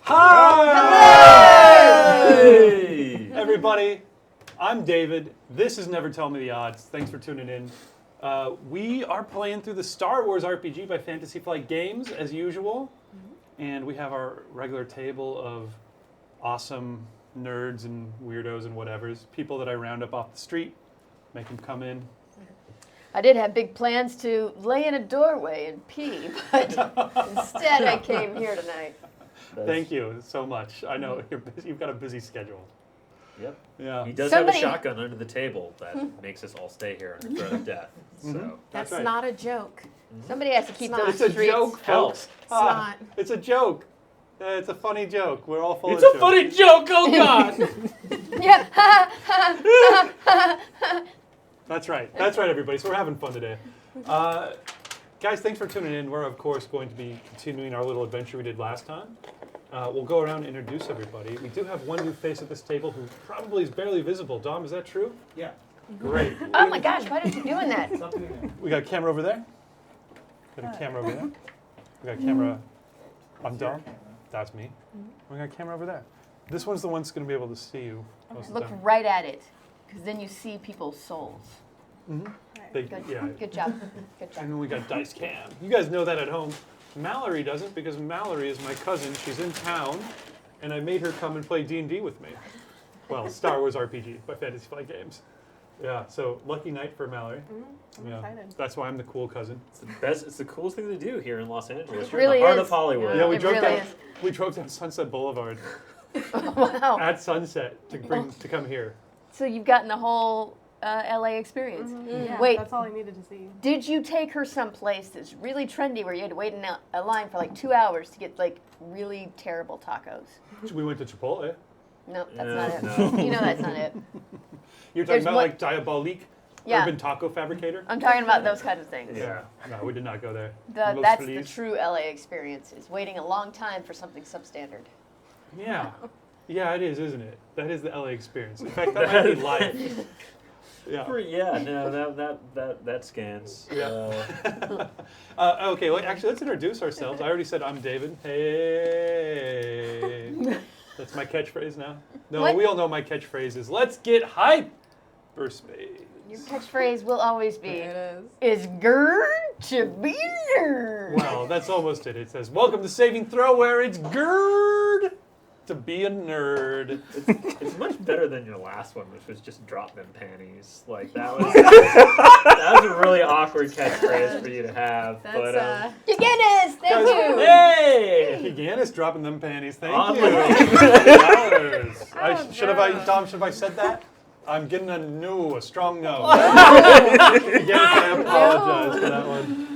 Hi! Hey! Everybody, I'm David. This is Never Tell Me the Odds. Thanks for tuning in. We are playing through the Star Wars RPG by Fantasy Flight Games, as usual. And we have our regular table of awesome nerds and weirdos and whatevers. People that I round up off the street, make them come in. I did have big plans to lay in a doorway and pee, but instead I came here tonight. Thank you so much. I know you've got a busy schedule. Yep. Yeah. He does Somebody- have a shotgun under the table that makes us all stay here under threat of death. So That's That's right. not a joke. Somebody has to keep It's not. those It's a streets. joke, Hell. folks. It's not. It's a joke. It's a funny joke. We're all full it's of a funny joke. Oh God! Yeah. That's right. That's right, everybody. So we're having fun today. Guys, thanks for tuning in. We're, of course, going to be continuing our little adventure we did last time. We'll go around and introduce everybody. We do have one new face at this table who probably is barely visible. Dom, is that true? Yeah. Great. Oh my gosh, why did you doing that? We got a camera over there. Got a camera over there. We got a camera on Dom. That's me. We got a camera over there. This one's the one that's going to be able to see you most of the Look time. right at it, because then you see people's souls. They- Good, yeah. good job. Good And job. then we got Dice Cam. You guys know that at home. Mallory doesn't because Mallory is my cousin. She's in town, and I made her come and play D&D with me. Well, Star Wars RPG by Fantasy Flight Games. Yeah, so lucky night for Mallory. I'm excited. That's why I'm the cool cousin. It's the best. It's the coolest thing to do here in Los Angeles. It You're in really the heart is. of Hollywood. Yeah, we It drove really down. is. We drove down Sunset Boulevard Wow. at sunset to come here. So you've gotten the whole LA experience. Yeah, Wait. that's all I needed to see. Did you take her someplace that's really trendy where you had to wait in a line for like 2 hours to get like really terrible tacos? We went to Chipotle. No, that's No, not it. no. You know that's not it. You're talking There's about one- like Diabolique, Yeah. Urban Taco Fabricator? I'm talking about those kinds of things. Yeah. No, we did not go there. That's Los the Feliz. true LA experience, is waiting a long time for something substandard. Yeah. Yeah, it is, isn't it? That is the LA experience. In fact, that might be life. Yeah. Yeah, no, that scans. Yeah. Okay, well, actually, let's introduce ourselves. I already said I'm David. Hey. That's my catchphrase now. No, What? we all know my catchphrase is, let's get hype for space. Your catchphrase will always be, It is is. good to be nerd. Well, that's almost it. It says, welcome to Saving Throw, where it's GERD to be a nerd. It's much better than your last one, which was just drop them panties. Like that was a really awkward catchphrase for you to have. That's but Guinness, thank Guys, you. hey! Gigannis dropping them panties. Thank On you. with Dollars. Oh, Should have Dom, should have I said that? I'm getting a strong no. Gigannis, I apologize for that one.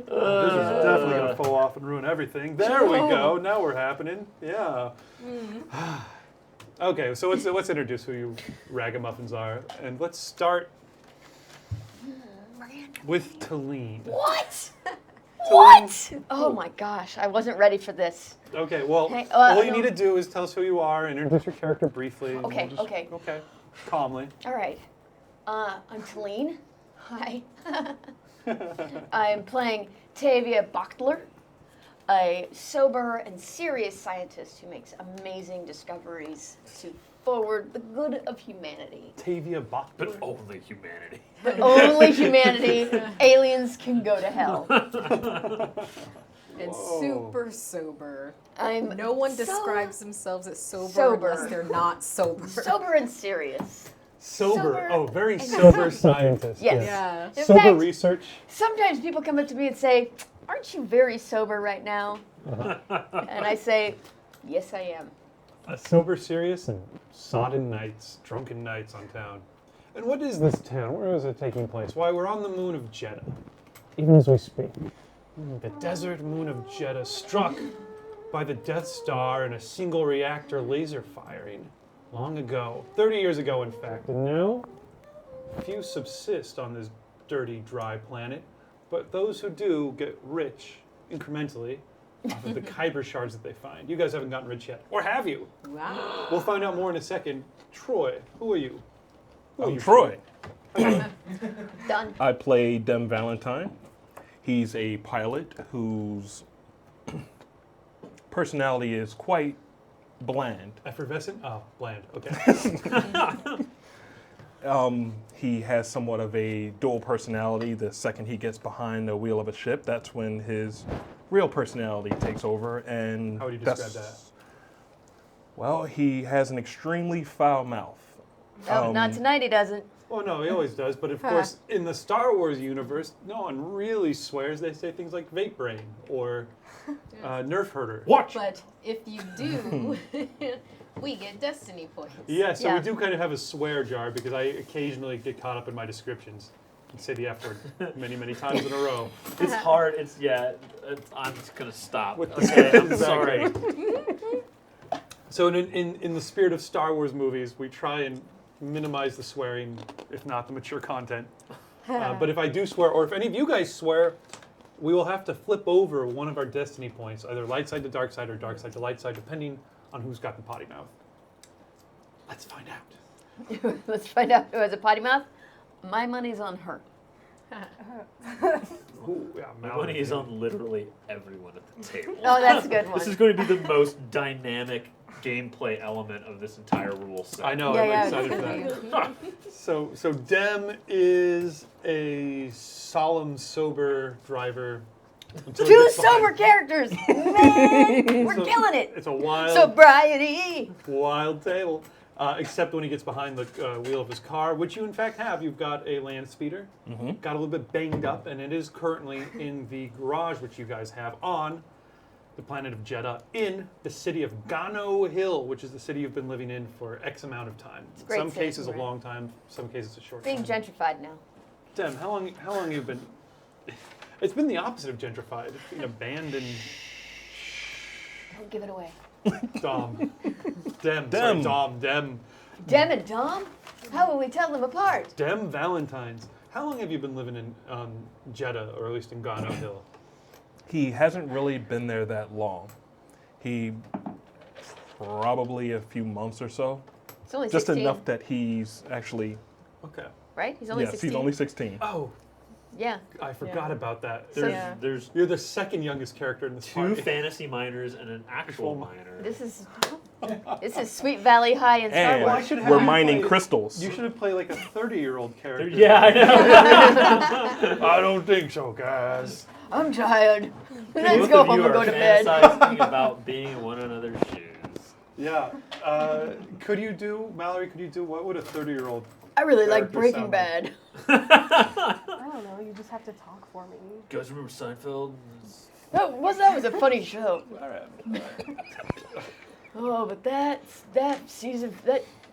This is definitely going to fall off and ruin everything. There we go. Now we're happening. Yeah. Okay, so let's introduce who you ragamuffins are. And let's start with Talene. What? What? Oh my gosh, I wasn't ready for this. Okay, well, Okay, all you no. need to do is tell us who you are and introduce your character briefly. and Okay, we'll just- okay. Okay, calmly. All right. I'm Talene. Hi. I'm playing Tavia Bochtler, a sober and serious scientist who makes amazing discoveries to forward the good of humanity. Tavia Bach. But only humanity. But only humanity, aliens can go to hell. And Whoa. super sober. I'm No one so describes themselves as sober, sober. unless they're not sober. sober and serious. Sober. Sober Oh, very and sober scientist. Yes. Yeah. In Sober fact, research. sometimes people come up to me and say, "Aren't you very sober right now?" And I say, "Yes, I am." Sober, serious, and sodden nights, drunken nights on town. And what is this town? Where is it taking place? Why, we're on the moon of Jeddah, even as we speak. The desert moon of Jeddah, struck by the Death Star in a single reactor laser firing long ago, 30 years ago, in fact. And now, few subsist on this dirty, dry planet, but those who do get rich incrementally off of the Kyber shards that they find. You guys haven't gotten rich yet. Or have you? Wow. We'll find out more in a second. Troy, who are you? Who are I'm you, Troy. Done. I play Dem Valentine. He's a pilot who's personality is quite bland. Effervescent? Oh, bland. Okay. He has somewhat of a dual personality. The second he gets behind the wheel of a ship, that's when his real personality takes over. And How would you describe that? Well, he has an extremely foul mouth. Oh, not tonight. He doesn't. Oh, no, he always does. But of course, in the Star Wars universe, no one really swears. They say things like vape brain or nerf herder. Watch! But if you do, we get destiny points. Yeah, so Yeah. we do kind of have a swear jar because I occasionally get caught up in my descriptions and say the F word many, many times in a row. It's hard. I'm just gonna stop. With the Okay, I'm exactly. sorry. So in the spirit of Star Wars movies, we try and minimize the swearing, if not the mature content. But if I do swear, or if any of you guys swear, we will have to flip over one of our destiny points, either light side to dark side or dark side to light side, depending on who's got the potty mouth. Let's find out. Let's find out who has a potty mouth. My money's on her. Ooh, yeah, My Mallory. money is on literally everyone at the table. Oh, that's a good one. This is going to be the most dynamic gameplay element of this entire rule set. I know, Yeah, I'm yeah, excited it's for gonna that. So Dem is a solemn, sober driver. until he Two gets behind- sober characters. Man, we're So- killing it. It's a wild, Sobriety. wild tale. Except when he gets behind the wheel of his car, which you in fact have. You've got a land speeder. Got a little bit banged up, and it is currently in the garage, which you guys have on the planet of Jeddah, in the city of Gano Hill, which is the city you've been living in for X amount of time. a In great some city, cases a right? long time, some cases a short Being time. gentrified now. Dem, how long you've been? It's been the opposite of gentrified. It's been abandoned. Don't give it away. Dom. Dem. Dem. Sorry, Dom. Dem. Dem and Dom? How will we tell them apart? Dem Valentines. How long have you been living in Jeddah, or at least in Gano Hill? He hasn't really been there that long. He probably a few months or so. It's only Just 16, enough that he's actually, Okay. right? He's only yes, 16. he's only 16. Oh, Yeah. I forgot about that. There's, Yeah. there's You're the second youngest character in this two party. fantasy minors and an actual Actual minor. This is Sweet Valley High in Star And Well, I Wars. should have we're you mining play- crystals. You should have played like a 30-year-old character. Yeah, I know. I don't think so, guys. I'm tired. Let's Both go of home you and go are to bed. fantasizing about being in one another's shoes. Yeah. Could you do, Mallory, what would a 30-year-old... I really like Character Breaking sound Bad. I don't know. You just have to talk for me. You guys remember Seinfeld? That was a funny show. All right. Oh, but that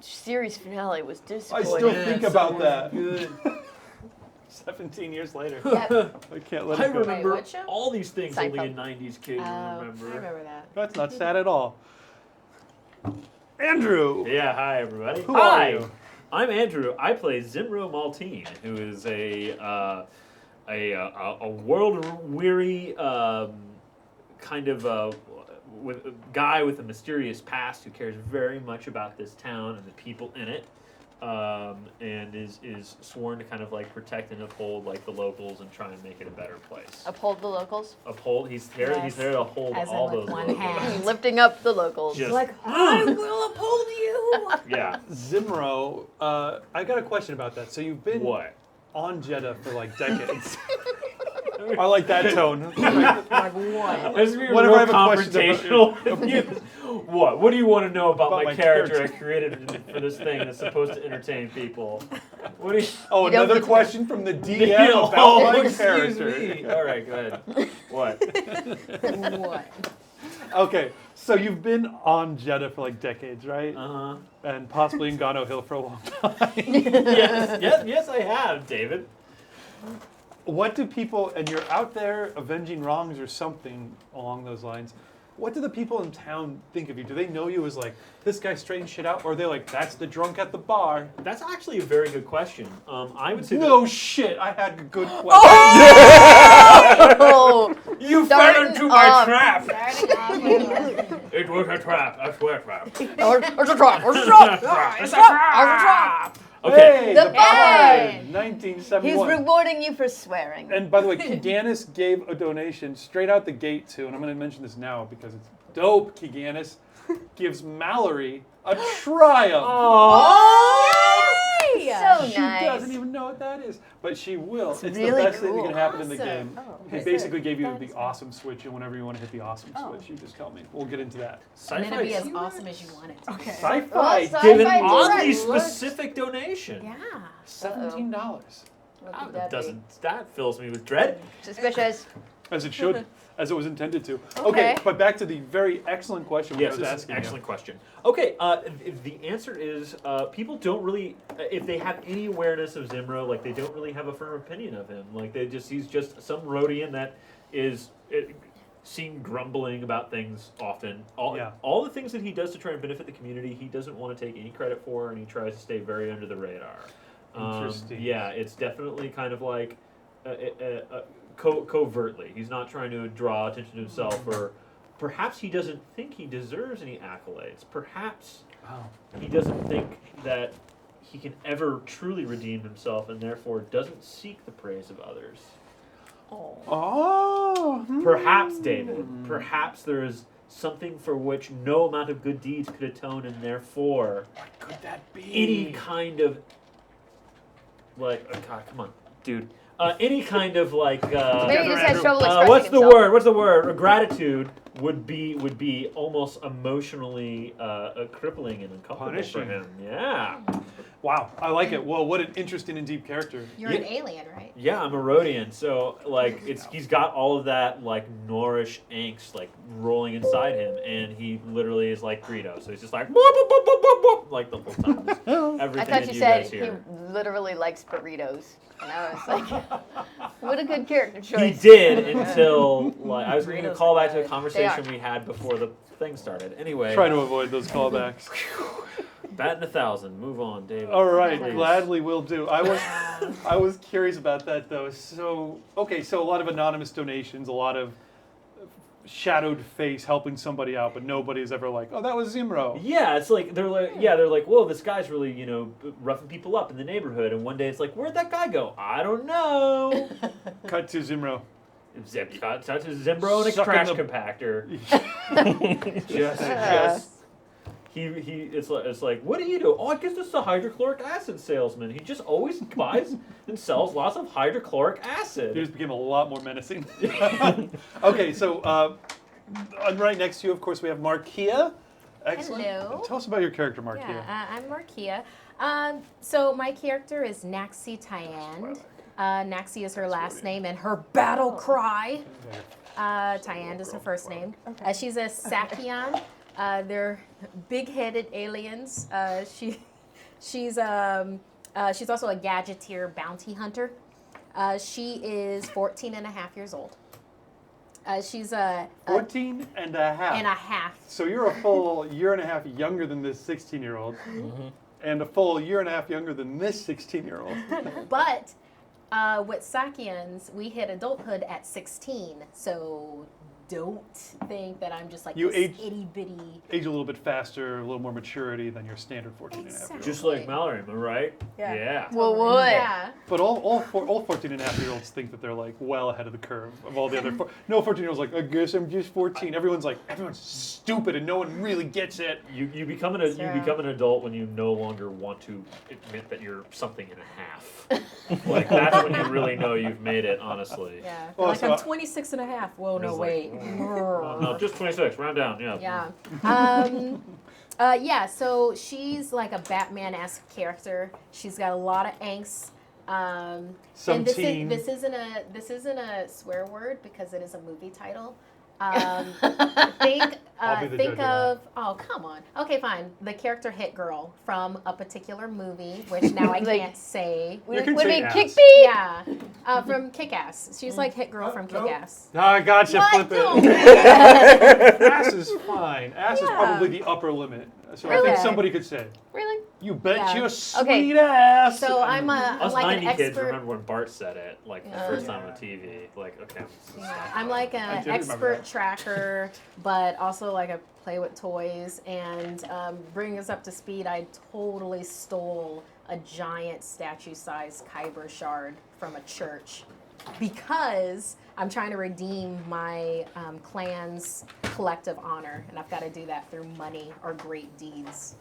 series finale was I disappointing. still think about that. Good. 17 years later. Yeah. I can't let I it go. remember what show? all these things only a Seinfeld. 90s kid will I remember. remember that. That's not sad at all. Andrew! Yeah, hi everybody. Who Hi, are you? I'm Andrew. I play Zimro Maltine, who is a world-weary kind of with a guy with a mysterious past who cares very much about this town and the people in it, and is sworn to kind of like protect and uphold like the locals and try and make it a better place. Uphold the locals. Uphold. He's there. He's Yes. there to hold As in all with those one locals. hand. Lifting up the locals. Just- Like, I will uphold you. Yeah. Zimro, I got a question about that. So you've been What? on Jeddah for like decades. I like that tone. Like what? This is Whenever I have a question confrontational. What? What do you want to know about, About my my character I character. created for this thing that's supposed to entertain people? What do you? Oh, You don't another get to- question from the DM about my excuse character. me. All right, go ahead. What? What? Okay, so you've been on Jeddah for like decades, right? Uh huh. And possibly in Gano Hill for a long time. Yes, I have, David. What do people, and you're out there avenging wrongs or something along those lines, what do the people in town think of you? Do they know you as like, this guy straightens shit out? Or are they like, that's the drunk at the bar? That's actually a very good question. I would say No shit, I had a good question. Oh, you Starting fell into my off. trap. Starting off with It was a trap. I swear, trap. Where's the trap? Where's the trap? Where's the trap? Okay. Hey, The the Bard! Bard, 1971. He's rewarding you for swearing. And by the way, Kiganis gave a donation straight out the gate too, and I'm going to mention this now because it's dope, Keeganis, gives Mallory a triumph. So She nice. doesn't even know what that is, but she will. It's really the best thing that cool. can happen in the Awesome. game. Oh, He okay. basically gave you That the is awesome switch, and whenever you want to hit the awesome Oh. switch, you just tell me. We'll get into that. And it'll be as Sci-fi awesome as you want it to. Okay. Sci-fi, Well, give an Sci-fi oddly Direct looks- specific donation. Yeah. $17. What That could that be? doesn't. That fills me with dread. Suspicious. As it should, as it was intended to. Okay. But back to the very excellent question Yes, I was this is an asking excellent question. Okay, the answer is people don't really, if they have any awareness of Zimro, like they don't really have a firm opinion of him. Like he's just some Rhodian that is seen grumbling about things often. All the things that he does to try and benefit the community, he doesn't want to take any credit for, and he tries to stay very under the radar. Interesting. Yeah, it's definitely kind of like covertly. He's not trying to draw attention to himself, or perhaps he doesn't think he deserves any accolades. Perhaps he doesn't think that he can ever truly redeem himself, and therefore doesn't seek the praise of others. Oh. Perhaps, David, perhaps there is something for which no amount of good deeds could atone, and therefore What could that be? any kind of like, God, come on, dude. Any kind of like, Maybe he just has trouble expressing what's the himself. word? What's the word? Gratitude would be almost emotionally crippling and uncomfortable for Punishing. him. Yeah. Wow, I like it. Well, what an interesting and deep character. You're an alien, right? Yeah, I'm a Rhodian, so like he's got all of that like Noorish angst like rolling inside him, and he literally is like Greedo, so he's just like whoop, whoop, whoop, whoop, whoop, like the whole time. Just I everything thought that you guys said hear. he literally likes burritos. And I was like, what a good character He choice. did until like I was going to Burritos call are back to a good. conversation They are. we had before the thing started. Anyway, Try to avoid those callbacks. batting 1,000. Move on, David. All right, Please. gladly will do. I was curious about that though. So so a lot of anonymous donations, a lot of shadowed face helping somebody out, but nobody's ever like, oh, that was Zimro. Yeah, it's like they're like whoa, this guy's really roughing people up in the neighborhood, and one day it's like, where'd that guy go? I don't know. Cut to Zimro. Touch his Zimbro and a Sucking trash the- compactor. just it's like, what do you do? Oh, I guess this is a hydrochloric acid salesman. He just always buys and sells lots of hydrochloric He acid. just became a lot more menacing. Okay, so right next to you, of course, we have Markia. Excellent. Hello. Tell us about your character, Markia. Yeah, I'm Markia. So my character is Naxi Tyand. Naxi is her last name, and her battle cry. Tyand is her first name. She's a Sakian. They're big-headed aliens. She's also a gadgeteer bounty hunter. She is 14 and a half years old. She's a 14 and a half. and a half. So you're a full year and a half younger than this 16-year-old, and a full year and a half younger than this 16-year-old. But with Sakians, we hit adulthood at 16. So don't think that I'm just like You this age- itty bitty. Age a little bit faster, a little more maturity than your standard 14 and a half year old. Just like Mallory, am I right? Yeah. Well, what? Yeah. But all 14 and a half year olds think that they're like well ahead of the curve of all the other. No 14 year olds like, I guess I'm just 14. Everyone's stupid and no one really gets it. You become an adult when you no longer want to admit that you're something and a half. Like that's when you really know you've made it, honestly. Yeah. Well, Like so I'm 26 and a half. Whoa, no, It's like, wait. No, just 26. Round down. Yeah. Yeah. Yeah, so she's like a Batman-esque character. She's got a lot of angst. Some and this teen. this isn't a swear word because it is a movie title. Think I'll be the judge of that. oh, come on. Okay, fine. The character Hit Girl from a particular movie, which now I Like- can't say. You can Would say be ass. Kick Me? Yeah, from Kick-Ass. She's like Hit Girl from Kick-Ass. Ah, I gotcha, What? flip No. it. Ass is fine. Ass is Yeah. probably the upper limit. So I Really? think somebody could say, Really? you bet Yeah. your Okay. sweet ass. So I'm Us like 90 an kids expert. remember when Bart said it, like the Yeah. first time on TV. Like, okay. I'm like I an do remember expert that. tracker, but also like I play with toys. And bring us up to speed, I totally stole a giant statue-sized Kyber shard from a church because I'm trying to redeem my clan's collective honor, and I've got to do that through money or great deeds.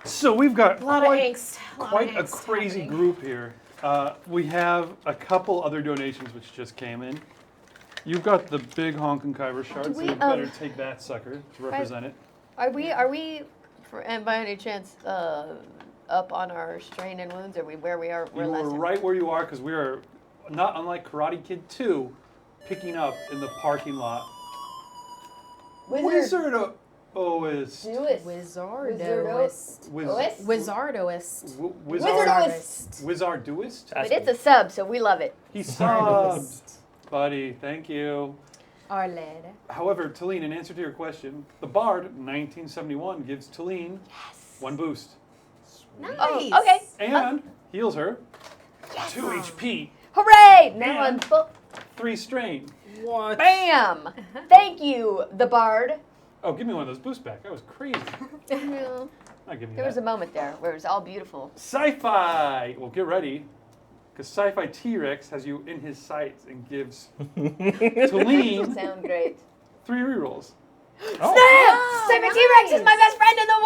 So we've got A lot of angst. quite a crazy group here. We have a couple other donations which just came in. You've got the big honkin' Kyber shard, so you better take that sucker to represent it. Are we, and by any chance, up on our strain and wounds? Are we where we are? You were right where you are because we are, not unlike Karate Kid 2, picking up in the parking lot. Wizardoist. Wizardoist. Wizardoist. Wizardoist. But it's a sub, so we love it. He subbed. Buddy, thank you. Our lady. However, Talene, in answer to your question, the Bard, 1971, gives Talene 1 boost. Nice. Oh, okay. And heals her 2 HP. Hooray! Now I'm full. 3 strain. What? Bam! Thank you, the Bard. Oh, give me one of those boosts back. That was crazy. There Not giving you was a that. moment there where it was all beautiful. Sci-Fi! Well, get ready. Because Sci-Fi T-Rex has you in his sights and gives Talene Sound great. 3 rerolls. Snap! Sci-Fi T-Rex is my best friend in the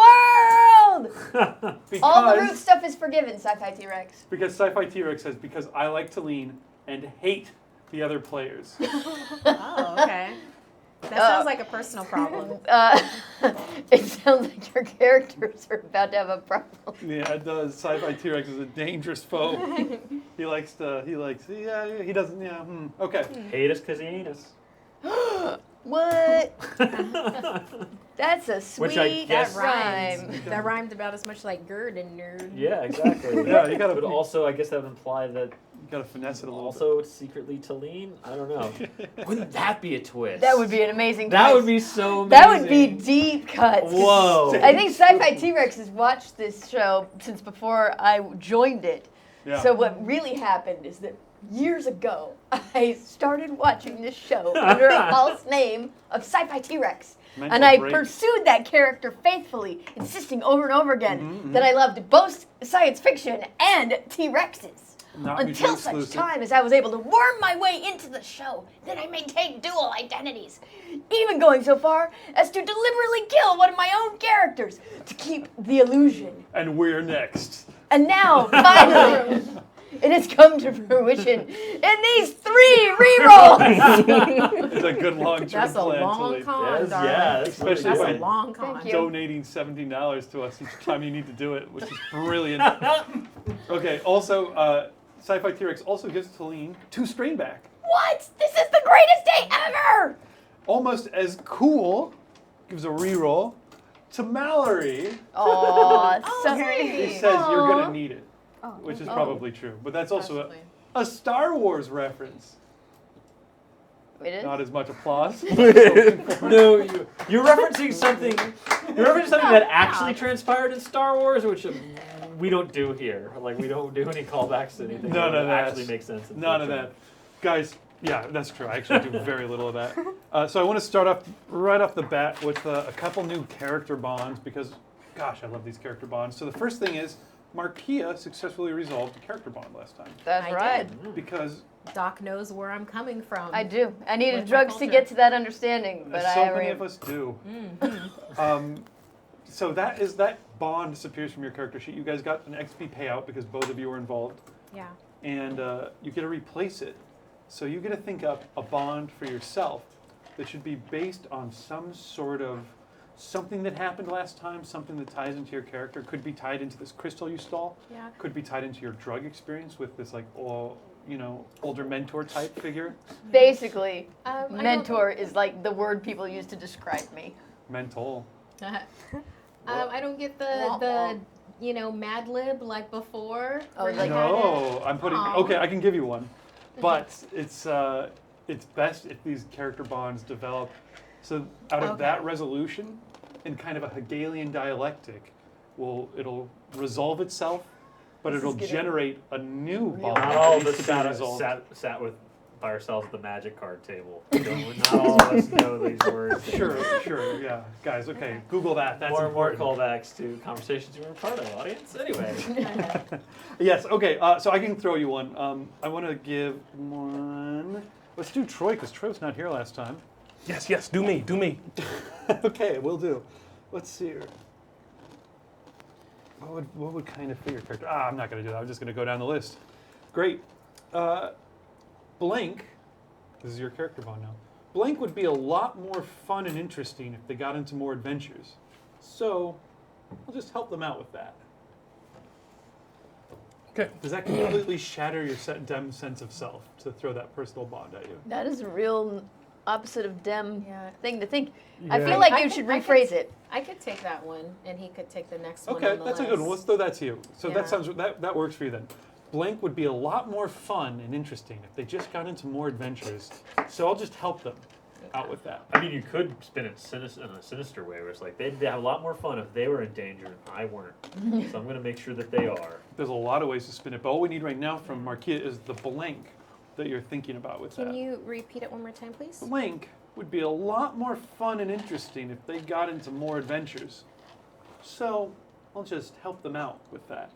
world! Because, All the root stuff is forgiven, Sci-Fi T-Rex. because Sci-Fi T-Rex says, because I like Talene and hate the other players. Oh, okay. That sounds like a personal problem. It sounds like your characters are about to have a problem. Yeah, it does. Sci-Fi T-Rex is a dangerous foe. He doesn't, okay. Hate us because he ain't us. What? That's a sweet Which I guess rhyme. That rhymed about as much like GERD and nerd. Yeah, exactly. Yeah, you gotta- But also, I guess that would imply that You gotta finesse it a little also it's secretly Talene. I don't know. Wouldn't that be a twist? That would be an amazing That twist. would be so amazing. That would be deep cuts. Whoa. I think Sci-Fi T-Rex has watched this show since before I joined it. Yeah. So what really happened is that years ago, I started watching this show under a false name of Sci-Fi T-Rex. Mental And I break. pursued that character faithfully, insisting over and over again that I loved both science fiction and T-Rexes. Not Until mutually such exclusive. time as I was able to worm my way into the show, then I maintained dual identities, even going so far as to deliberately kill one of my own characters to keep the illusion. And we're next. And now, finally, it has come to fruition in these 3 rerolls. It's a good long-term That's a plan. long Talene. con, Yes, darling. yeah, that's Especially That's by a long con. Thank you. donating $17 to us each time you need to do it, which is brilliant. Okay, also, Sci-Fi T-Rex also gives Talene 2 strain back. What? This is the greatest day ever! Almost as cool, gives a reroll to Mallory. Aw, so He sweet. says you're Aw. gonna need it, which is probably true. But that's also Possibly. a Star Wars reference. It is? Not as much applause. No, you're referencing something. You're referencing something that actually transpired in Star Wars, which we don't do here. Like we don't do any callbacks to anything. None that of that. actually makes sense. None of that. Guys, yeah, that's true. I actually do very little of that. So I want to start off right off the bat with a couple new character bonds because, gosh, I love these character bonds. So the first thing is Markia successfully resolved a character bond last time That's I right. did. because Doc knows where I'm coming from. I do. I needed With my drugs to culture. get to that understanding, but so I many re- of us do. Mm-hmm. So that bond disappears from your character sheet. You guys got an XP payout because both of you were involved, Yeah. and you get to replace it. So you get to think up a bond for yourself that should be based on some sort of something that happened last time, something that ties into your character. Could be tied into this crystal you stole. Yeah. Could be tied into your drug experience with this older mentor type figure. Basically, I don't- mentor is like the word people use to describe me. Mental. I don't get Wah, the Mad Lib like before. Oh, where you like- had it. No, I'm putting. Aw. Okay, I can give you one, but it's best if these character bonds develop. So out of Okay. that resolution, in kind of a Hegelian dialectic, it'll resolve itself, but This it'll is getting generate a new bond. Not that all needs the to be sat, resolved. sat with by ourselves at the magic card table. Not all of us know these words. Sure, yeah. Guys, okay, Google that. That's more important. callbacks to conversations you were part of, audience. Anyway. Yes, okay, so I can throw you one. I want to give one. Let's do Troy, because Troy was not here last time. Yes, do me. Okay, we'll do. Let's see here. What would kind of fit your character? I'm not going to do that. I'm just going to go down the list. Great. Blank, this is your character bond now. Blank would be a lot more fun and interesting if they got into more adventures. So, I'll just help them out with that. Okay. Does that completely shatter your Dem sense of self to throw that personal bond at you? That is a real opposite of Dem Yeah. thing to think. I Yeah. feel like I you could- should I could- rephrase it. I could take that one, and he could take the next one. Okay, on the that's a list. good one. Let's throw that to you. So Yeah. that sounds that works for you then. Blank would be a lot more fun and interesting if they just got into more adventures. So I'll just help them out with that. I mean, you could spin it in a sinister way, where it's like they'd have a lot more fun if they were in danger and I weren't. So I'm going to make sure that they are. There's a lot of ways to spin it, but all we need right now from Marquia is the blank that you're thinking about with Can that. you repeat it one more time, please? Blank would be a lot more fun and interesting if they got into more adventures. So I'll just help them out with that.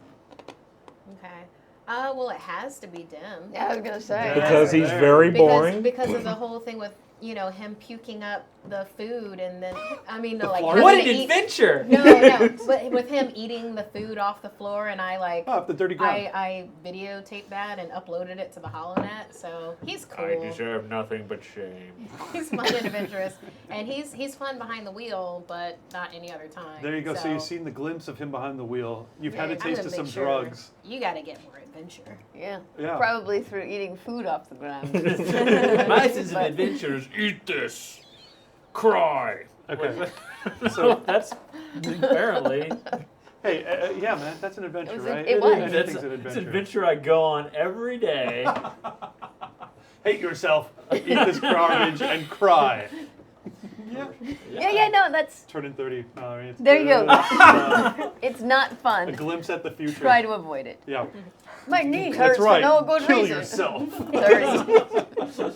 Okay. Well, it has to be Dem. Yeah, I was gonna say. Because he's There. very boring. Because of the whole thing with, him puking up the food and then, The like floor? having What to an eat- adventure! No, but with him eating the food off the floor, and I Oh, the dirty ground. I videotaped that and uploaded it to the HoloNet, so he's cool. I deserve nothing but shame. He's fun and adventurous, and he's fun behind the wheel, but not any other time. There you go. So you've seen the glimpse of him behind the wheel. You've had a I'm taste gonna of some make sure drugs. You got to get more adventure. Yeah. Yeah. Probably through eating food off the ground. My sense of adventure is eat this, cry. Okay. So that's apparently Hey, yeah, man, that's an adventure, was right? it was. Anything's that's an it's an adventure. adventure I go on every day. Hate yourself, eat this garbage, and cry. Yeah, no, that's. Turning 30. Mallory. It's There you go. good. It's not A fun. glimpse at the future. Try to avoid it. Yeah. My knee hurts That's right. for no good Kill reason. yourself. 30.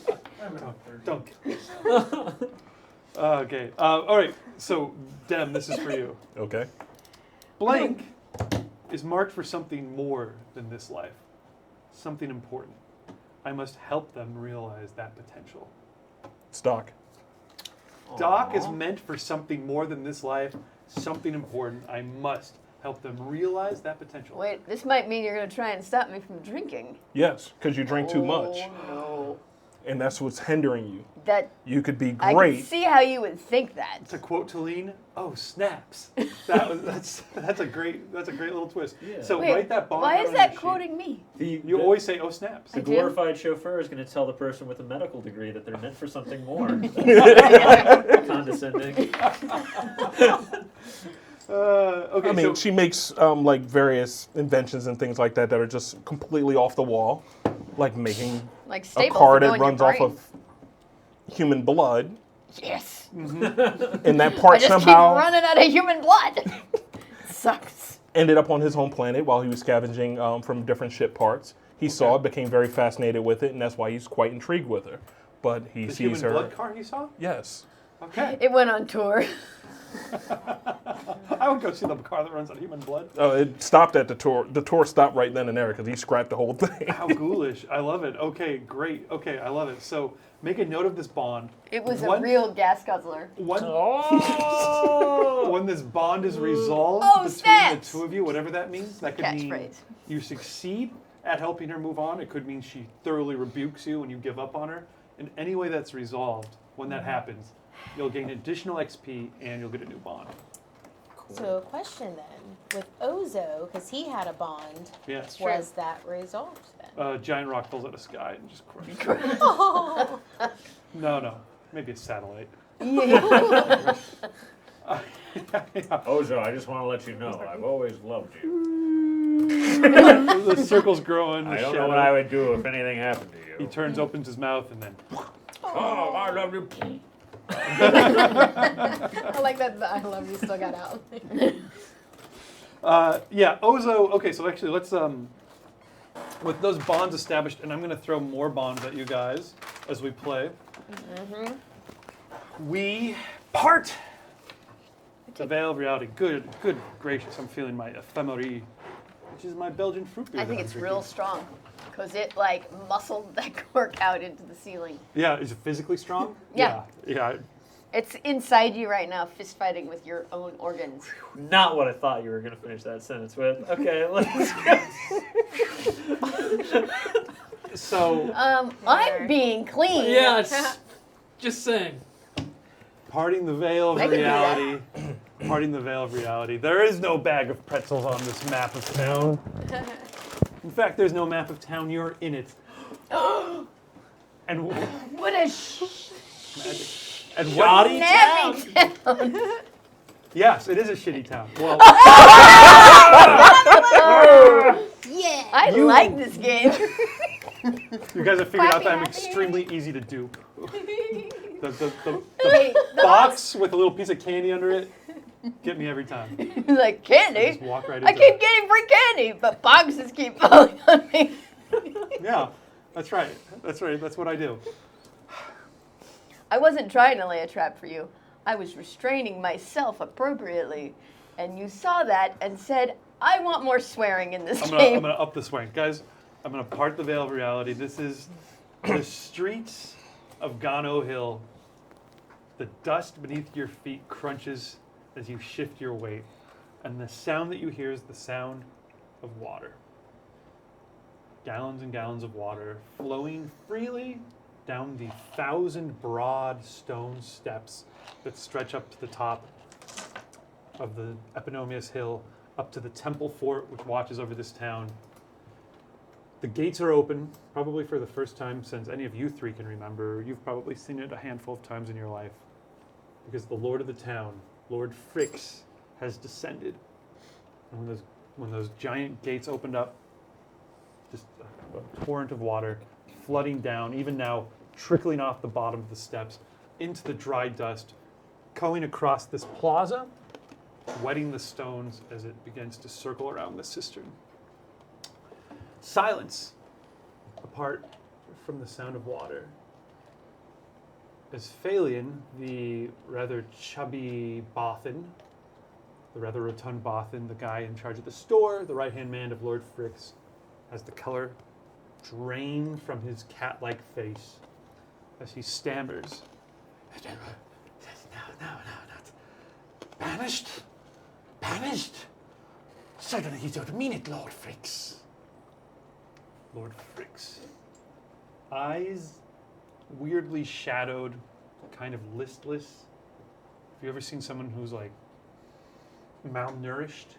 Don't kill yourself. Okay. All right. So, Dem, this is for you. Okay. Blank is marked for something more than this life, something important. I must help them realize that potential. Stock. Doc is Aw. meant for something more than this life, something important. I must help them realize that potential. Wait, this might mean you're going to try and stop me from drinking. Yes, because you drink too much, Oh, no. and that's what's hindering you. That, You could be I can great. see how you would think that. To quote Talene, oh snaps! That's a great little twist. Yeah. So Wait, write that bond why out is on that your quoting me? sheet. You always say oh snaps. I The do. glorified chauffeur is going to tell the person with a medical degree that they're meant for something more. Condescending. Okay. I mean, so, she makes like various inventions and things like that that are just completely off the wall, like making Like a staples car that go that in your runs off brain. of human blood, Yes. and that I part just somehow keep running out of human blood. Sucks. ended up on his home planet while he was scavenging from different ship parts. He saw it, became very fascinated with it, and that's why he's quite intrigued with her. But he the sees human her. blood car you saw? Yes. Okay. It went on tour. I would go see the car that runs on human blood. It stopped at the tour. The tour stopped right then and there because he scrapped the whole thing. How ghoulish. I love it. Okay, great. Okay, I love it. So make a note of this bond. It was One- a real gas guzzler. When this bond is resolved Oh, between snaps. the two of you, whatever that means, that could mean Catchphrase. you succeed at helping her move on. It could mean she thoroughly rebukes you and you give up on her. In any way that's resolved, when that happens, you'll gain additional XP and you'll get a new bond. So, question then, with Ozo, because he had a bond, Yes. was that resolved then? Giant rock falls out of the sky and just crushes. Oh. No. Maybe a satellite. Ozo, I just want to let you know, I've always loved you. The circle's growing. I the don't know shadow. what I would do if anything happened to He you. turns, opens his mouth, and then Oh, I love you. I like that the I love you still got out. yeah, Ozo. Okay, so actually, let's with those bonds established, and I'm going to throw more bonds at you guys as we play, we part the veil of reality. Good gracious, I'm feeling my ephemery, which is my Belgian fruit beer. I think that I'm it's drinking. real strong because it like muscled that cork out into the ceiling. Yeah, is it physically strong? Yeah. Yeah. It's inside you right now, fist fighting with your own organs. Not what I thought you were going to finish that sentence with. Okay, let's go. So, I'm being clean. Yeah, it's just saying. parting the veil of I can do that. reality. Parting the veil of reality. There is no bag of pretzels on this map of town. In fact, there's no map of town. You're in it. And What a and Shoddy town. snappy town. Yes, it is a shitty town. Well, Yeah. I like this game. you guys have figured out that I'm Clappy, happy. extremely easy to dupe. The Wait, box with a little piece of candy under it, get me every time. like candy? Just walk right I into keep it. getting free candy, but boxes keep falling on me. Yeah, that's right. That's right. That's what I do. I wasn't trying to lay a trap for you. I was restraining myself appropriately. And you saw that and said, I want more swearing in this I'm game. gonna up the swing, guys. I'm gonna part the veil of reality. This is the streets of Gano Hill. The dust beneath your feet crunches as you shift your weight, and the sound that you hear is the sound of water. Gallons and gallons of water flowing freely down the 1,000 broad stone steps that stretch up to the top of the eponymous hill, up to the temple fort which watches over this town. The gates are open, probably for the first time since any of you three can remember. You've probably seen it a handful of times in your life, because the lord of the town, Lord Frix, has descended. And when those giant gates opened up, just a torrent of water flooding down, even now trickling off the bottom of the steps into the dry dust, going across this plaza, wetting the stones as it begins to circle around the cistern. Silence, apart from the sound of water. As Phalion, the rather chubby Bothan, the rather rotund Bothan, the guy in charge of the store, the right-hand man of Lord Frix, has the color drain from his cat-like face as he stammers. No, not banished? Banished? Certainly you don't mean it, Lord Frix. Lord Frix. Eyes weirdly shadowed, kind of listless. Have you ever seen someone who's like malnourished,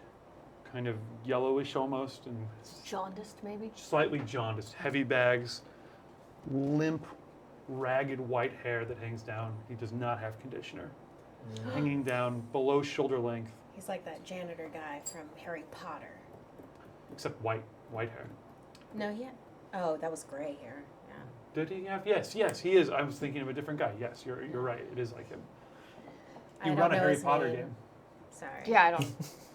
kind of yellowish almost, and Jaundiced, maybe? slightly jaundiced, heavy bags, limp, ragged white hair that hangs down. He does not have conditioner. Hanging down below shoulder length, He's like that janitor guy from Harry Potter. except white hair. No, yeah. Oh, that was gray hair. Yeah. Did he have? Yes, he is. I was thinking of a different guy. Yes, you're right. It is like him. I You don't run a know Harry his Potter name. game. Sorry. Yeah,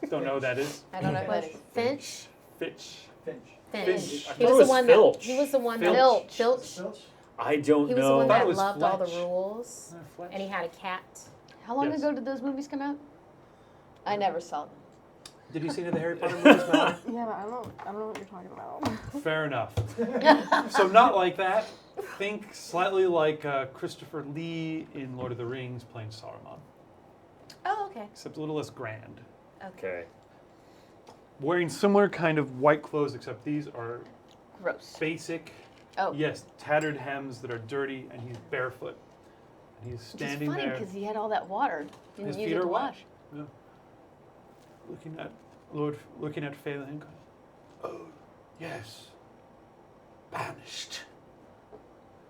Don't know who that is? I don't know who that is. Finch. Fitch. Finch. Finch. I He thought it was was the one Filch. that. He was the one that. Filch. Filch. I don't He was the know. one Thought it that was loved all the Fletch. rules, and he had a cat. How long Yes. ago did those movies come out? I never saw them. Did you see any of the Harry Potter movies, Mallory? Yeah, but I don't know what you're talking about. Fair enough. So not like that. Think slightly like Christopher Lee in Lord of the Rings playing Saruman, Oh, okay. except a little less grand. Okay. Wearing similar kind of white clothes, except these are Gross. basic, Oh. yes, tattered hems that are dirty, and he's barefoot. And he's Which is standing funny there. because he had all that water. Didn't His use feet it are to wet. wash. Yeah. Looking at Phelan. Oh, yes. Banished.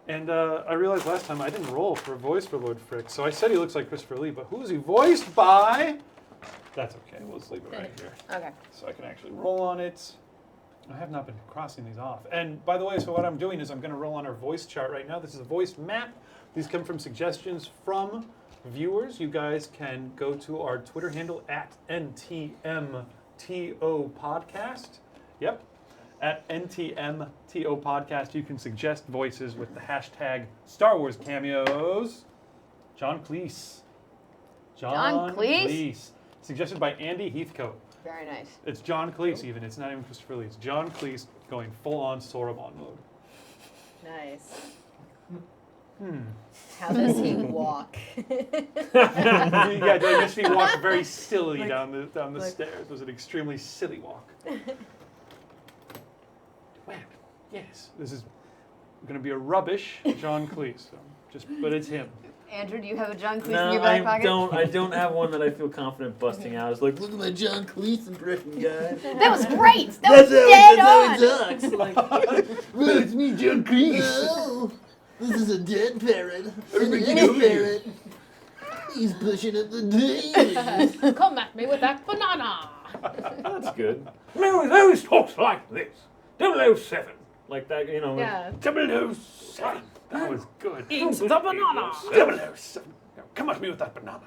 And I realized last time I didn't roll for a voice for Lord Frick, so I said he looks like Christopher Lee, but who is he voiced by? That's okay, we'll just leave it right here. Okay. So I can actually roll on it. I have not been crossing these off. And by the way, so what I'm doing is I'm going to roll on our voice chart right now. This is a voice map. These come from suggestions from viewers. You guys can go to our Twitter handle at NTMTO Podcast. Yep. at NTMTO Podcast. You can suggest voices with the hashtag Star Wars cameos. John Cleese. John Cleese? Suggested by Andy Heathcote. Very nice. It's John Cleese even. It's not even Christopher Lee. It's John Cleese going full-on Sauron mode. Nice. Hmm. How does he walk? Yeah, does he walk very silly down the stairs? It was an extremely silly walk. Well, yes, this is going to be a rubbish John Cleese. But it's him. Andrew, do you have a John Cleese in No, your back I pocket? I don't have one that I feel confident busting out. It's like, look at my John Cleese impression, guys. That was great. That was dead on. That's how he talks. Like, well, it's me, John Cleese. Oh, this is a dead parrot. Parrot. He's pushing at the daisies. Come at me with that banana. That's good. No, he always talks like this. 007. Like that, you know. Yeah. 007. That was good. Eat the banana. 007. Come at me with that banana.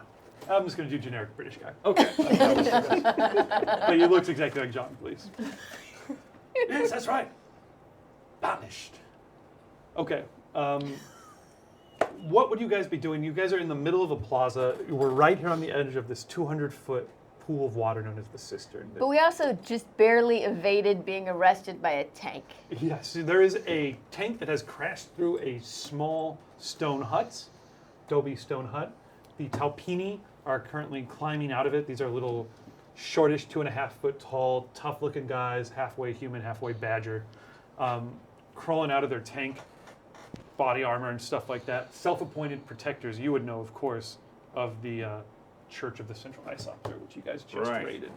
I'm just going to do generic British guy. Okay. But he looks exactly like John Cleese. Yes, that's right. Banished. Okay. What would you guys be doing? You guys are in the middle of a plaza. We're right here on the edge of this 200-foot pool of water known as the Cistern. But we also just barely evaded being arrested by a tank. Yes, there is a tank that has crashed through a small stone hut, adobe stone hut. The Taupini are currently climbing out of it. These are little shortish, 2.5-foot tall, tough-looking guys, halfway human, halfway badger, crawling out of their tank, body armor and stuff like that. Self-appointed protectors, you would know, of course, of the Church of the Central Ice Officer, which you guys just raided.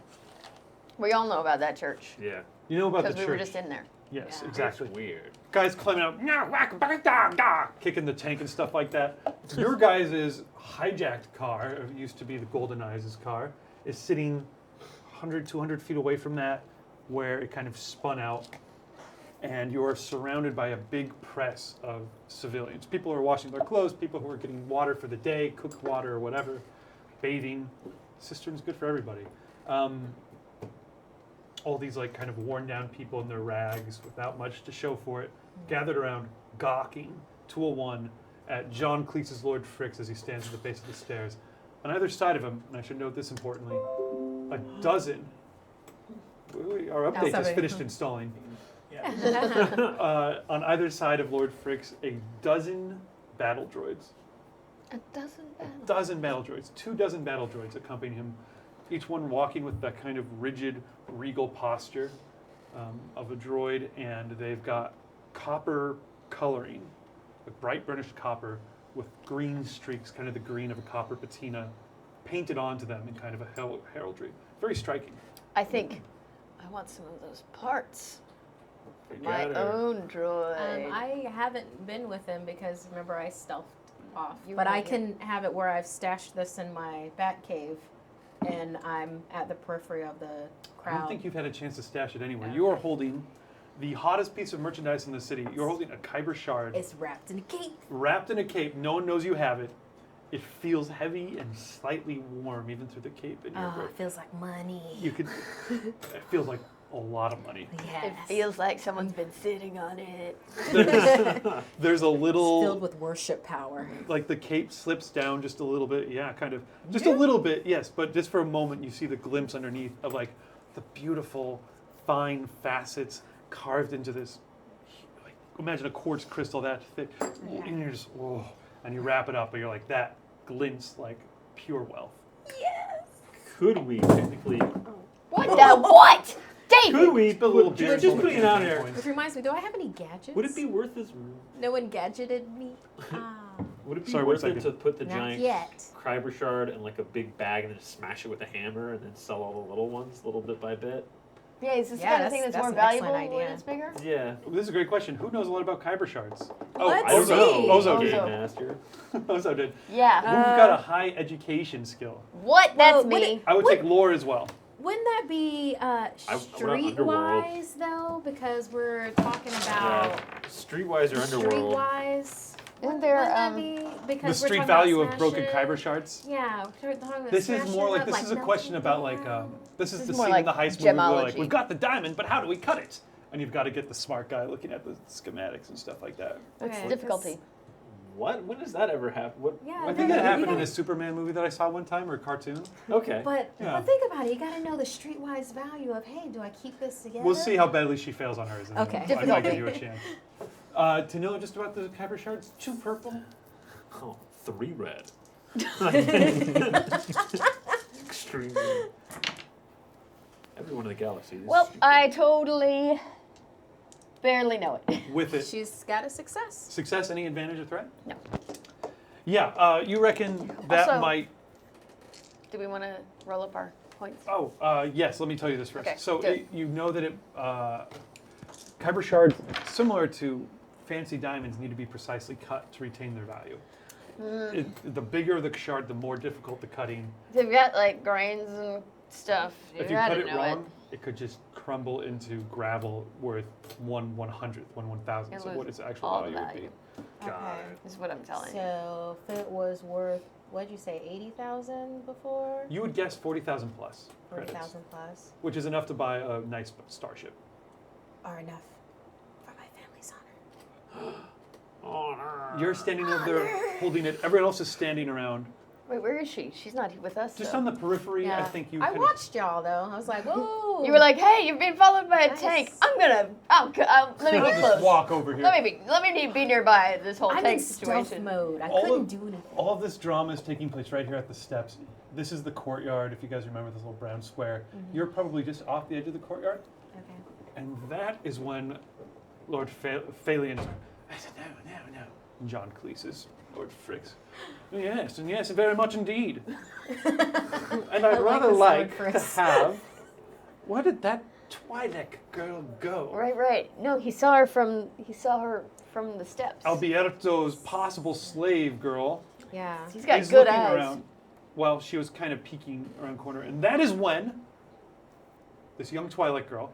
We all know about that church. Yeah. You know about the church. Because we were just in there. Yes, Yeah. exactly. It's weird. Guys climbing out, kicking the tank and stuff like that. Your guys' hijacked car, it used to be the Golden Eyes' car, is sitting 100, 200 feet away from that, where it kind of spun out. And you are surrounded by a big press of civilians. People who are washing their clothes, people who are getting water for the day, cooked water or whatever, bathing. Cistern's good for everybody. All these like kind of worn down people in their rags without much to show for it, gathered around gawking 201 at John Cleese's Lord Fricks as he stands at the base of the stairs. On either side of him, and I should note this importantly, a dozen, our update just finished installing. On either side of Lord Fricks, a dozen battle droids. A dozen Battle droids. 24 battle droids accompany him, each one walking with that kind of rigid, regal posture of a droid, and they've got copper coloring, like bright burnished copper with green streaks, kind of the green of a copper patina, painted onto them in kind of a heraldry. Very striking. I think I want some of those parts. Good My God, own droid. I haven't been with him because remember I stealthed off. You But were I right. can have it where I've stashed this in my bat cave, and I'm at the periphery of the crowd. I don't think you've had a chance to stash it anywhere. Okay. You are holding the hottest piece of merchandise in the city. You're holding a Kyber shard. It's wrapped in a cape. Wrapped in a cape. No one knows you have it. It feels heavy and slightly warm even through the cape in your Oh, grip. it feels like money. You could. It feels like a lot of money. Yes. It feels like someone's been sitting on it. There's a It's little, filled with worship power. like the cape slips down just a little bit. Yeah, kind of. Just a little bit, yes. But just for a moment, you see the glimpse underneath of like the beautiful, fine facets carved into this. Like, imagine a quartz crystal that thick, and you're just whoa. And you wrap it up, and you're like that glints like pure wealth. Could we technically? What the what? David! Could we? Just a little Just, beard just full of putting it out candy there. coins. Which reminds me, do I have any gadgets? Would it be worth this? No one gadgeted me? Ah, Would it be Sorry, worth one it to second. put the not giant yet. Kyber shard in like a big bag and then smash it with a hammer and then sell all the little ones, little bit by bit? Yeah, is this the Yeah, kind of thing that's- that's more that's an valuable excellent when idea. it's bigger? Yeah. This is a great question. Who knows a lot about Kyber shards? Let's I don't know. see. Ozo Game did. Ozo. master. Ozo did. Yeah. Who's got a high education skill? What? Well, That's would me. I would take lore as well. Wouldn't that be streetwise though? Because we're talking about Streetwise or Underworld? streetwise. Isn't there, Wouldn't that be The because we're street talking value about of broken smashing- Kyber shards. Yeah, we're talking about This is more like smashing this up, is a question melting about like down. this is This the is more scene like in the heist movie where like gemology. we've got the diamond, but how do we cut it? and you've got to get the smart guy looking at the schematics and stuff like that. What's the Okay, difficulty? What? When does that ever happen? What? Yeah, I when think did that that happened happen? in a Superman movie that I saw one time, or a cartoon. Okay. But Yeah. but think about it. You got to know the streetwise value of, hey, do I keep this together? We'll see how badly she fails on hers. And Okay. then I might give you a chance. To know just about the Kyber shards, 2 purple. Oh, 3 red. Extremely. Everyone in the galaxy. This Well, is- I totally barely know it. With it. She's got a success. Success, any advantage or threat? No. Yeah, you reckon that Also- might... Do we want to roll up our points? Oh, yes, let me tell you this first. Okay, So do it. you know that Kyber shards, similar to fancy diamonds, need to be precisely cut to retain their value. The bigger the shard, the more difficult the cutting. They've got like grains and stuff. If you cut it wrong, it could just crumble into gravel worth 1/100th, 1/1000th And of lose what its actual all the value would value. be. Okay. This is what I'm telling you. So if it was worth, what'd you say, 80,000 before? You would guess 40,000 plus credits, 40,000 plus, which is enough to buy a nice starship. are enough for my family's honor. Honor. You're standing over there holding it. Everyone else is standing around. Wait, where is she? She's not with us. Just though. on the periphery, I Yeah. think you I could watched y'all though. I was like, whoa. You were like, "Hey, you've been followed by a Nice. tank. I'm gonna. let me get just close. walk over here. Let me be nearby this whole I'm tank in stealth situation." mode. I All couldn't of- do anything. All of this drama is taking place right here at the steps. This is the courtyard, if you guys remember this little brown square. You're probably just off the edge of the courtyard, Okay. and that is when Lord Phalion is. I said, no. John Cleese is Lord Fricks. Yes, and very much indeed. And I'd I like rather this like Lord to Fricks. have. Where did that Twi'lek girl go? Right. No, he saw her from the steps. Alberto's possible slave girl. Yeah. He's got is good looking eyes. around. Well, she was kind of peeking around the corner, and that is when this young Twi'lek girl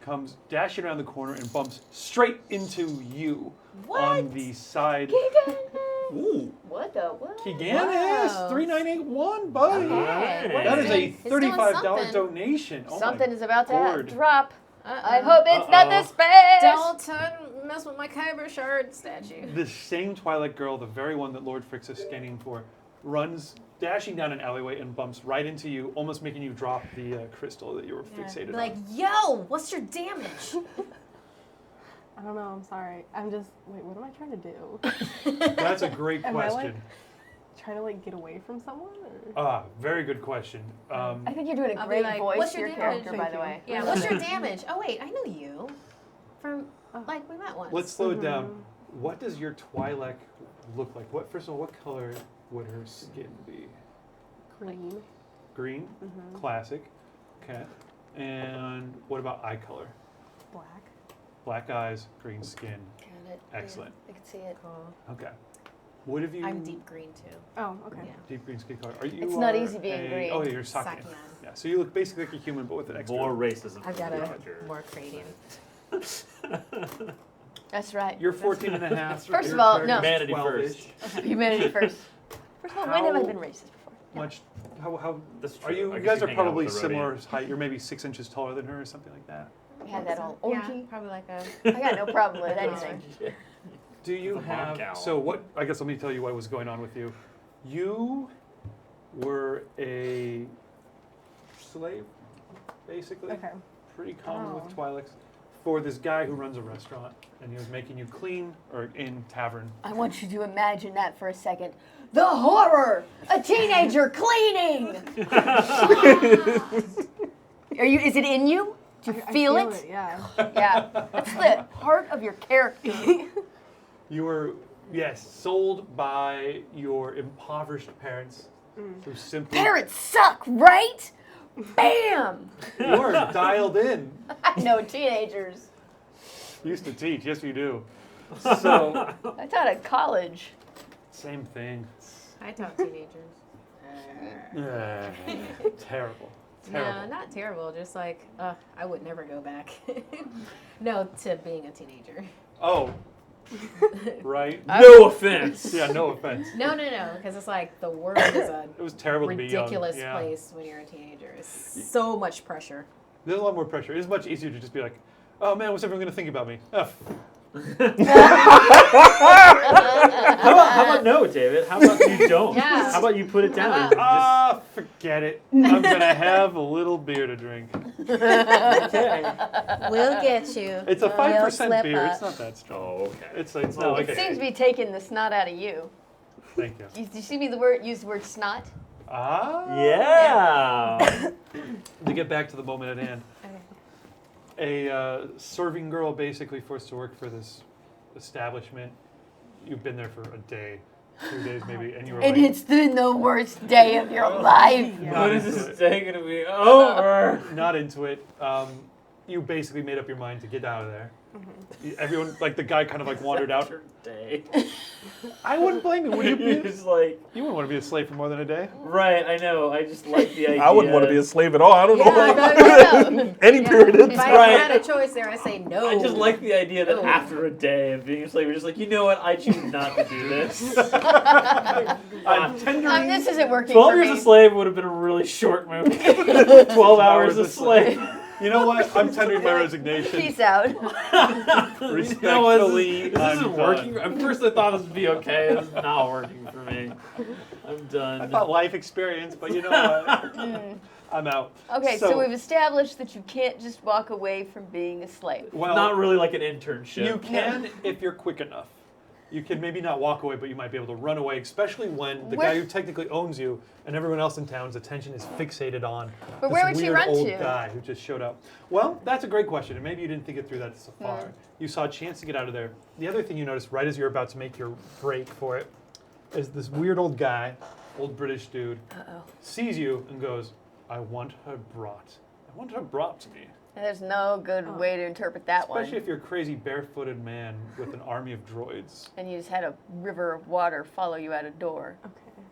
comes dashing around the corner and bumps straight into you on the side. Keegan! Ooh, What the what? Keganis, Wow. 3981, buddy. Okay. Hey. That is a He's doing $35 something. donation. Oh my Something is about to Lord. drop. Uh-oh. I hope it's not Uh-oh. this fast. Don't mess with my Kyber shard statue. The same Twi'lek girl, the very one that Lord Fricks is scanning for, runs dashing down an alleyway and bumps right into you, almost making you drop the crystal that you were fixated Be on. like, yo, what's your damage? I don't know. I'm sorry. I'm just. Wait, what am I trying to do? That's a great Am I, like- question. Trying to like get away from someone? Or? Ah, very good question. I think you're doing a I'll be great like, voice "What's for your your damage?" character, by Thank the you. way. Yeah, what's your damage? Oh wait, I know you. From like we met once. Let's slow it down. What does your Twi'lek look like? First of all, what color would her skin be? Green. Green? Mm-hmm. Classic. Okay. And what about eye color? Black. Black eyes, green skin. Got it. Excellent. Yeah, I can see it. Cool. Okay. What have you... I'm deep green too. Oh, okay. Yeah. Deep green skin color. Are you It's not are easy being green. Oh, yeah, you're Sakian. Sakian. Yeah, so you look basically like a human, but with an extra... More racism. I've got for a Roger. more cranium. That's right. You're 14 and a half. First your of all, no. character's Humanity 12-ish. first. Humanity first. First of all, when have I How been racist before? Much... How That's are true. you... I You guess guys are hang out probably with the similar Rhodian. height. You're maybe 6 inches taller than her or something like that. We had that all Yeah, orgy. probably like a. I got no problem with anything. Do you The have... Moncal. So what... I guess let me tell you what was going on with you. You were a slave, basically. Okay. Pretty common with Oh. Twi'leks. For this guy who runs a restaurant, and he was making you clean, or in tavern. I want you to imagine that for a second. The horror! A teenager cleaning! Is it in you? Do you I feel it? Yeah. Yeah. That's the heart of your character. You were, yes, sold by your impoverished parents, who simply... Parents suck, right? Bam! You're dialed in. I know teenagers. Used to teach, yes you do. So, I taught at college. same thing. I taught teenagers. Terrible. No, Terrible. not terrible. Just like, I would never go back. No, to being a teenager. Oh, right? No offense. Yeah, no offense. No, because it's like the world is a It was terrible to be young. ridiculous Yeah. place when you're a teenager. It's so much pressure. There's a lot more pressure. It's much easier to just be like, Oh man, what's everyone going to think about me? Oh, How about no, David? How about you don't? Yeah. How about you put it down? and forget it. I'm going to have a little beer to drink. Okay. We'll get you. It's a We'll 5% slip beer. up. It's not that strong. Oh, okay. It's not like It seems to be taking the snot out of you. Thank you. You see me use the word snot? Yeah. To get back to the moment at hand. A serving girl basically forced to work for this establishment. You've been there for a day, 2 days maybe, and you were And like, it's been the worst day of your life. When is this day gonna be over? not into it. You basically made up your mind to get out of there. Everyone, like the guy kind of like wandered out. After day. I wouldn't blame you. Would you be? It's like, You wouldn't want to be a slave for more than a day. right, I know. I just like the idea. I wouldn't want to be a slave at all. I don't Yeah, know. Any period of If I Right. had a choice there, I say no. I just like the idea that No. after a day of being a slave, you're just like, you know what? I choose not to do this. I'm tendering. This isn't working 12 for years me. a slave would have been a really short movie. 12 hours a slave. You know what? I'm tendering my resignation. Peace out. Respectfully, You know what? This I'm isn't done. working. At first I thought this would be okay. It's not working for me. I'm done. I thought life experience, but you know what? I'm out. Okay, so we've established that you can't just walk away from being a slave. well, Not really like an internship. You can if you're quick enough. You can maybe not walk away, but you might be able to run away, especially when the guy who technically owns you and everyone else in town's attention is fixated on But this where would weird you run old to? guy who just showed up. Well, that's a great question, and maybe you didn't think it through that so far. You saw a chance to get out of there. The other thing you noticed right as you're about to make your break for it is this weird old guy, old British dude, sees you and goes, "I want her brought. I want her brought to me." And there's no good way to interpret that Especially one. if you're a crazy barefooted man with an army of droids. And you just had a river of water follow you out a door. Okay.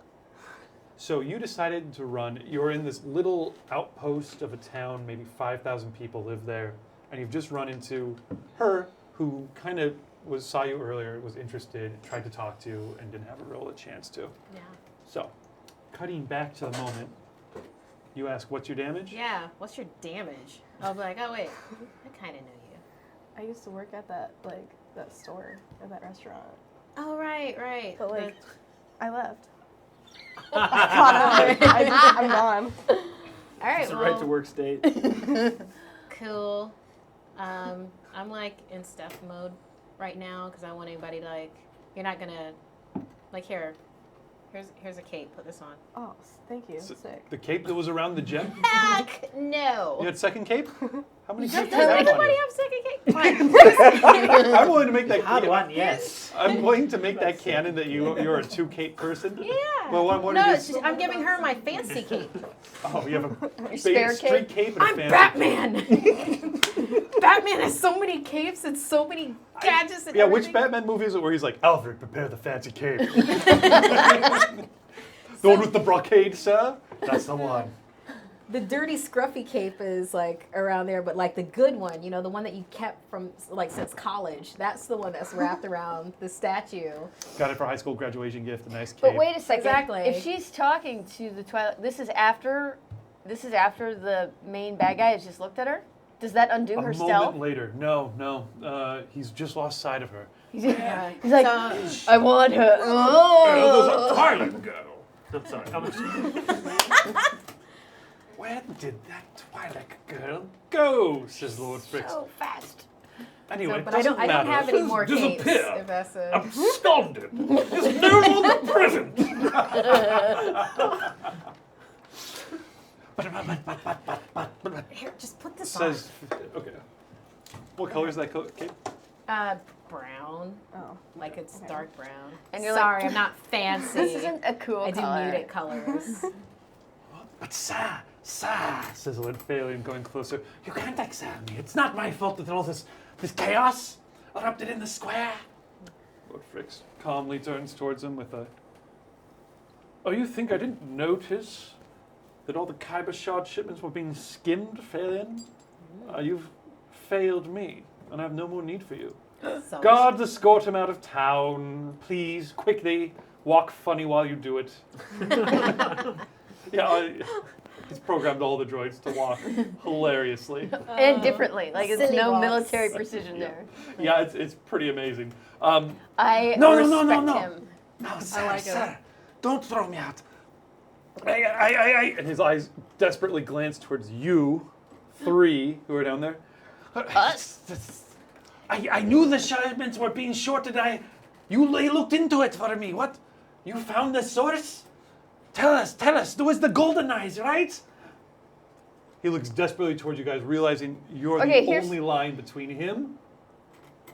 So you decided to run. You're in this little outpost of a town, maybe 5,000 people live there, and you've just run into her, who kind of saw you earlier, was interested, tried to talk to you, and didn't have a real chance to. Yeah. So, cutting back to the moment, you ask, "What's your damage?" Yeah. What's your damage? I'll be like, oh wait, I kind of know you. I used to work at that store or that restaurant, Oh right. but like I left. The- I'm gone. all right. It's a well, right to work state. Cool. I'm like in stealth mode right now because I want anybody to like. You're not gonna like here. Here's a cape. Put this on. Oh, thank you. So- Sick. The cape that was around the gem? Heck no. You had second cape? How many capes Does do you have on anybody you? have second cape? I'm willing to make that Had one, yes. I'm willing to make that canon that you're a two cape person. Yeah. Well, what No, are it's just, I'm giving her my fancy cape. Oh, you have a spare street cape and a I'm fancy Batman. Batman has so many capes and so many gadgets and Yeah, everything. which Batman movie is it where he's like, "Alfred, prepare the fancy cape"? The one with the brocade, sir? That's the one. The dirty, scruffy cape is like around there, but like the good one, you know, the one that you kept from like since college. That's the one that's wrapped around the statue. Got it for high school graduation gift, a nice cape. But wait a second. Exactly. If she's talking to the Twilight, this is after the main bad guy has just looked at her. Does that undo a her moment stealth? later. No. He's just lost sight of her. He's like, I want her. There's Oh. a Twilight girl. I'm sorry. I'm just, Where did that Twilight girl go? Says Lord Fricks. So fast. Anyway, So, but I don't have any more capes. Disappear. If that's a, absconded. Is no longer present. here, just put this on. Says, okay. What color is that cape? Brown. Oh. Like it's Okay. dark brown. And you're Sorry, like, I'm not fancy. This isn't a cool I do color. muted colors. But sir, says Lord Phalion, going closer. You can't exile me. It's not my fault that all this chaos erupted in the square. Lord Fricks calmly turns towards him with a, "Oh, you think I didn't notice that all the Kyber shard shipments were being skimmed, Phalion? You've failed me, and I have no more need for you. So Guards, escort him out of town, please, quickly. Walk funny while you do it." Yeah, He's programmed all the droids to walk hilariously. And differently. Like, it's Silly no walks. military precision Yeah. there. Yeah, it's pretty amazing. I No, no, respect no, no, no. him. No, sir, like it. sir, don't throw me out. I. And his eyes desperately glance towards you, three who are down there. Us? I knew the shipments were being shorted. You looked into it for me. What? You found the source? Tell us. There was the golden eyes, right? He looks desperately towards you guys, realizing you're Okay, the here's- only line between him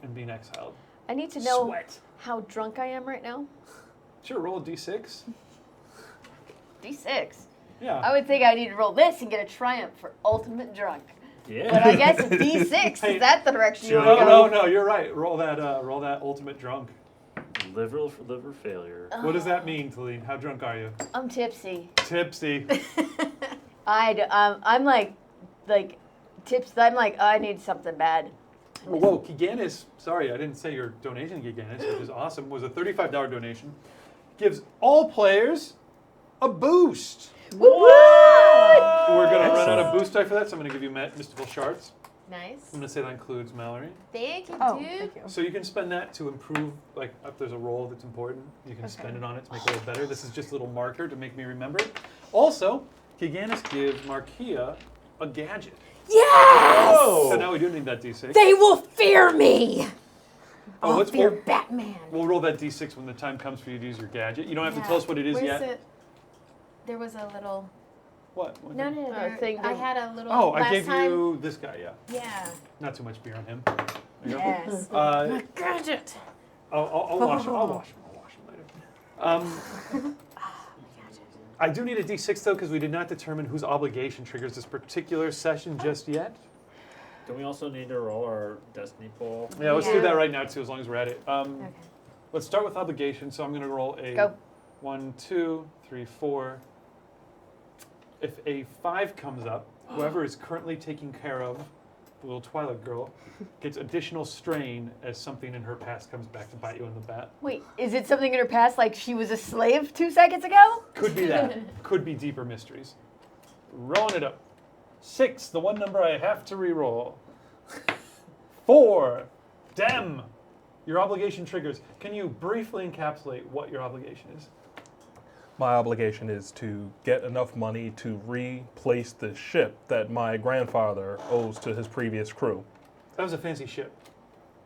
and being exiled. I need to know Sweat. how drunk I am right now. Sure, roll a d6. D6. Yeah. I would think I need to roll this and get a triumph for ultimate drunk. Yeah. But I guess D6 Hey, is that the direction you sure. want to go. No, you're right. Roll that ultimate drunk. liver failure. Uh. What does that mean, Talene? How drunk are you? I'm tipsy. Tipsy. I'm like tips. I'm like, I need something bad. Whoa, Gigannis, sorry, I didn't say your donation to Gigannis, which is awesome, was a $35 donation. Gives all players a boost. What? We're going to run out of boost die for that, so I'm going to give you mystical shards. Nice. I'm going to say that includes Mallory. Thank you, Oh, dude. thank you. So you can spend that to improve, like if there's a roll that's important, you can spend it on it to make it a little better. This is just a little marker to make me remember it. Also, Gigannis gives Markia a gadget. Yes! So now we do need that D6. They will fear me. I'll let's fear roll- Batman. We'll roll that D6 when the time comes for you to use your gadget. You don't have to Yeah. tell us what it is Where's yet. it? There was a little. What? No. thing I that- had a little. Oh, I last gave time. you this guy, yeah. Yeah. Not too much beer on him. There you go. Yes. Uh, Gadget. I'll wash him. I'll wash him later. I do need a D6 though, because we did not determine whose obligation triggers this particular session just yet. Don't we also need to roll our destiny poll? Yeah, let's do Yeah. that right now too, as long as we're at it. Okay. Let's start with obligation. So I'm going to roll a Go. 1, 2, 3, 4. If a 5 comes up, whoever is currently taking care of the little Twilight girl gets additional strain as something in her past comes back to bite you in the bat. Wait, is it something in her past like she was a slave 2 seconds ago? Could be that. Could be deeper mysteries. Rolling it up. 6, the one number I have to re-roll. 4, Dem. Your obligation triggers. Can you briefly encapsulate what your obligation is? My obligation is to get enough money to replace the ship that my grandfather owes to his previous crew. That was a fancy ship.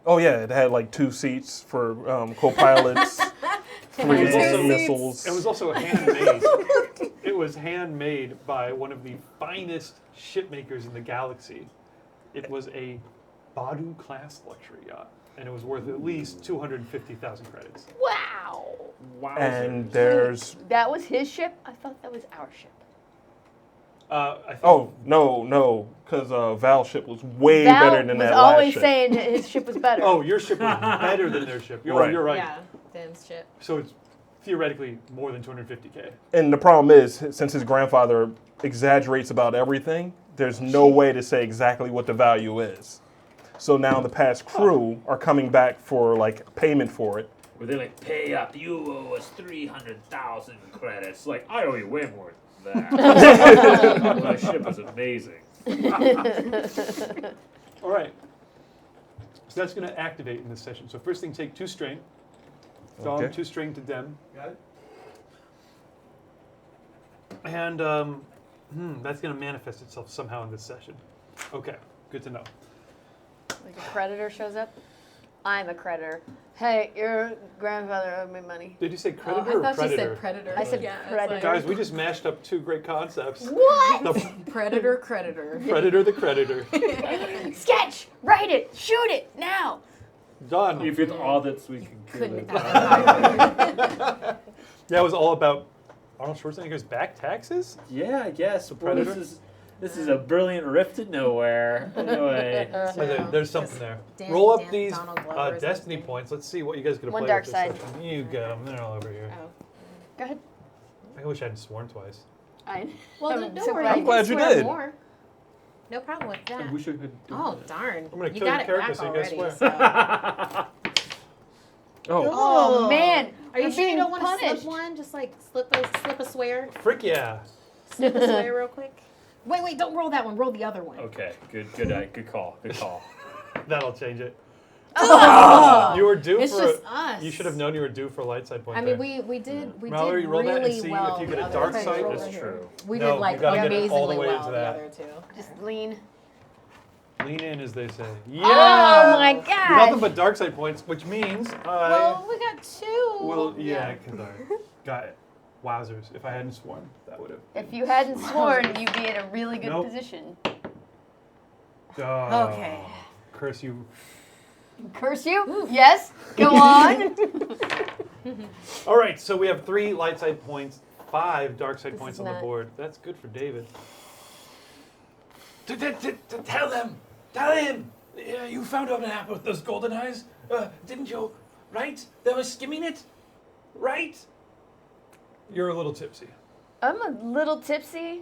Oh yeah, it had like 2 seats for co-pilots, 3 also- missiles. It was also handmade. It was handmade by one of the finest shipmakers in the galaxy. It was a Badu class luxury yacht, and it was worth at least 250,000 credits. Wow. Wow. And there's That was his ship? I thought that was our ship. I think no, because Val's ship was way Val better than was that always last ship. saying that his ship was better. Oh, your ship was better than their ship. Right. You're right. Yeah. Damn shit. So it's theoretically more than 250K. And the problem is, since his grandfather exaggerates about everything, there's no way to say exactly what the value is. So now the past crew are coming back for like payment for it. Where they're like, pay up, you owe us 300,000 credits. Like, I owe you way more than that. My ship was amazing. All right. So that's going to activate in this session. So first thing, take 2 strain. Dom, Okay. 2 strain to Dem. Got it? And that's going to manifest itself somehow in this session. Okay, good to know. Like a creditor shows up. I'm a creditor. Hey, your grandfather owed me money. Did you say Oh, creditor I or thought predator? you said predator. I said Yeah, it's predator. like- Guys, we just mashed up 2 great concepts. What? The Predator, creditor. predator, the creditor. Sketch! Write it! Shoot it! Now! Done. If it's audits, we can kill Couldn't it. That was all about Arnold Schwarzenegger's back taxes? Yeah, I guess. Well, Predator? this is a brilliant rift to nowhere. Anyway. There's something there. Dan- Roll up Dan- these Donald Glover is destiny listening. points. Let's see what you guys are going to One play dark with side. this session. You get them. They're all over here. Oh. Go ahead. I wish I hadn't sworn twice. Well, I'm don't so worry. glad- You I'm glad can you swear did. More. No problem with that. I wish I could do Oh, that. darn. I'm gonna You kill got your it character back so you guys already. swear. So. Oh, Oh, man. Are you I'm sure you being don't want to punished. slip one? Just like slip a swear? Frick yeah. Sneak this way real quick. Wait, don't roll that one. Roll the other one. Okay, good call. That'll change it. Oh. You were due It's for. just us. You should have known you were due for a light side point. I mean, there. we did Mallory, did roll that and really see well. if you get a the other dark two. side. Roll That's right here. true. We No, did you like gotta get it all the amazingly way well into the that. other two. Just lean. Lean in, as they say. Yeah. Oh my Nothing god. but dark side points, which means I. Well, we got two. Well, yeah, because I got it. Wowzers! If I hadn't sworn, that would have. If you hadn't sworn, you'd be in a really good Nope. position. Okay. Curse you. Curse you? Yes. Go on. All right, so we have 3 light side points, 5 dark side This points is on the not- board. That's good for David. Tell them. Tell him. You found out what happened with those golden eyes, didn't you? Right? They were skimming it, right? You're a little tipsy. I'm a little tipsy.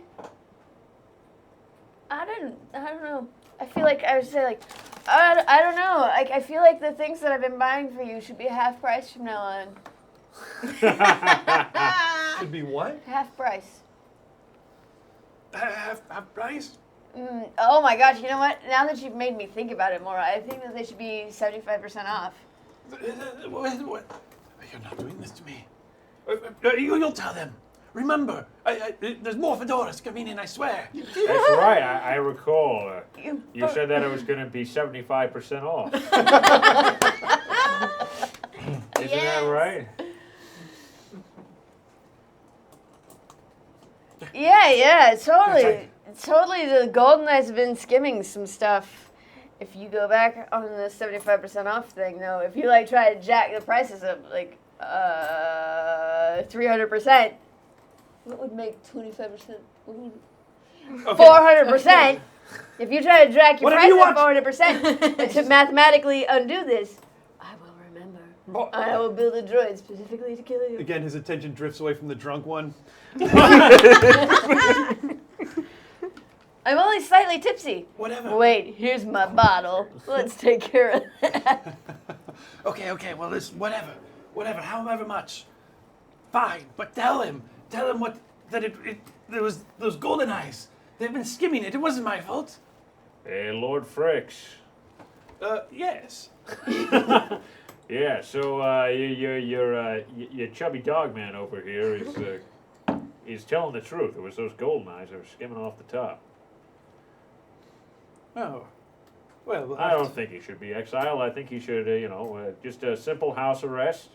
I don't know. I feel like I would say like, I don't know. I feel like the things that I've been buying for you should be half price from now on. Should be what? Half price. Half price. Oh my gosh! You know what? Now that you've made me think about it more, I think that they should be 75% off. What? You're not doing this to me. You'll tell them. Remember, there's more fedoras coming in, I swear. That's right. I recall. You said that it was going to be 75% off. Isn't that right? Yeah, totally. Totally, the Golden Knights have been skimming some stuff. If you go back on the 75% off thing, though, if you like try to jack the prices up like 300%, what would make 25%? 400%. If you try to jack your Whatever price you up want. 400% and to mathematically undo this, I will remember. Oh. I will build a droid specifically to kill you. Again, his attention drifts away from the drunk one. I'm only slightly tipsy. Whatever. Wait, here's my bottle. Let's take care of that. Okay. Well, listen. Whatever. However much. Fine. But tell him what there was those golden eyes. They've been skimming it. It wasn't my fault. Hey, Lord Fricks. Yes. Yeah, so your chubby dog man over here is telling the truth. It was those golden eyes that were skimming off the top. Oh. Well, we'll I have don't think he should be exiled. I think he should, just a simple house arrest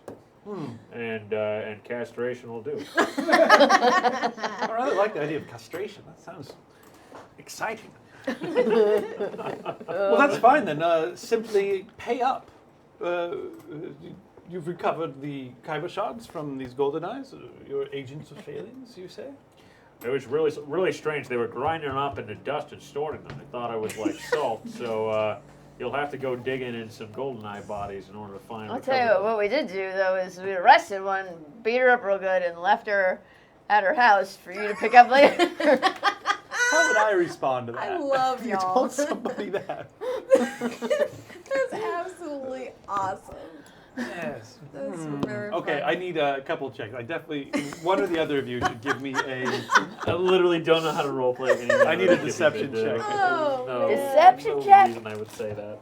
and castration will do. I rather like the idea of castration. That sounds exciting. Well, that's fine then. Simply pay up. You've recovered the kyber shards from these golden eyes. Your agents of failings, you say? It was really strange. They were grinding them up into dust and storing them. They thought I was like salt, so you'll have to go digging in some goldeneye bodies in order to find. I'll tell you what we did do, though, is we arrested one, beat her up real good, and left her at her house for you to pick up later. How would I respond to that? I love You y'all. told somebody that. That's absolutely awesome. Yes. That's very Okay, funny. I need a couple of checks. I definitely, one or the other of you should give me a. I literally don't know how to roleplay anything. I need a deception check. Oh, No, Deception no check? reason I would say that.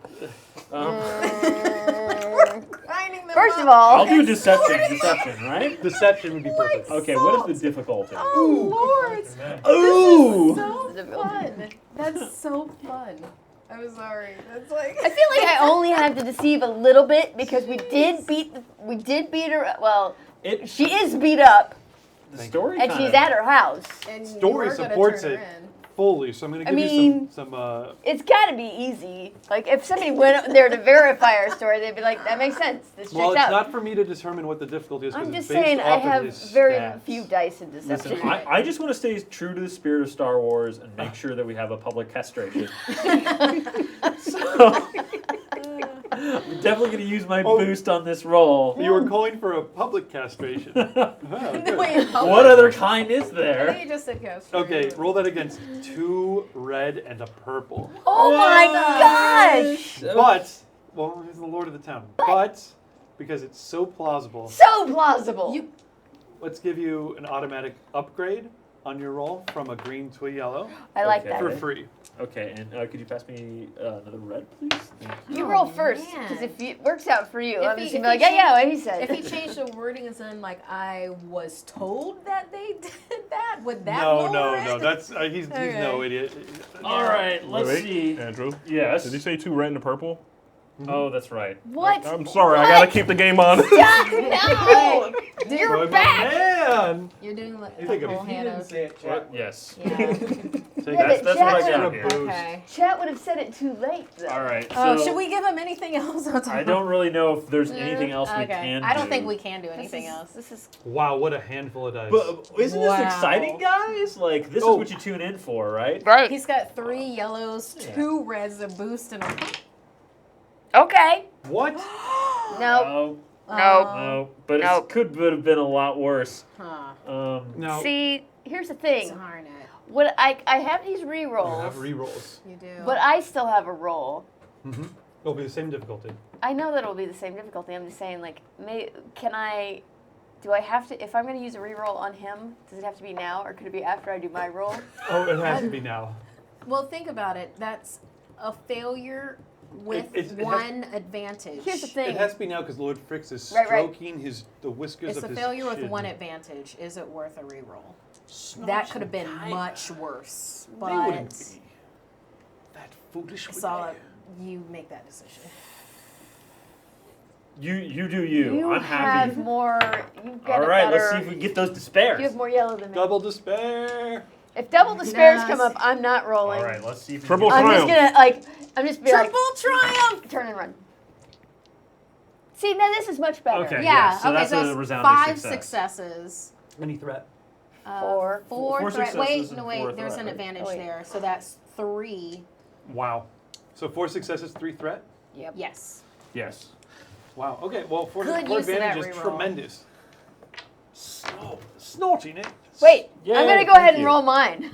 Grinding them First up. of all, I'll do deception, right? Deception would be perfect. Okay, what is the difficulty? Oh, Lord. Ooh! So fun. That's so fun. I'm sorry. That's like. I feel like I only have to deceive a little bit because we did beat her. Well, she is beat up The story and kinda- she's at her house. And you Story were gonna supports turn it her in. fully, so I'm going to I give you mean- some. It's got to be easy. Like if somebody went up there to verify our story, they'd be like, "That makes sense. This checks Well, it's out." not for me to determine what the difficulty is. 'Cause I'm it's just based saying I off of have his very stats. few dice in deception. Listen, I just want to stay true to the spirit of Star Wars and make sure that we have a public castration. So, I'm definitely going to use my boost on this roll. You were calling for a public castration. Oh, good. Wait, What other kind is I think there? you just said yes. Okay, roll that against 2 red and a purple. Oh my gosh! But, well, he's the lord of the town. But, because it's so plausible, So plausible. let's give you an automatic upgrade on your roll from a green to a yellow I like Okay. that. for free. Okay, and could you pass me another red, please? Thank you. You Oh, roll first, man. because if it works out for you, If I'm he- just if gonna be he like, yeah, changed- what he said. If he changed the wording as in like I was told that they did that, would that No, lower no, it? no. That's he's no idiot. All right, let's Wait, see. Andrew, Yes. did he say 2 red and a purple? Oh, that's right. What? I'm sorry, I What? gotta keep the game on. Stop! No! You're Boy, back! Man! You're doing like You a think whole if hand of. say it, What? Yes. Yeah. Take Yeah, That's but what I Chat got would- here. Okay. Chat would have said it too late, though. All right. Oh, so should we give him anything else? On top I don't really know if there's anything else we Okay. can do. I don't think we can do This anything is- else. This is Wow, what a handful of dice. But isn't Wow. this exciting, guys? Like, this Oh. is what you tune in for, right? right. He's got 3 yellows, Yeah. 2 reds, a boost, and a. Okay. what? No. No. No. No. But Nope. it could have been a lot worse. Huh. No. See, here's the thing. Darn it. What I have these You re-rolls, have re-rolls. You do. but I still have a roll. Mm-hmm. It'll be the same difficulty. I know that it'll be the same difficulty. I'm just saying, like, do I have to, if I'm going to use a re-roll on him, does it have to be now, or could it be after I do my roll? Oh, it has to be now. Well, think about it. That's a failure with It has- one advantage. Here's the thing. It has to be now because Lord Fricks is Right, right. stroking the whiskers It's of a his failure with chin. one advantage. Is it worth a reroll? Snot That could have and been tiger. much worse. They But wouldn't be that foolish. would so they? you make that decision. You do you. I'm have happy. more. You get All a right, better, let's see if we can get those despairs. You have more yellow than me. Double despair. If double despairs Nice. come up, I'm not rolling. All right, let's see if we Triple can I'm get just triumph. gonna I'm just be Triple like, triumph! turn and run. See, now this is much better. Okay. Yeah, so okay, that's so a it's resounding 5 success. successes. Any threat? Four. Four Threat. successes Wait, and no, 4 wait. There's threat, an right? advantage Oh, wait. there. So that's 3. Wow. So 4 successes, 3 threat. Yep. Yes. Yes. Wow. Okay. Well, 4 Good use of advantage that is reroll. tremendous. Snorting it. Wait, Yay, I'm gonna go thank ahead and you. roll mine.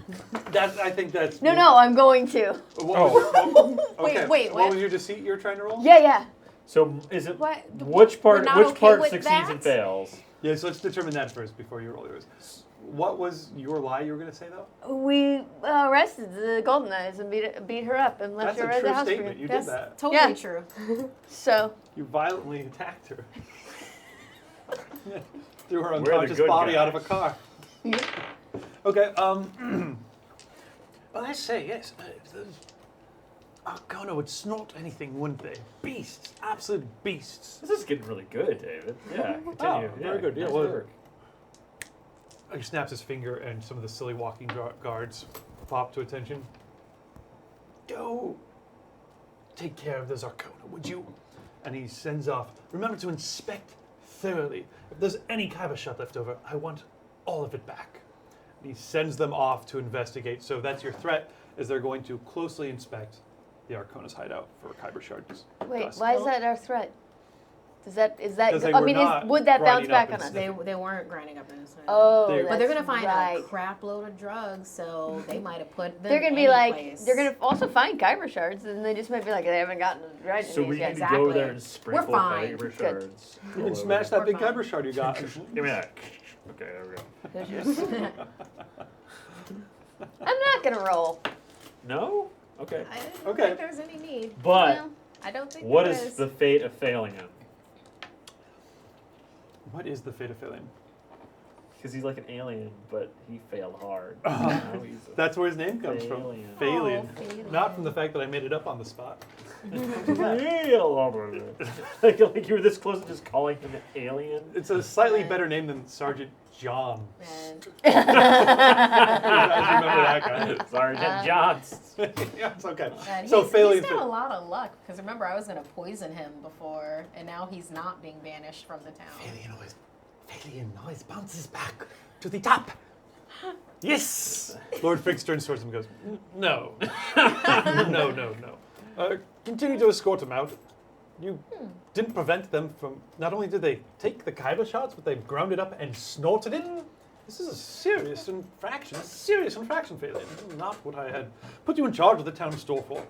I think that's. No, I'm going to. Okay. Wait, What what? was your deceit you were trying to roll? Yeah. So is it What? which part? We're not Which okay part with succeeds that? and fails? Yeah. So let's determine that first before you roll yours. What was your lie you were going to say though? We arrested the Golden Eyes and beat her up and left That's her a at the true house. for statement. You That's did that. Totally Yeah. true. So You violently attacked her. Threw her We're the unconscious good body out of a guys. car. Okay. Well, I say yes. Arcana would snort anything, wouldn't they? Beasts, absolute beasts. This is getting really good, David. Yeah. Continue. Oh, very good. Yeah, nice well, work. He snaps his finger, and some of the silly walking guards pop to attention. Go take care of this Arcana, would you? And he sends off. Remember to inspect thoroughly. If there's any kyber shot left over, I want all of it back. And he sends them off to investigate. So that's your threat, is they're going to closely inspect the Arcona's hideout for kyber shards. wait, dust. why is that our threat? Is that? Because they I were mean, not would that bounce grinding back up on us? and They weren't grinding up innocent. Oh, They- But they're that's gonna find right. a crap load of drugs, so they might have put them. They're gonna be like, anyplace. they're gonna also find kyber shards, and they just might be like, they haven't gotten right So we yet. need to go Exactly. there and sprinkle fine. kyber Good. shards. You all can smash over. that big We're fine. kyber shard you got. Give me that. Okay, there we go. I'm not gonna roll. No? Okay. I didn't Okay. think there's any need. But Well, I don't think what there is the fate of failing him? What is the fate of failing? Because he's like an alien, but he failed hard. Uh-huh. Now he's a That's where his name comes from. Faillian. Faillian. Oh, Faillian. Not from the fact that I made it up on the spot. like you were this close to just calling him an alien. It's a slightly better name than Sergeant John. And You guys remember that guy? Sergeant Johns. Yeah, it's okay. and So he's Faillian. got a lot of luck because remember I was gonna poison him before, and now he's not being banished from the town. Faillian always bounces back to the top. Yes. Lord Fix turns towards him and goes, no. No. Continue to escort him out. You didn't prevent them from. Not only did they take the kyber shots, but they ground it up and snorted it. This is a serious infraction. Faillian. This is not what I had put you in charge of the town store for.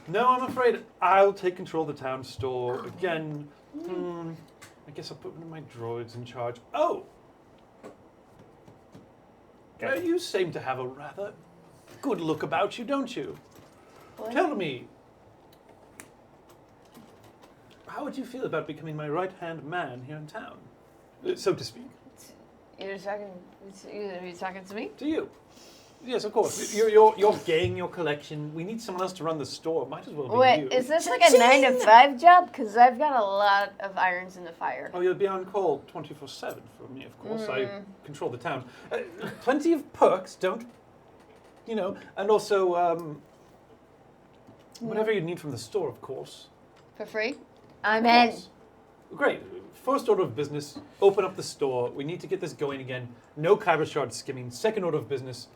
No, I'm afraid I'll take control of the town store again. I guess I'll put one of my droids in charge. Oh! You seem to have a rather good look about you, don't you? What? Tell me, how would you feel about becoming my right-hand man here in town, so to speak? You're talking to me? To you. Yes, of course. Your gang, your collection. We need someone else to run the store. Might as well be you. Wait, is this like a 9 to 5 job? Because I've got a lot of irons in the fire. Oh, you'll be on call 24/7 for me, of course. I control the town. Plenty of perks, don't, and also whatever you need from the store, of course. For free? I'm in. Great. First order of business, open up the store. We need to get this going again. No Kyber shard skimming. Second order of business,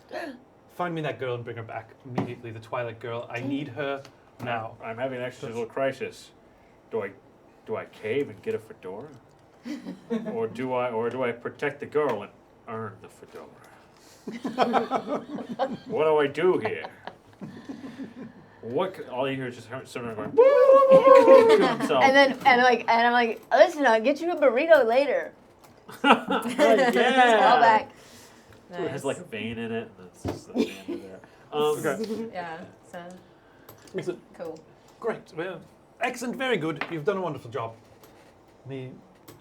find me that girl and bring her back immediately. The Twilight girl. I need her now. I'm having an existential crisis. Do I cave and get a fedora? or do I protect the girl and earn the fedora? What do I do here? All you hear is just someone going to himself. And I'm like, listen, I'll get you a burrito later. Yeah. Call back. It has like a vein in it. And that's just the vein there. Okay. Yeah. So Excellent. cool. Great. Well, excellent. Very good. You've done a wonderful job. He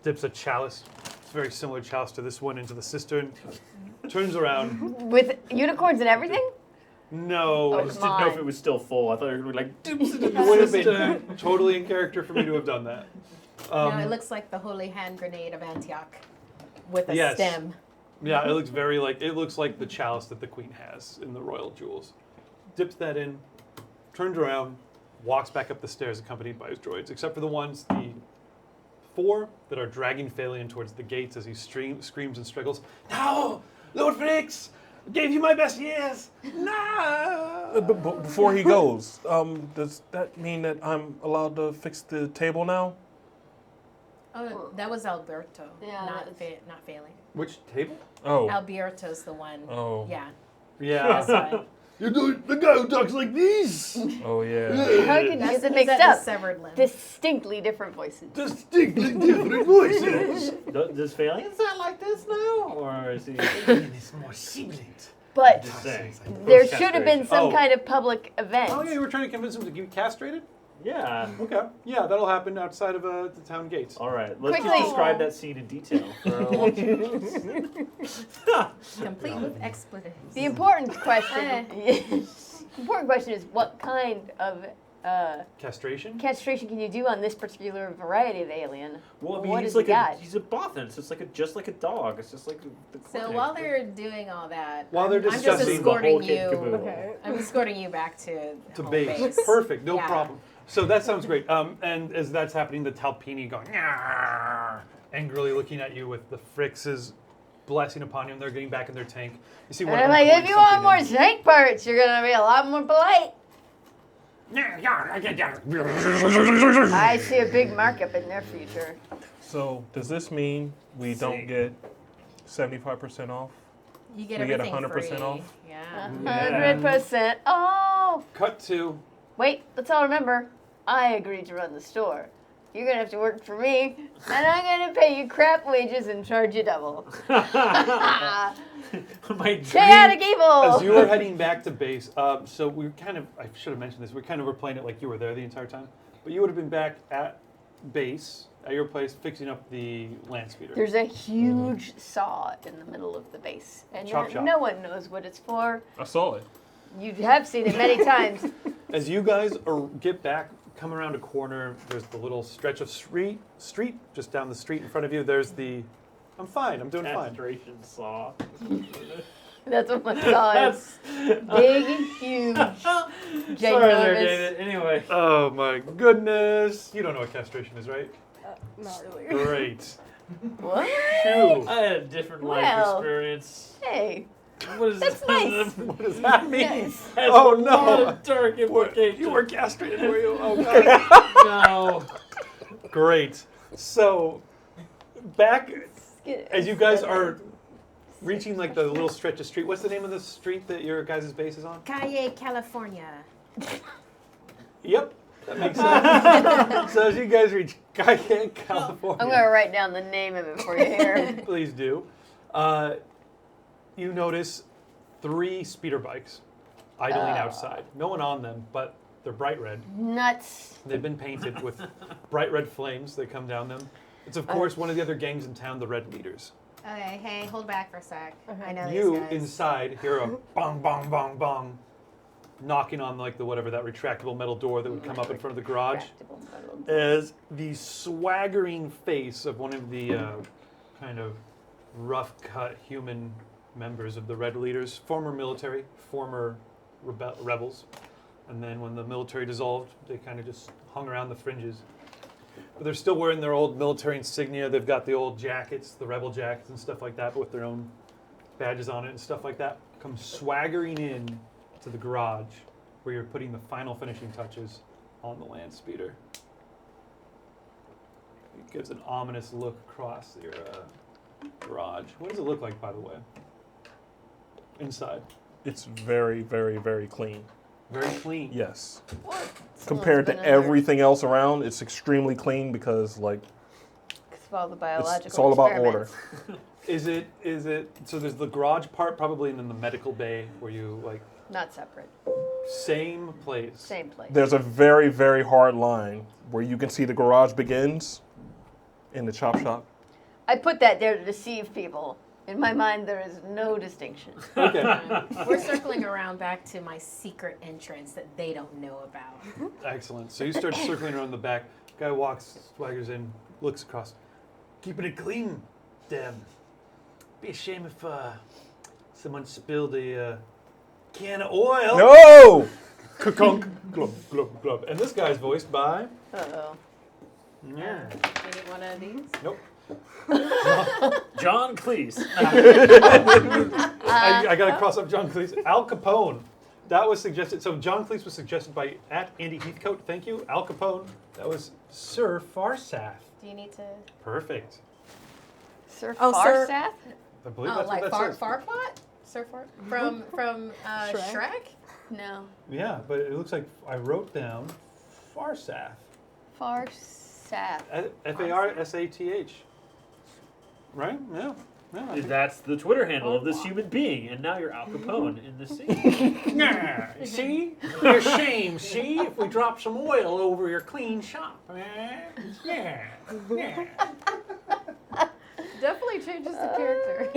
dips a chalice. It's a very similar chalice to this one into the cistern. Turns around. With unicorns and everything? No. I just didn't know if it was still full. I thought you were like, dips it in It would have the been totally in character for me to have done that. No, it looks like the holy hand grenade of Antioch with a Yes. stem. Yeah, it looks like the chalice that the queen has in the royal jewels. Dips that in, turns around, walks back up the stairs accompanied by his droids, except for the 4 that are dragging Phalion towards the gates as he screams and struggles. No! Lord Felix! Gave you my best years! No! But before he goes, does that mean that I'm allowed to fix the table now? Oh, that was Alberto, Yeah, not that was- not failing. Which table? Oh. Alberto's the one. Oh. Yeah, Yeah. that's right. You're doing the guy who talks like this! Oh, yeah. How can you That's get them he's mixed at the up? severed limb. Distinctly different voices. Distinctly different voices! Does Phalion sound like this now? Or is he It's more sibilant. But just saying? there should have been some Oh. kind of public event. Oh, yeah, you were trying to convince him to get castrated? Yeah. Okay. Yeah, that'll happen outside of the town gates. All right. Let's Quickly. just describe that scene in detail. For our Complete with expletives. The important question. Important question is what kind of Castration? castration can you do on this particular variety of alien? Well, I mean, What he's has he like got? he's a bothan, so it's just like a dog. It's just like the So clinic. while they're doing all that, While they're I'm just discussing the escorting whole kit you. caboodle. Okay. I'm escorting you back to To home base. Perfect, no Yeah. problem. So that sounds great. And as that's happening, the Talpini going, "Nyah," angrily looking at you with the Frixes blessing upon you, and they're getting back in their tank. You see one And of I'm them like, pulling if you want more something snake parts, you're gonna be a lot more polite. in. I see a big markup in their future. So, does this mean we don't get 75% off? You get We get everything 100% free. off? Yeah. 100%. Oh! Cut to Wait, let's all remember, I agreed to run the store. You're gonna have to work for me, and I'm gonna pay you crap wages and charge you double. My Chaotic dream. evil! as you were heading back to base, so we were I should have mentioned this, we kind of were playing it like you were there the entire time, but you would have been back at base, at your place, fixing up the land speeder. There's a huge saw in the middle of the base, and Chop chop. no one knows what it's for. I saw it. You have seen it many times. As you guys get back, come around a corner, there's the little stretch of street, just down the street in front of you, there's the, I'm fine, I'm doing fine. Castration saw. That's what my saw is. That's Big and huge. sorry there, Ginormous. David. Anyway. Oh my goodness. You don't know what castration is, right? Not really. Great. What? Phew. I had a different life Well. experience. Hey, What is that's nice. What does that mean? Yes. Has Oh, a no. lot of dark implications. You were castrated, were you? Oh god. No. Great. So, back as you guys are reaching like the little stretch of street. What's the name of the street that your guys' base is on? Calle, California. Yep, that makes sense. So as you guys reach Cayenne, California, I'm gonna write down the name of it for you here. please do. You notice 3 speeder bikes idling outside. No one on them, but they're bright red. Nuts. They've been painted with bright red flames that come down them. It's, of course, one of the other gangs in town, the Red Leaders. Okay, hey, hold back for a sec. I know You, these guys. inside, hear a bong, bong, bong, bong, knocking on, like, the whatever, that retractable metal door that would come up in front of the garage. As the swaggering face of one of the kind of rough-cut human members of the Red Leaders, former military, former rebels. And then when the military dissolved, they kind of just hung around the fringes. But they're still wearing their old military insignia. They've got the old jackets, the rebel jackets and stuff like that, but with their own badges on it and stuff like that. Come swaggering in to the garage where you're putting the final finishing touches on the land speeder. It gives an ominous look across your garage. What does it look like, by the way? Inside. It's very, very, very clean. Very clean. Yes. What? Compared to everything else around, it's extremely clean because, like, Because of all the biological it's all about order. experiments. Is it, so there's the garage part probably and then the medical bay where you, like, Not separate. same place. Same place. There's a very, very hard line where you can see the garage begins in the chop shop. I put that there to deceive people. In my mind, there is no distinction. Okay. We're circling around back to my secret entrance that they don't know about. Excellent. So you start circling around the back. Guy walks, swaggers in, looks across. Keeping it clean, damn. Be a shame if someone spilled a can of oil. No! Ka-kunk. Glub, glub, glub. And this guy's voiced by... Uh-oh. Yeah. You need one of these? Nope. John Cleese. I got to cross up John Cleese. Al Capone. That was suggested. So John Cleese was suggested by @Andy Heathcote. Thank you. Al Capone. That was Sir Farsaf. Do you need to? Perfect. Sir Oh, Sir- Farsaf? I believe Oh, that's like what that says. Farquaad? Sir Far from Shrek? Shrek? No. Yeah, but it looks like I wrote down Farsaf. Farsaf. Farsath. Right? Yeah. Yeah. That's the Twitter handle of this human being, and now you're Al Capone in the scene. Yeah. See? You're ashamed, see? If we drop some oil over your clean shop. Yeah. Yeah. Definitely changes the character.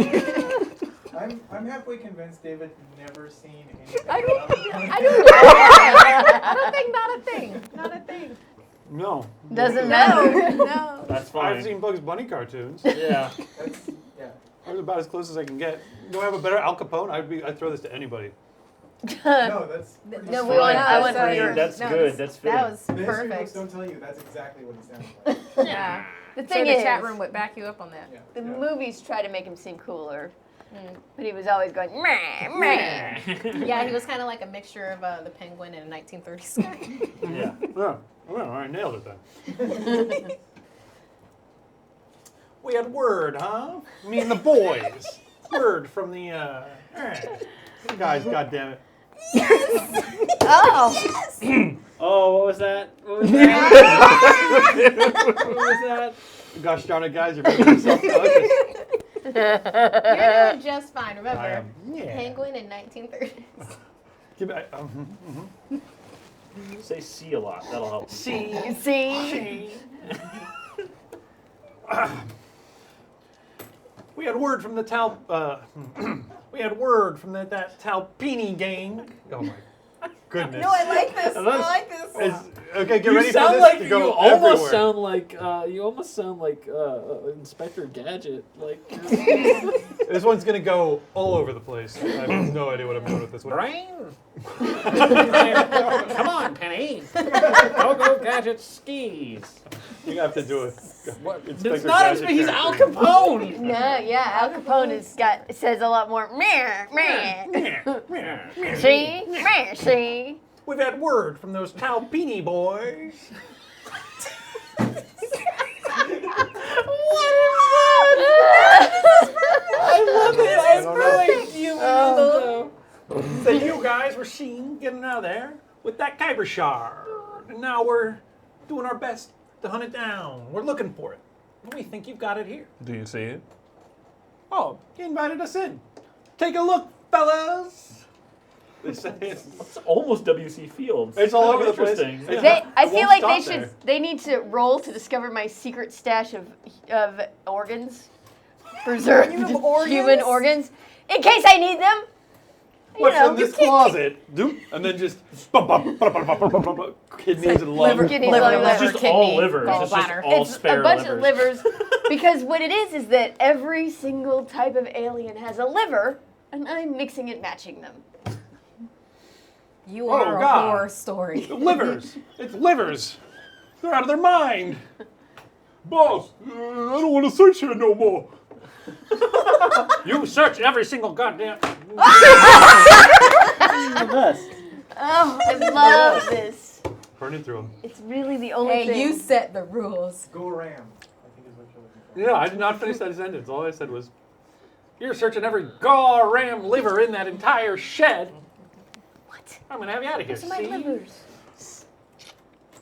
I'm halfway convinced David never seen anything. I don't think not a thing. Not a thing. No. Doesn't matter. No. That's fine. I've seen Bugs Bunny cartoons. Yeah. That's, yeah. That's about as close as I can get. Do I have a better Al Capone? I'd throw this to anybody. No, that's pretty No, smart. we want. I want That's to hear. fine. That's No, good. That's fitting. That was The history books perfect. don't tell you that's exactly what he sounds like. Yeah. The So thing the is, chat room would back you up on that. Yeah. the yeah. movies try to make him seem cooler, but he was always going meh meh. Yeah, he was kind of like a mixture of the Penguin and a 1930s guy. Yeah. Yeah. Well, I nailed it then. We had word, huh? Me and the boys. Word from the guys. God damn it. Oh, Oh, what was that? What was that? What was that? Gosh darn it, guys, you're making me self-conscious. You're doing just fine. I Remember, am. Yeah. Penguin in 1930s. Give me, Say "see" a lot. That'll help. see. see. We had word from the we had word from that Talpini gang. Oh my goodness. No, I like this. I That's- like this. Okay, get You ready for sound this like to go you almost everywhere. sound like Inspector Gadget. Like This one's gonna go all over the place. I have no idea what I'm doing with this one. Brain. Come on, Penny. Go Gadget skis. You have to do it. It's not his. He's Al Capone. No, yeah, Al Capone says a lot more meh meh. See, meh see. We've had word from those Talpini boys. I love it. I don't know. Brilliant. That you guys were seen getting out of there with that Kyber shard. And now we're doing our best to hunt it down. We're looking for it. And we think you've got it here. Do you see it? Oh, he invited us in. Take a look fellas. They say It's almost W.C. Fields. It's all Kind of over the place. interesting. Yeah. I It feel won't like stop there. they need to roll to discover my secret stash of organs, preserved You have organs? human organs, in case I need them. What's know, in this closet? Doop, and then just kidneys and lungs. liver, kidneys, liver, lungs, liver, It's just kidney, all livers. It's just gallbladder. all It's spare a bunch livers. of livers, because what it is that every single type of alien has a liver, and I'm mixing and matching them. You are a God. horror story. Livers. It's livers. They're out of their mind. Boss, I don't want to search here no more. You search every single goddamn. The best. Oh, I love this. Burning through them. It's really the only Hey, thing. you set the rules. Go Ram, I think is what you're looking for. Yeah, I did not finish that sentence. All I said was, "You're searching every goddamn liver in that entire shed." What? I'm gonna have you out of here. Those are my see? livers.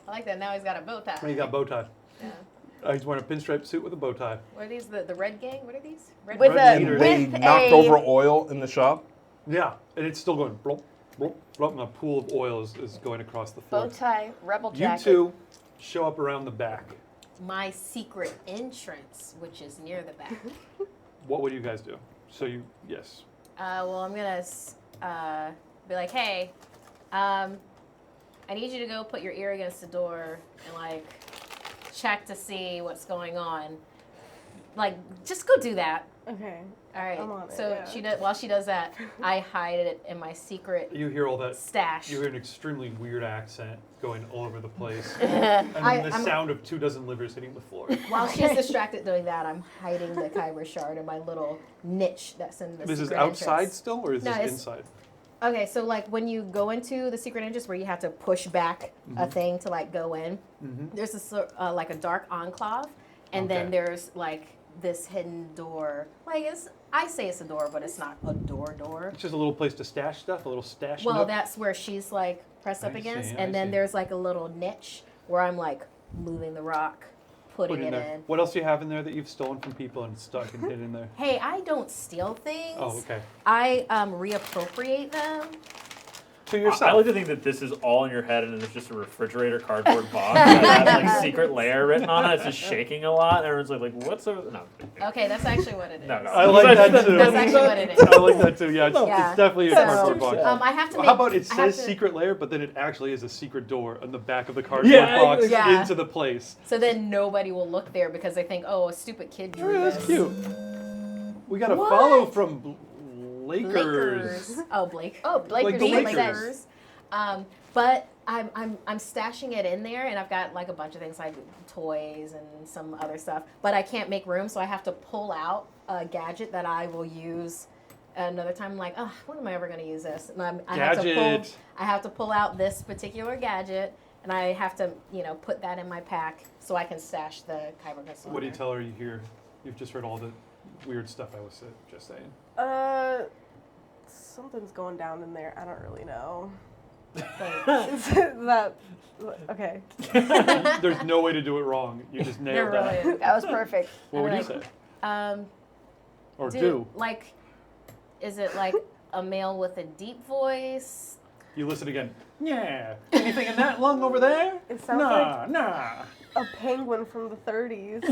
I like that. Now he's got a bow tie. He got a bow tie. Yeah. He's wearing a pinstripe suit with a bow tie. What are these? The Red Gang? What are these? Red With Red a leaders. They with knocked a over oil in the shop. Yeah, and it's still going blop, blop, blop, and a pool of oil is going across the floor. bow tie, rebel You jacket. two show up around the back. My secret entrance, which is near the back. What would you guys do? So yes. Well, I'm gonna be like, hey, I need you to go put your ear against the door and like check to see what's going on. Like, just go do that. Okay. All right. I'm on it, So yeah. while she does that, I hide it in my secret You hear all that. stash. You hear an extremely weird accent going all over the place, and then the I'm- sound of 24 livers hitting the floor. While she's distracted doing that, I'm hiding the Kyber shard in my little niche that's in the This is secret outside entrance. still, or is No, this it's- inside? Okay, so like when you go into the secret entrance where you have to push back a thing to like go in, there's this like a dark enclave, and then Okay. there's like this hidden door. Like I say it's a door, but it's not a door. It's just a little place to stash stuff, a little stash. Well, nook. that's where she's like pressed up I against, see, and I then see. there's like a little niche where I'm like moving the rock, putting Put in it there. in. What else do you have in there that you've stolen from people and stuck and hid in there? Hey, I don't steal things. Oh, okay. I reappropriate them. To I yourself. like to think that this is all in your head, and there's just a refrigerator cardboard box that has like secret layer written on it. It's just shaking a lot. And everyone's like, "What's over?" No. Okay, that's actually what it is. No, no. I like that too. That's actually what it is. I like that too. Yeah, it's, Yeah. it's definitely a So, cardboard box. I have to make. How about it I have says to- secret layer, but then it actually is a secret door on the back of the cardboard Yeah, box yeah. into the place. So then nobody will look there because they think, oh, a stupid kid drew Oh, that's this. cute. We got a What? follow from Lakers. Lakers. Oh, Blake. Oh, Blake Like is the makes Lakers. sense. But I'm stashing it in there, and I've got like a bunch of things like toys and some other stuff. But I can't make room, so I have to pull out a gadget that I will use another time. I'm like, oh, when am I ever going to use this? And Gadget. I have to pull out this particular gadget, and I have to put that in my pack so I can stash the kyber crystal. What do in you there. tell her you hear? You've just heard all the weird stuff I was just saying. Something's going down in there. I don't really know. Like, Is that okay? There's no way to do it wrong. You just there nailed that. really is. That was perfect. What would you And say? Or Dude, do? like, is it like a male with a deep voice? You listen again. Yeah. Anything in that lung over there? It sounds Nah, nah. a penguin from the 30s.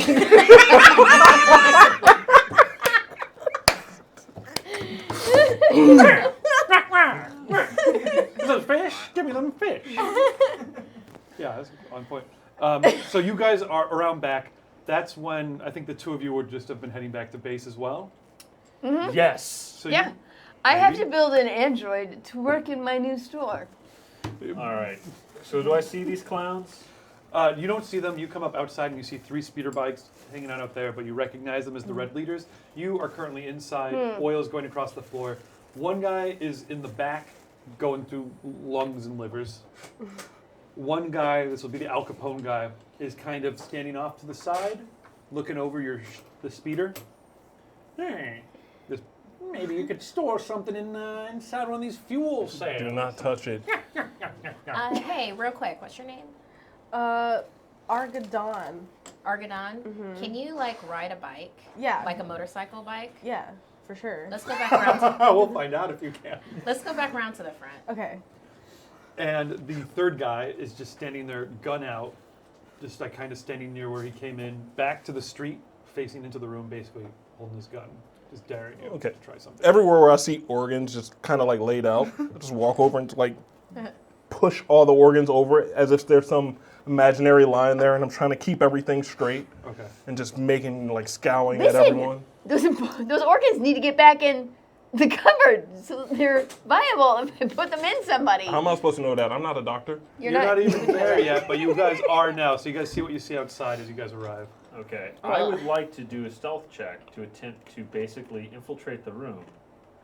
Is that fish? Give me them fish. Yeah, that's on point. So you guys are around back. That's when I think the two of you would just have been heading back to base as well. Yes. So Yeah. I have maybe? to build an android to work in my new store. All right. So do I see these clowns? You don't see them. You come up outside and you see 3 speeder bikes hanging out there, but you recognize them as the red leaders. You are currently inside. Oil is going across the floor. One guy is in the back going through lungs and livers. One guy, this will be the Al Capone guy, is kind of standing off to the side, looking over the speeder. Hey, maybe you could store something inside one of these fuel cells. Do not touch it. Hey, real quick, what's your name? Argadon. Argadon. Can you like ride a bike? Yeah. Like a motorcycle bike? Yeah. for sure. Let's go back around. To, We'll find out if you can. let's go back around to the front. Okay. And the third guy is just standing there, gun out, just like kind of standing near where he came in, back to the street, facing into the room, basically holding his gun, just daring you Okay. to try something. Everywhere where I see organs just kind of like laid out, I just walk over and like push all the organs over it as if there's some imaginary line there, and I'm trying to keep everything straight Okay. and just making like scowling at Listen, everyone. those organs need to get back in the cupboard so they're viable if I put them in somebody. How am I supposed to know that? I'm not a doctor. You're not even there yet, but you guys are now. So you guys see what you see outside as you guys arrive. Okay. I would like to do a stealth check to attempt to basically infiltrate the room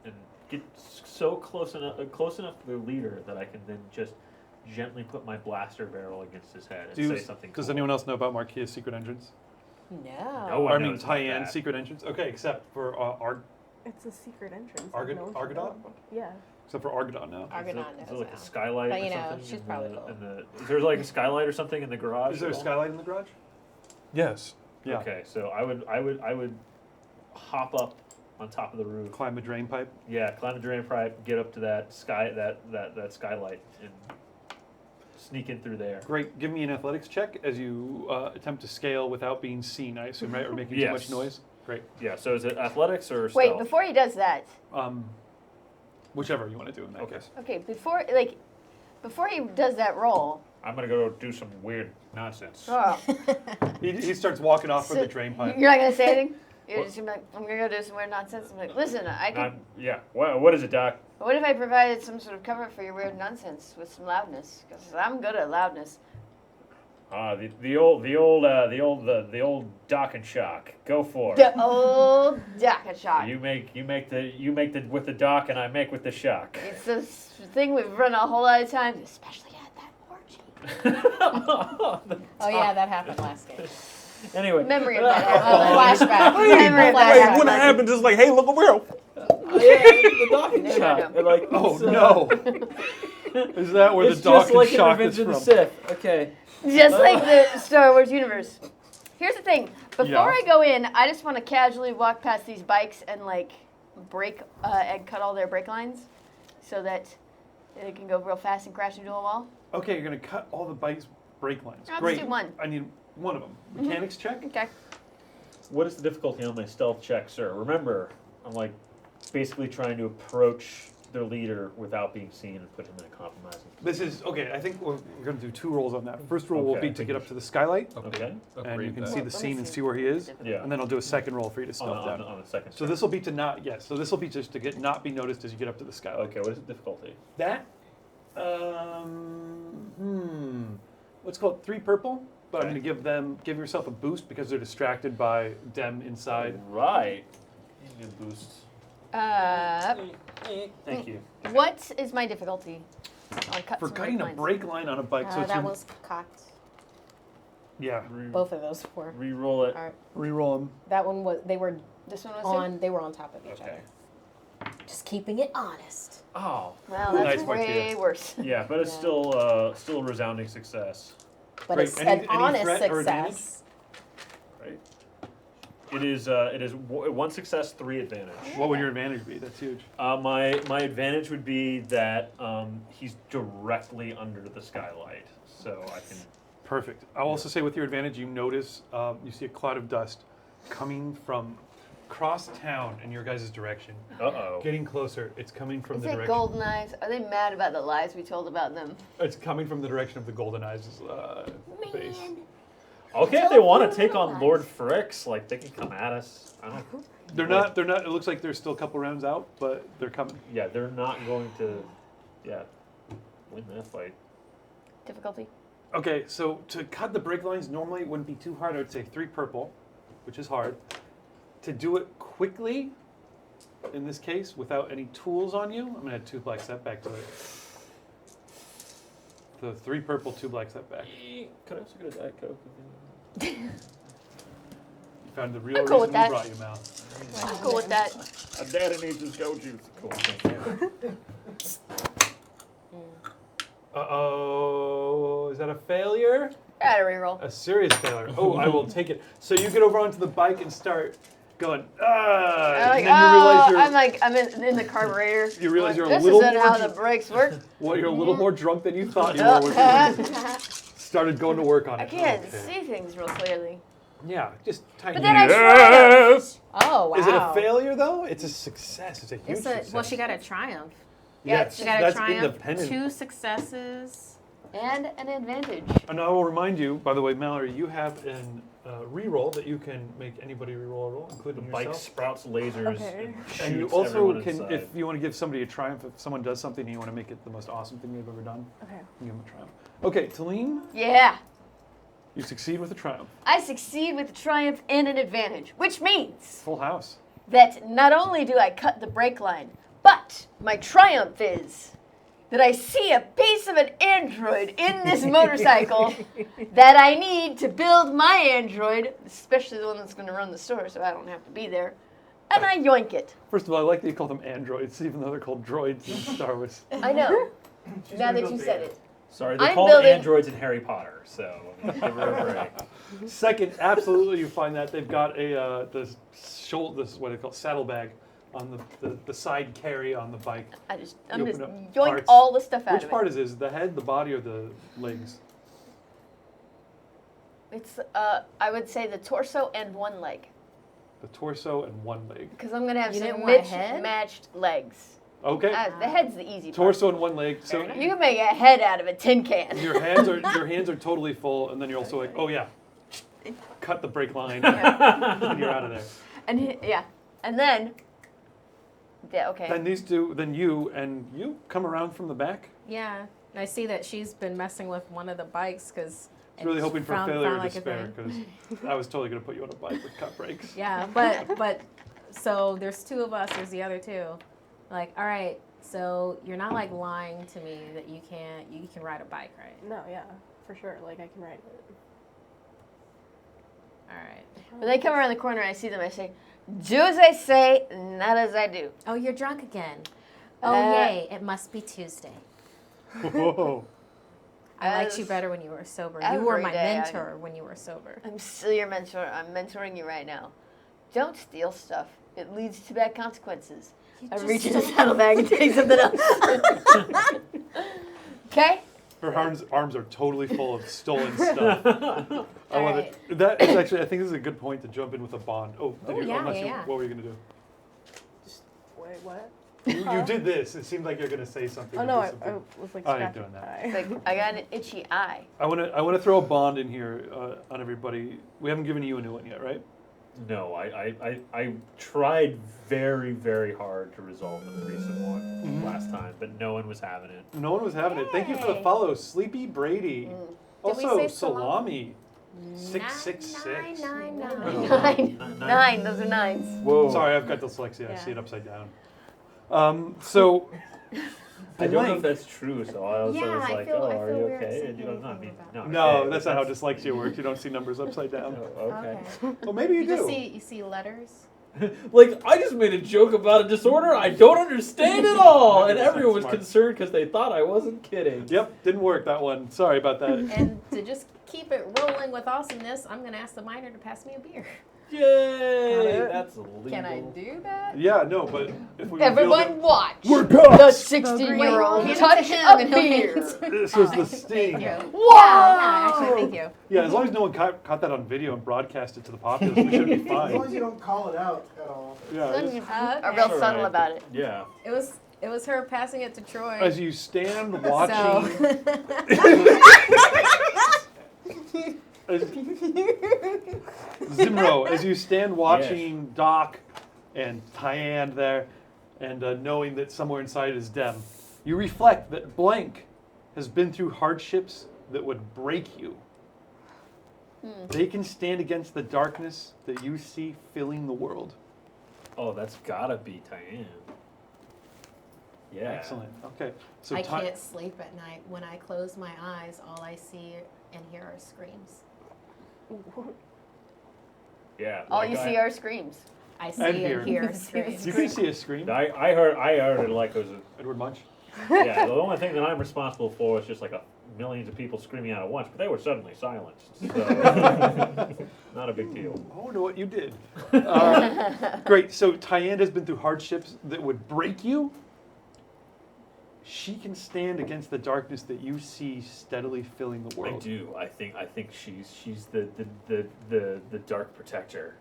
and get so close enough to the leader that I can then just gently put my blaster barrel against his head and say something. Does cool. anyone else know about Marquia's secret entrance? No. No one I mean, knows about Tyann's that. secret entrance? Okay, except for It's a secret entrance. Argod- No one should Argodon? know. Yeah. Except for Argodon now. Argonaut Is knows there like now. a skylight But, or you know, something? she's in probably the, cool. in the, is there like a skylight or something in the garage? Is there a at all? skylight in the garage? Yes. Yeah. Okay, so I would hop up on top of the roof. Climb a drain pipe. Yeah, climb the drain pipe, get up to that skylight, and sneak in through there. Great. Give me an athletics check as you attempt to scale without being seen, I assume, right? Or making too much Yes. noise? Great. Yeah. So is it athletics or Wait, stealth? before he does that, Whichever you want to do in that Okay. case. okay, before he does that roll, I'm gonna go do some weird nonsense. oh, He starts walking off from the drain pipe. you're not gonna say anything? You're just gonna be like, I'm gonna go do some weird nonsense. I'm like, listen, I could. Yeah. Well, what is it, Doc? What if I provided some sort of cover for your weird nonsense with some loudness? Because I'm good at loudness. The old Doc and Shock. Go for it. The old Daka shot. You make the with the Doc, and I make with the Shock. It's this thing we've run a whole lot of times, especially at that orgy. Oh yeah, that happened last game. Anyway. Memory of that. Flashback. Memory of that. Wait, happened. what happened? Just like, hey, look over here. The Doc and No, Shock. no. They're like, Oh, it's, no. Is that where it's the dog just like and in shock Revenge is of the from? Sith. Okay. Just like the Star Wars universe. Here's the thing. Before Yeah. I go in, I just want to casually walk past these bikes and like break and cut all their brake lines, so that they can go real fast and crash into a wall. Okay, you're going to cut all the bike's brake lines. I'll just Great. do one. I need one of them. Mechanics check? Okay. What is the difficulty on my stealth check, sir? Remember, I'm like basically trying to approach their leader without being seen and put him in a compromising This is, okay, I think we're going to do 2 rolls on that. First roll will Okay. be to get up to the skylight, Okay. and you can see Well, the let me scene and see. see where he is. Yeah. And then I'll do a second roll for you to stealth on down. the second. So check. this will be to so this will be just to not be noticed as you get up to the skylight. Okay. What is the difficulty? That, what's called 3 purple, but I'm Okay. going to give yourself a boost because they're distracted by Dem inside. Right. You need a boost. Thank you. What is my difficulty on cut For some cutting a lines? brake line on a bike, so it's That your- one's cocked. yeah, Both of those were. Re-roll it. All right. re-roll them. That one was. They were This one was on. They were on top of each Okay. other. Just keeping it honest. Oh. Well, that's Nice, way Marcia. worse. Yeah, but it's Yeah. still a resounding success. But Great. it's Any an honest threat or advantage? success. Right. It is 1 success, 3 advantage. What would your advantage be? That's huge. My advantage would be that he's directly under the skylight, so I can. Perfect. I'll also say with your advantage, you notice, you see a cloud of dust coming from across town in your guys' direction. Uh-oh. Getting closer. It's coming from Is the it direction. golden eyes? Are they mad about the lies we told about them? It's coming from the direction of the Golden Eyes base. Okay, if they want to take on Lord Fricks, like they can come at us. I don't. They're not. They're not. It looks like there's still a couple rounds out, but they're coming. Yeah, they're not going to. Yeah, win that fight. Difficulty? Okay, so to cut the brake lines normally it wouldn't be too hard. I would say 3 purple, which is hard. To do it quickly, in this case, without any tools on you, I'm gonna add 2 black setback to it. The 3 purple, 2 black setback. Could I also get a Diet Coke? You found the real I'm cool with reason we that. brought you, Mal. I'm cool with that. Daddy needs his goat juice. Cool. Uh-oh, is that a failure? Add a reroll. A serious failure. Oh, I will take it. So you get over onto the bike and start going, I'm like, and then you realize you're, I'm in the carburetor. You realize you're a This little isn't more how the brakes work. well, you're a little more drunk than you thought you were. When you started going to work on I it. can't Okay. see things real clearly. Yeah, just tiny. But then I triumph. Yes. Oh wow. Is it a failure though? It's a success. It's a huge It's a, success. well, she got a triumph. Yes, She got a that's triumph. independent. 2 successes. And an advantage. And I will remind you, by the way, Mallory, you have an reroll that you can make anybody reroll a roll, The including bike yourself. sprouts lasers Okay. and shoots And you also everyone can, inside. if you want to give somebody a triumph, if someone does something and you want to make it the most awesome thing they've ever done, Okay. you give them a triumph. Okay, Talene, Yeah. you succeed with a triumph. I succeed with a triumph and an advantage, which means Full house. that not only do I cut the brake line, but my triumph is that I see a piece of an android in this motorcycle that I need to build my android, especially the one that's going to run the store so I don't have to be there, and I yoink it. First of all, I like that you call them androids, even though they're called droids in Star Wars. I know, She's now gonna that you build said Data. it. Sorry, they're I'm called building- androids in Harry Potter, so give her a break. Second, absolutely, you find that they've got a this what they call saddlebag on the side carry on the bike. I'm You just open up yoink parts. all the stuff out Which of part it. is the head, the body, or the legs? It's, I would say the torso and one leg. The torso and one leg. Because I'm going to have You some didn't want a head? matched legs. Okay. The head's the easy part. Torso and one leg. So You can make a head out of a tin can. your hands are totally full, and then you're also like, oh yeah, cut the brake line, and you're out of there. And yeah. And then, yeah, okay. Then these two, then you come around from the back. Yeah. And I see that she's been messing with one of the bikes because. Really hoping for failure or like a despair, thing. because I was totally going to put you on a bike with cut brakes. Yeah, but so there's 2 of us. There's the other 2. Like, all right, so you're not like lying to me that you can ride a bike, right? No, yeah, for sure. Like I can write it. All right. When they come around the corner, I see them. I say, "Do as I say, not as I do." Oh, you're drunk again. Oh, yay! It must be Tuesday. Whoa. I liked you As better when you were sober. You were every my day I- mentor when you were sober. I'm still your mentor. I'm mentoring you right now. Don't steal stuff. It leads to bad consequences. I reach in the saddlebag and take something else. Okay? Her arms are totally full of stolen stuff. I love right. it. That is actually, I think this is a good point to jump in with a bond. Oh, did you, yeah, unless you, yeah. what were you going to do? Wait, what? You did this. It seemed like you're going to say something. Oh or no, do I something. was like I ain't scratching doing that. my It's eye. like, I got an itchy eye. I want to throw a bond in here on everybody. We haven't given you a new one yet, right? No, I tried very, very hard to resolve the recent one last time, but no one was having it. No one was having it. Thank you for the Yay. follow, Sleepy Brady. Did we Also, say Salami. 666. 999. 9. Those are 9s. Whoa. Sorry, I've got dyslexia. I Yeah. see it upside down. So, I don't know if blank. that's true, so I was Yeah, always I like, feel- oh, I are feel you weird okay? saying And you go, no, I anything mean, about no. No, okay, that's not how that's- dyslexia works. You don't see numbers upside down. Oh, okay. Well, maybe you You do. just see letters. Like, I just made a joke about a disorder I don't understand at all, and That's everyone was smart. concerned because they thought I wasn't kidding. Yep, didn't work that one. Sorry about that. And to just keep it rolling with awesomeness, I'm going to ask the miner to pass me a beer. Yay! Got it. That's illegal. Can I do that? Yeah, no, but if we Everyone watch. We're The cops. 16-year-old Wait, touch hand it to him a and he'll beer. hand it to- this was the Thank sting. you. Whoa! Yeah, actually, thank you. Yeah, as long as no one caught that on video and broadcast it to the populace, we should be As long as fine. you don't call it out at all. Yeah, Then it's- you Okay. are real All subtle right. about it. Yeah. It was her passing it to Troy. as you stand watching, as, Zimro, as you stand watching Doc and Tyann there, and knowing that somewhere inside is Dem, you reflect that Blank has been through hardships that would break you. They can stand against the darkness that you see filling the world. Oh, that's gotta be Tyann. Yeah. Excellent. Okay. So I Ty- can't sleep at night. When I close my eyes, all I see and hear are screams. Yeah. All like you see are screams. I see And and hear. hear screams. You can see a scream. I heard it like it was a Edward Munch. Yeah, the only thing that I'm responsible for is just like millions of people screaming out at once, but they were suddenly silenced. So, not a big deal. I wonder what you did. Great. So Tyann has been through hardships that would break you. She can stand against the darkness that you see steadily filling the world. I do. I think she's the dark protector.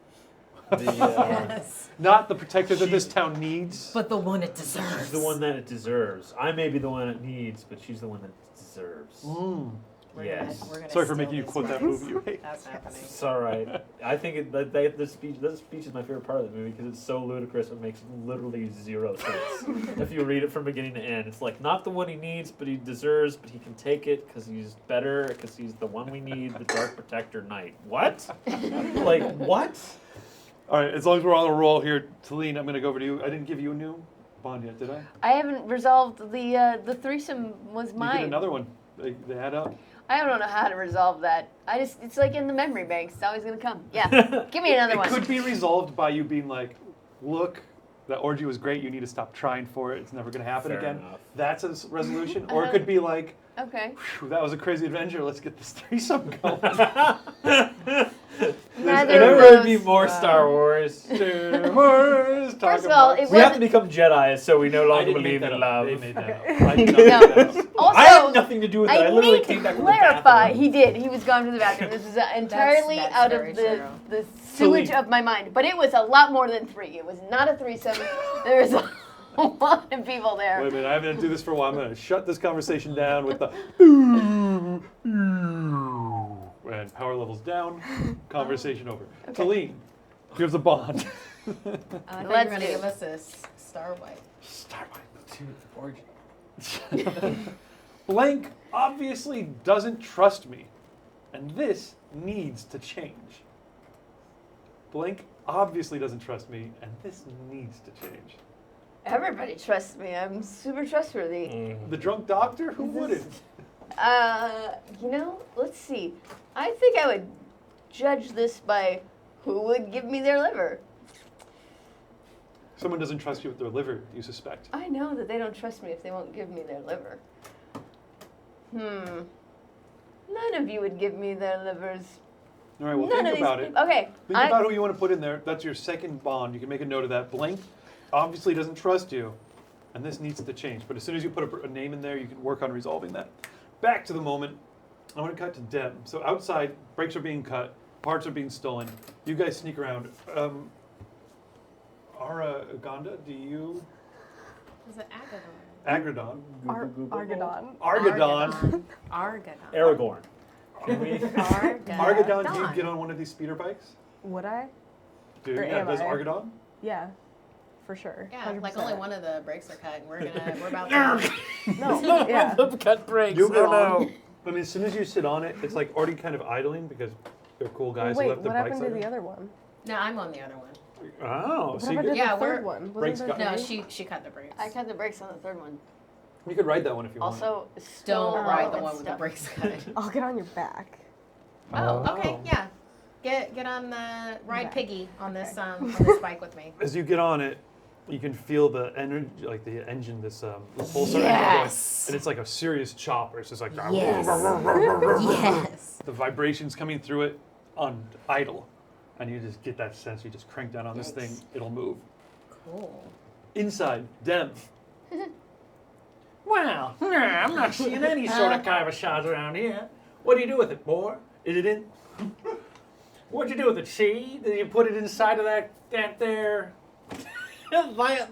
Yes. Not the protector that this town needs. But the one it deserves. She's the one that it deserves. I may be the one it needs, but she's the one that it deserves. Yes. We're gonna Sorry for steal making you these quote that words. movie you hate. That's happening. It's all right. I think this speech is my favorite part of the movie because it's so ludicrous. It makes literally zero sense if you read it from beginning to end. It's like not the one he needs, but he deserves, but he can take it because he's better, because he's the one we need, the Dark Protector Knight. What? Like what? All right, as long as we're on a roll here, Talene, I'm going to go over to you. I didn't give you a new bond yet, did I? I haven't resolved the threesome was You mine. get another one. They add up. I don't know how to resolve that. It's like in the memory banks. It's always gonna come. Yeah. Give me another It one. could be resolved by you being like, look, that orgy was great. You need to stop trying for it. It's never going to happen Fair again. enough. That's a resolution. Or it could be like, Okay. "Whew, that was a crazy adventure. Let's get this threesome going. Neither It of never would those. be more Star Wars. Star Wars, talk First of all, about- it We have wasn't. to become Jedi so we no I longer didn't believe make in that up. love. They made that up. I did not No. make that up. Also, I had nothing to do with it. I I literally need came to back from clarify. the bathroom. He did. He was gone to the bathroom. This is entirely that's out very of true. the sewage Celine. of my mind. But it was a lot more than 3. It was not a threesome. There was a lot of people there. Wait a minute, I haven't do this for a while. I'm going to shut this conversation down with the and power levels down, conversation over. Okay. Talene, here's a bond. I thought you were Let's gonna do give us this star wipe. Blank obviously doesn't trust me, and this needs to change. Blank obviously doesn't trust me, and this needs to change. Everybody trusts me. I'm super trustworthy. The drunk doctor? Who wouldn't? Let's see. I think I would judge this by who would give me their liver. Someone doesn't trust you with their liver, you suspect. I know that they don't trust me if they won't give me their liver. None of you would give me their livers. All right, well, None think of about these it. people. Okay. Think about who you want to put in there. That's your second bond. You can make a note of that. Blank obviously doesn't trust you, and this needs to change. But as soon as you put a name in there, you can work on resolving that. Back to the moment. I want to cut to Deb. So outside, brakes are being cut, parts are being stolen. You guys sneak around. Uganda, do you? Was it Agradon. Agadon? Argadon. Argadon. Argadon. Aragorn. Can we? Argadon, do you get on one of these speeder bikes? Would I? Do Or yeah, am does I? Argadon? Yeah, for sure. Yeah, like 100%. only one of the brakes are cut, and we're about to. No, yeah. Cut brakes. You get Oh, on. no. I mean, as soon as you sit on it, it's like already kind of idling because they're cool guys who Wait, left their what bikes happened to there. the other one? No, I'm on the other one. Oh, What so you happened could, to Yeah, the third we're- one? Brakes Wasn't there got- No, three? she cut the brakes. I cut the brakes on the third one. you could ride that one if you want. Also, Don't stole ride all the that one with the stuff. brakes cut. I'll get on your back. Oh, Oh. okay, yeah. Get on the ride Okay. piggy on this on this bike with me. As you get on it, you can feel the energy, like the engine, this the pulsar engine Yes. going, and it's like a serious chopper. It's just like Yes. Yes. the vibrations coming through it on idle, and you just get that sense. You just crank down on this thing, it'll move. Cool. Inside, Dem. Well, I'm not seeing any sort of cabochage around here. What do you do with it, boy? Is it in? What'd you do with it, see? Did you put it inside of that there? Liar.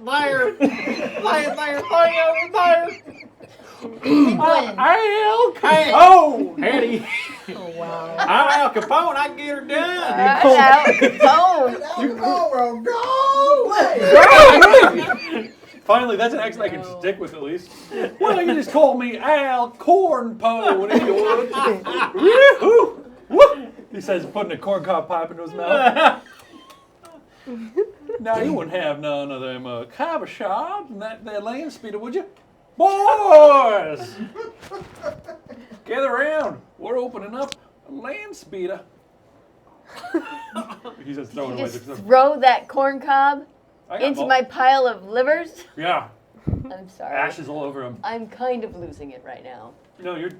Oh, Hattie. Oh wow. I'm Al Capone. I can get her done. You go, go away. Finally, that's an accent I can stick with at least. Well, you just called me Al Cornpole. When he would. Woo-hoo! Woo! He says, putting a corncob pipe into his mouth. Now, you wouldn't have none of them cabochons and that land speeder, would you? Boys! Gather around. We're opening up a land speeder. He says, throwing away Just the... throw that corn cob I got into mul- my pile of livers. Yeah. I'm sorry. Ashes all over him. I'm kind of losing it right now, No, you're.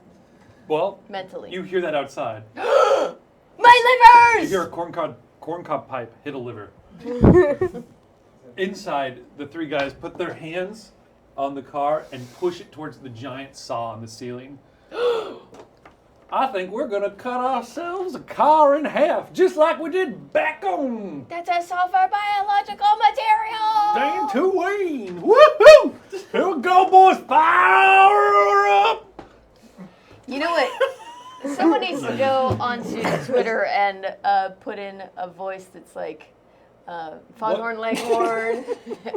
Well, mentally. you hear that outside. My You livers! hear a corncob pipe hit a liver. Inside, the three guys put their hands on the car and push it towards the giant saw on the ceiling. I think we're gonna cut ourselves a car in half, just like we did back on That's a sulfur biological material! Dan to Wayne. Woohoo! Here we go, boys. Fire up! You know what? Someone needs to go onto Twitter and put in a voice that's like Foghorn Leghorn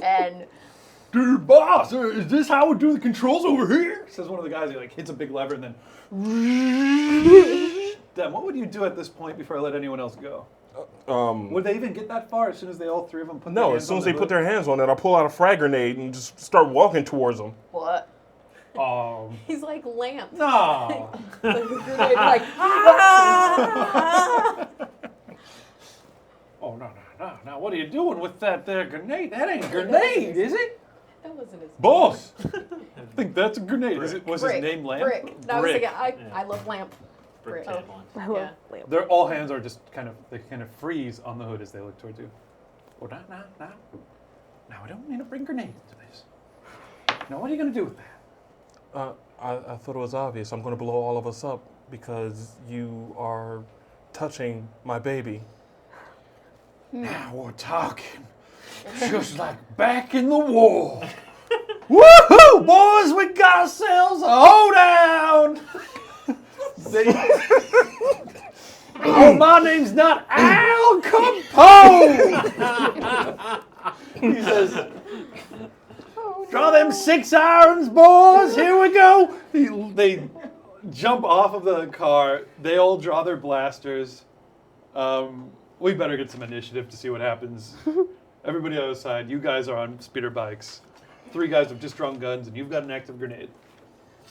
and Dude, boss, is this how we do the controls over here? Says one of the guys. He like hits a big lever and then. Dan, what would you do at this point before I let anyone else go? Would they even get that far as soon as they all three of them put their No, hands as soon on as the they put hood? their hands on it, I'll pull out a frag grenade and just start walking towards them. what? He's like lamp. No. Grenade, like, Oh, no. What are you doing with that there grenade? That ain't a grenade, is it? that wasn't his Boss! I think that's a grenade. Was his Brick. name Lamp? Brick. No, I was Brick. thinking, I love lamp. Brick Oh. table. I love Yeah. lamp. Their all hands are just kind of freeze on the hood as they look towards you. Oh, no. Now we don't need to bring grenades into this. Now what are you gonna do with that? I thought it was obvious. I'm going to blow all of us up because you are touching my baby. Now we're talking. Just like back in the war. Woohoo, boys! We got ourselves a hoedown. Oh, my name's not Al Capone. He says, "Draw them 6 irons, boys. Here we go." They jump off of the car. They all draw their blasters. We better get some initiative to see what happens. Everybody outside, you guys are on speeder bikes. 3 guys have just drawn guns, and you've got an active grenade.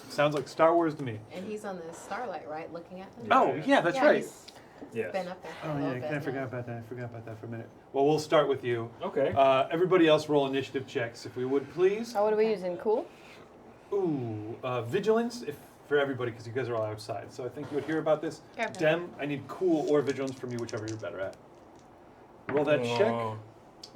Sounds like Star Wars to me. And he's on the starlight, right? Looking at them? Oh, yeah, that's right. He's Yes. been up there for a Oh, little yeah, bit I forgot now. about that. I forgot about that for a minute. Well, we'll start with you. Okay. Everybody else roll initiative checks, if we would, please. Oh, what are we using? Cool? Ooh, vigilance for everybody, because you guys are all outside. So I think you would hear about this. Okay. Dem, I need cool or vigilance from you, whichever you're better at. Roll that check.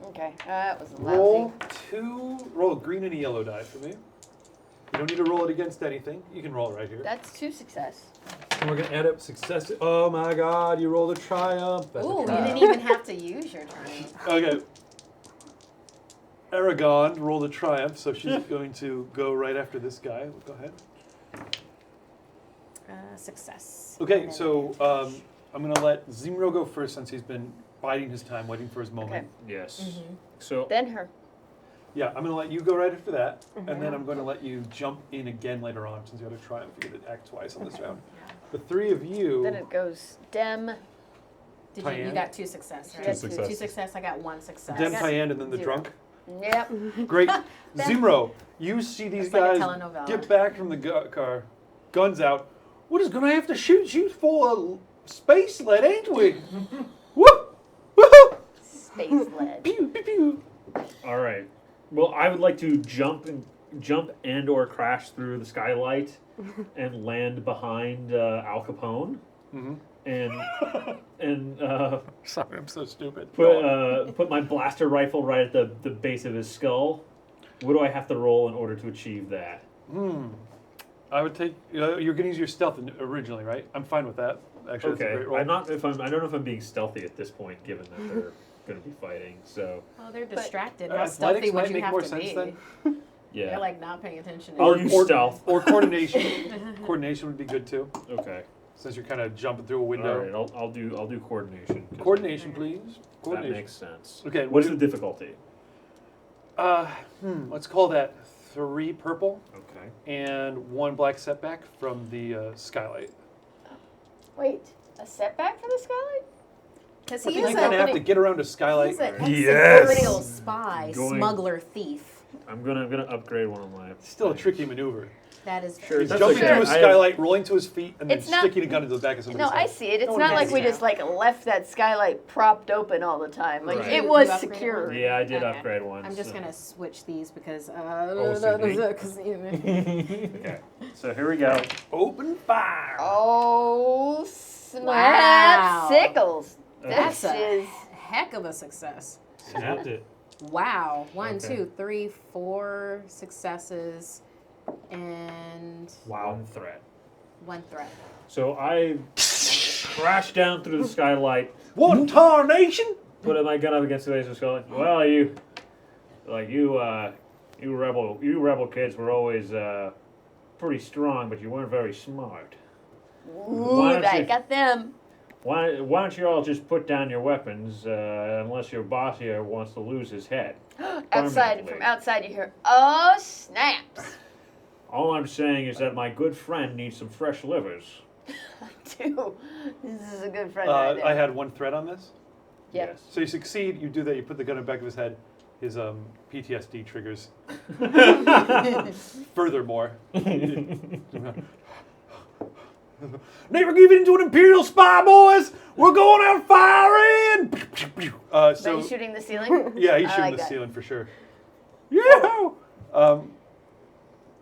Okay, that was Roll lousy. roll a green and a yellow die for me. You don't need to roll it against anything. You can roll it right here. That's 2 success. And we're going to add up success. Oh my god, you rolled a triumph. That's a Ooh, you triumph. didn't even have to use your turn. Okay. Aragon rolled a triumph, so she's going to go right after this guy. Go ahead. Success. Okay, so I'm going to let Zimro go first since he's been biding his time, waiting for his moment. Yes. Mm-hmm. So Then her. Yeah, I'm going to let you go right after that, and then I'm going to let you jump in again later on since you had a triumph. You get to act twice on this round. The 3 of you. Then it goes Dem. Did you Tyann? got 2 success, right? Two success. 2 success, I got 1 success. Dem, Tyann, and then the 0. drunk. Yep. Great. Zimro, you see these It's like a guys telenovela. get back from the car, guns out. We're just going to have to shoot you for a space lead, ain't we? Woo! Woohoo! Space lead. Pew, pew, pew. all right. Well, I would like to jump and or crash through the skylight and land behind Al Capone Mhm. and Sorry, I'm so stupid. put my blaster rifle right at the base of his skull. What do I have to roll in order to achieve that? I would take. You're going to use your stealth originally, right? I'm fine with that. Actually, that's a Okay, great roll. I don't know if I'm being stealthy at this point, given that they're going to be fighting. So Well, they're But distracted. How athletics stealthy might would you make have more to sense be? then. yeah. They're like not paying attention. I'll use stealth. Or coordination. Coordination would be good too, Okay. since you're kind of jumping through a All window. right. I'll do coordination. 'cause Coordination, please. That Coordination. makes sense. Okay, What's the difficulty? Let's call that 3 purple Okay. and 1 black setback from the skylight. Wait, a setback for the skylight? Because I he think is you're gonna have a to get around a skylight. he's an Yes. ex-imperial spy, Going- smuggler, thief. I'm gonna upgrade one of my. It's still a things. tricky maneuver. That is Sure, He's that's jumping okay. through a I have- skylight, rolling to his feet, and then It's not- sticking a gun into the back of somebody's No, I head. see it. It's No one not like has we that. just like left that skylight propped open all the time. Like Right. it You was upgraded secure. one? Yeah, I did Okay. upgrade one. I'm just so- gonna switch these because OCD. Okay, so here we go. Open fire. Oh snap! Wow. Sickles. That's This a is heck of a success. Snapped it. Wow. One, Okay. 2, 3, 4 successes and One threat. 1 threat. So I crash down through the skylight, One tarnation. put my gun up against the base of the skull. Well, you rebel kids were always pretty strong, but you weren't very smart. ooh, Why don't that you- got them. Why don't you all just put down your weapons, unless your boss here wants to lose his head? Outside, Permanently. from outside, you hear, "Oh snaps!" All I'm saying is that my good friend needs some fresh livers. Dude, this is a good friend right there. I had one threat on this. Yep. Yes. So you succeed. You do that. You put the gun in the back of his head. His PTSD triggers. Furthermore, never give in to an Imperial spy, boys. We're going out firing. Are So you shooting the ceiling? yeah, he's I shooting like the that. ceiling for sure. Yeah.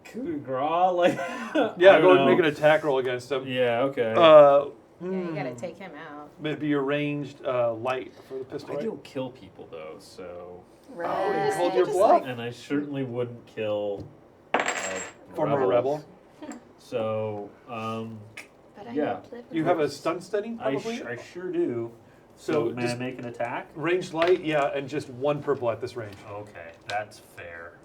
Coup de grace, like Yeah, I go don't and make an know. attack roll against him. Yeah. Okay. Yeah, you gotta take him out. Maybe your ranged light for the pistol. I Right? don't kill people though, so Right. you called your Just bluff. and I certainly wouldn't kill Former rebels. rebel. So But I Yeah. don't live You have a stun steady, I probably. I sure do. So So may just I make an attack? ranged light, yeah, and just one purple at this range. Okay, that's fair.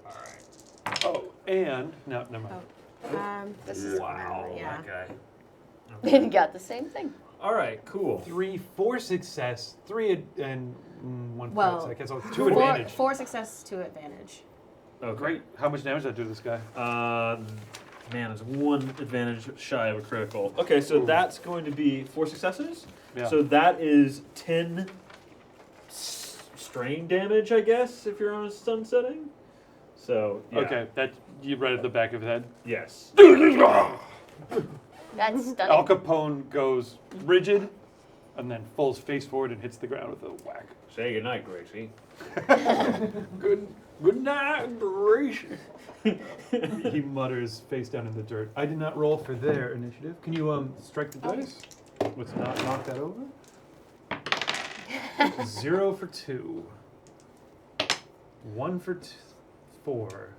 All right. Oh, and no, never mind. This is Wow. Yeah. Okay. Then you got the same thing. All right. Cool. 3, 4 success, 3 and 1 Well, threat. So I guess I'll 2 advantage. 4 success, 2 advantage. Okay. Great. How much damage did I do to this guy? Man, it's 1 advantage shy of a critical. Okay, so Ooh. that's going to be 4 successes. Yeah. So that is 10 strain damage, I guess, if you're on a stun setting. So yeah. Okay, that you right at the back of his head. Yes. That's Al stunning. Capone goes rigid, and then falls face forward and hits the ground with a whack. Say goodnight, Gracie. Good night, Gracie. He mutters face down in the dirt. I did not roll for their initiative. Can you strike the dice? Let's not knock that over. 0 for 2. 1 for 4.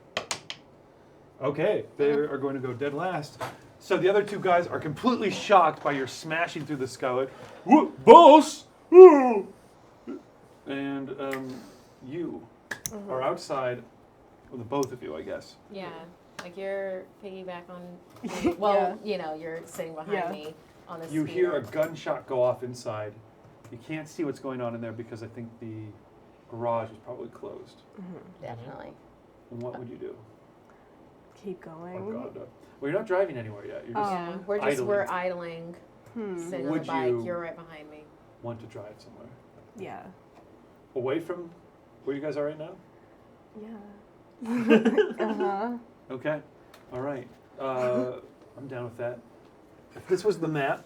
Okay, they are going to go dead last. So the other 2 guys are completely shocked by your smashing through the skylight. What, boss? Ooh. And you are outside, well, the both of you, I guess. Yeah. Like you're piggyback on. Well, you know, you're sitting behind Yeah. me on this. You hear a gunshot go off inside. You can't see what's going on in there because I think the garage is probably closed. Definitely. And what would you do? Keep Oh going. God, no. Well, you're not driving anywhere yet. You're just Yeah, we're idling. idling, sitting on Would the bike. you- You're right behind me. want to drive somewhere Yeah. away from where you guys are right now. Yeah. Uh-huh. Okay. All right. I'm down with that. If this was the map,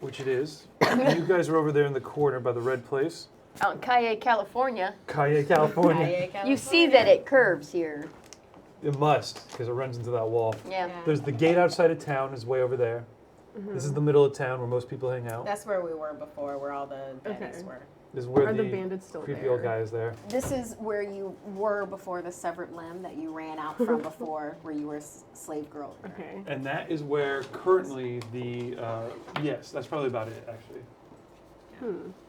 which it is, and you guys are over there in the corner by the red place, Out in Calle, California, Calle, California. you see that it curves here. It must, because it runs into that wall. Yeah. There's the gate outside of town is way over there. This is the middle of town where most people hang out. That's where we were before, where all the bandits Okay. were. This is where Are the the bandits still creepy there? old guy is there. This is where you were before the severed limb that you ran out from before, where you were slave girl. Okay. And that is where currently the, yes, that's probably about it, actually.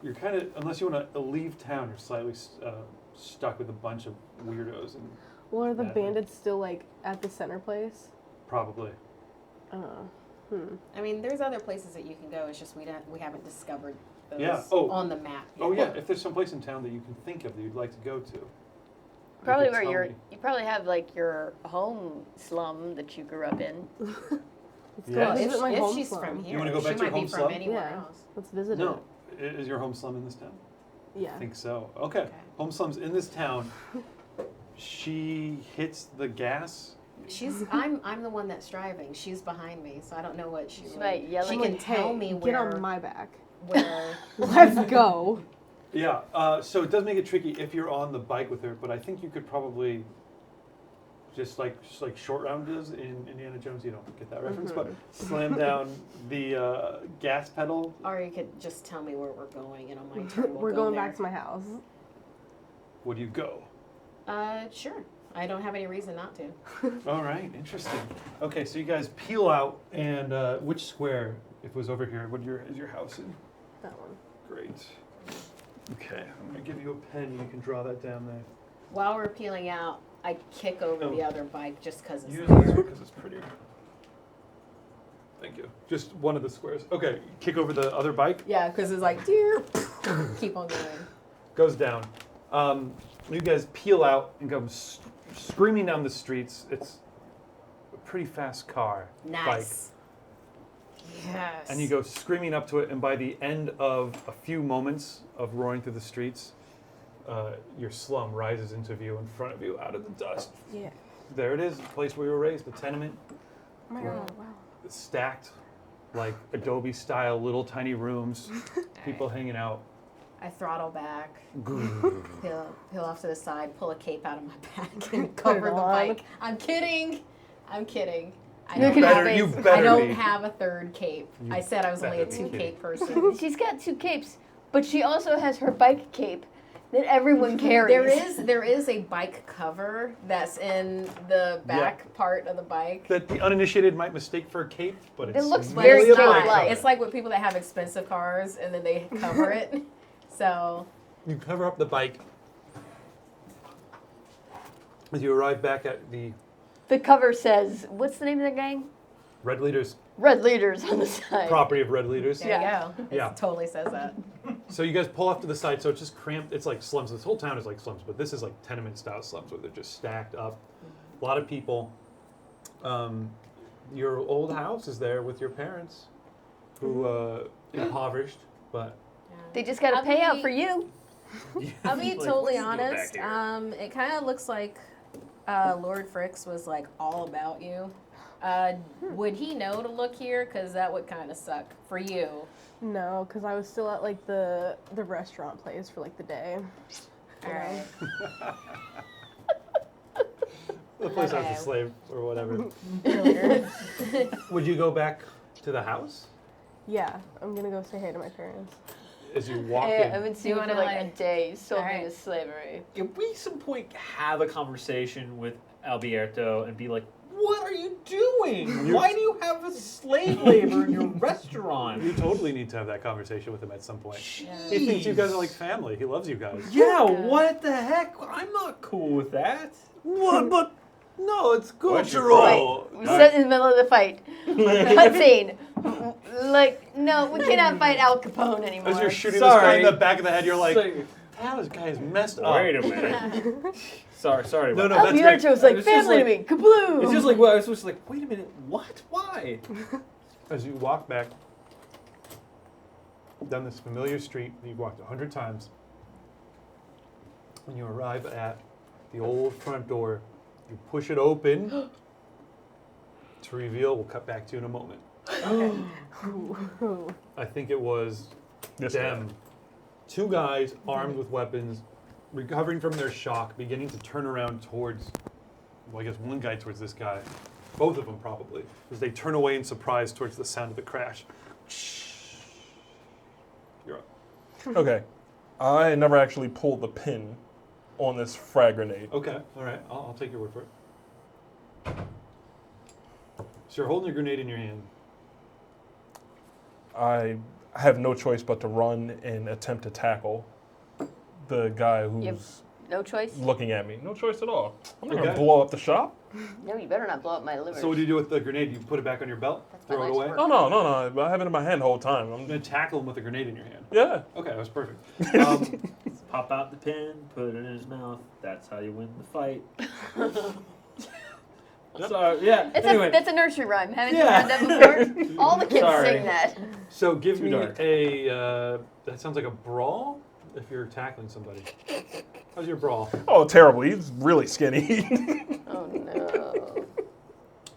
You're kind of, unless you want to leave town, you're slightly stuck with a bunch of weirdos, and Well, are the Yeah. bandits still like at the center place? probably. I mean, there's other places that you can go. It's just we haven't discovered those Yeah. Oh. on the map. Oh yet. yeah, if there's some place in town that you can think of that you'd like to go to. Probably could where tell you're. me. You probably have like your home slum that you grew up in. Let's Yeah. go If, visit my if home she's slum. from here, wanna go back she to your might home be from slum? anywhere Yeah. else. Let's visit No, is your home slum in this town? it. Yeah. I think so. Okay. Okay. Home slum's in this town. She hits the gas I'm the one that's driving. She's behind me, so I don't know what she. She might yell She at can you. tell me Get where. on my back. Where. Let's go. Yeah, so it does make it tricky if you're on the bike with her, but I think you could probably just like Short Round does in Indiana Jones. You don't get that reference, but slam down the gas pedal. Or you could just tell me where we're going, and on my turn we'll We're go going there. back to my house. Would you go? Sure. I don't have any reason not to. All right, interesting. Okay, so you guys peel out, and which square, if it was over here, is your house in? That one. Great. Okay, I'm gonna give you a pen. You can draw that down there. While we're peeling out, I kick over the Oh. other bike just because it's Use there. this one because it's prettier. Thank you. Just one of the squares. Okay, kick over the other bike. Yeah, because it's like, dear, keep on going. Goes down. You guys peel out and go screaming down the streets. It's a pretty fast car. Nice. Yes. And you go screaming up to it, and by the end of a few moments of roaring through the streets, your slum rises into view in front of you out of the dust. Yeah. There it is, the place where you were raised, the tenement. Oh my god, wow. Stacked, like Adobe-style little tiny rooms, people hanging out. I throttle back, peel off to the side, pull a cape out of my back, and cover the bike. I'm kidding. I You don't have a third cape. I said I was only a two-cape person. She's got two capes, but she also has her bike cape that everyone carries. There is a bike cover that's in the back part of the bike. That the uninitiated might mistake for a cape, but It it's looks But very it's cape-like. not. It's like with people that have expensive cars and then they cover it. So You cover up the bike. As you arrive back at the The cover says, what's the name of the gang? Red Leaders Red Leaders on the side. property of Red Leaders. there you go. Yeah. It totally says that. So you guys pull off to the side, so it's just cramped. It's like slums. This whole town is like slums, but this is like tenement-style slums where they're just stacked up. A lot of people. Your old house is there with your parents, who impoverished, but They just got a I'll payout be- for you. I'll be Like, totally what are you doing honest. back here? It kind of looks like Lord Fricks was like all about you. Would he know to look here? Because that would kind of suck for you. No, because I was still at like the restaurant place for like the day. All right. the place Okay. has a slave or whatever. Earlier. Would you go back to the house Yeah, I'm gonna go say hey to my parents. as you walk I in? haven't seen You you for wanna, like a like- day. You sold me Alright. to slavery. Can we some point have a conversation with Alberto and be like, what are you doing? Why do you have a slave labor in your restaurant? You totally need to have that conversation with him at some point. Jeez. He thinks you guys are like family. He loves you guys. Yeah, what the heck? I'm not cool with that. What? But no, it's What'd you cultural. We sit in the middle of the fight. Cutscene. Like, no, we cannot fight Al Capone anymore. As you're shooting this guy Sorry. in the back of the head, you're like, Say- "Wow, this guy is messed up." Wait a minute. sorry. No, about no, that. that's Alberto was like It's just family like- to me. Kabloo! It's just like, well, I was just like, wait a minute, what? Why? As you walk back down this familiar street that you've walked 100 times, when you arrive at the old front door, you push it open to reveal. We'll cut back to you in a moment. I think it was This them. Two guys armed with weapons, recovering from their shock, beginning to turn around towards, well, I guess one guy towards this guy. Both of them probably, as they turn away in surprise towards the sound of the crash. You're up. Okay. I never actually pulled the pin on this frag grenade. Okay, all right, I'll take your word for it. So you're holding a grenade in your hand. I have no choice but to run and attempt to tackle the guy who's Yep. No choice? looking at me. No choice at all. I'm not Okay. gonna blow up the shop. No, you better not blow up my liver. So what do you do with the grenade? You put it back on your belt? That's my Throw it life's away? work. No. I have it in my hand the whole time. I'm going to tackle him with a grenade in your hand. Yeah. Okay, that was perfect. Pop out the pin, put it in his mouth. That's how you win the fight. Sorry, yeah. Anyway, That's a nursery rhyme. Haven't Yeah. you heard that before? All the kids Sorry. sing that. So give Too me dark. that sounds like a brawl if you're tackling somebody. How's your brawl? Oh, terrible. He's really skinny. Oh no.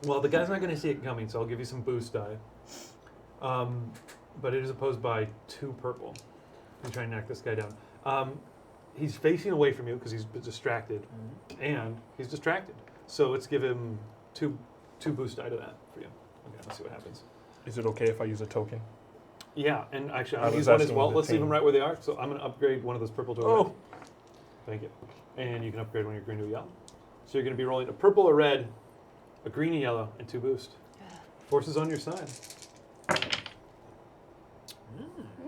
Well, the guy's not going to see it coming, so I'll give you some boost die. But it is opposed by 2 purple. You try and knock this guy down. He's facing away from you because he's distracted, and he's distracted. So let's give him two boost die to that for you. Okay, let's see what happens. Is it okay if I use a token? Yeah, and actually, I I'm going to was use one as asking well. the Let's leave team. them right where they are. So I'm going to upgrade one of those purple to a Oh. red. Thank you. And you can upgrade one of your green to a yellow. So you're going to be rolling a purple, a red, a green, a yellow, and 2 boost. Force is on your side.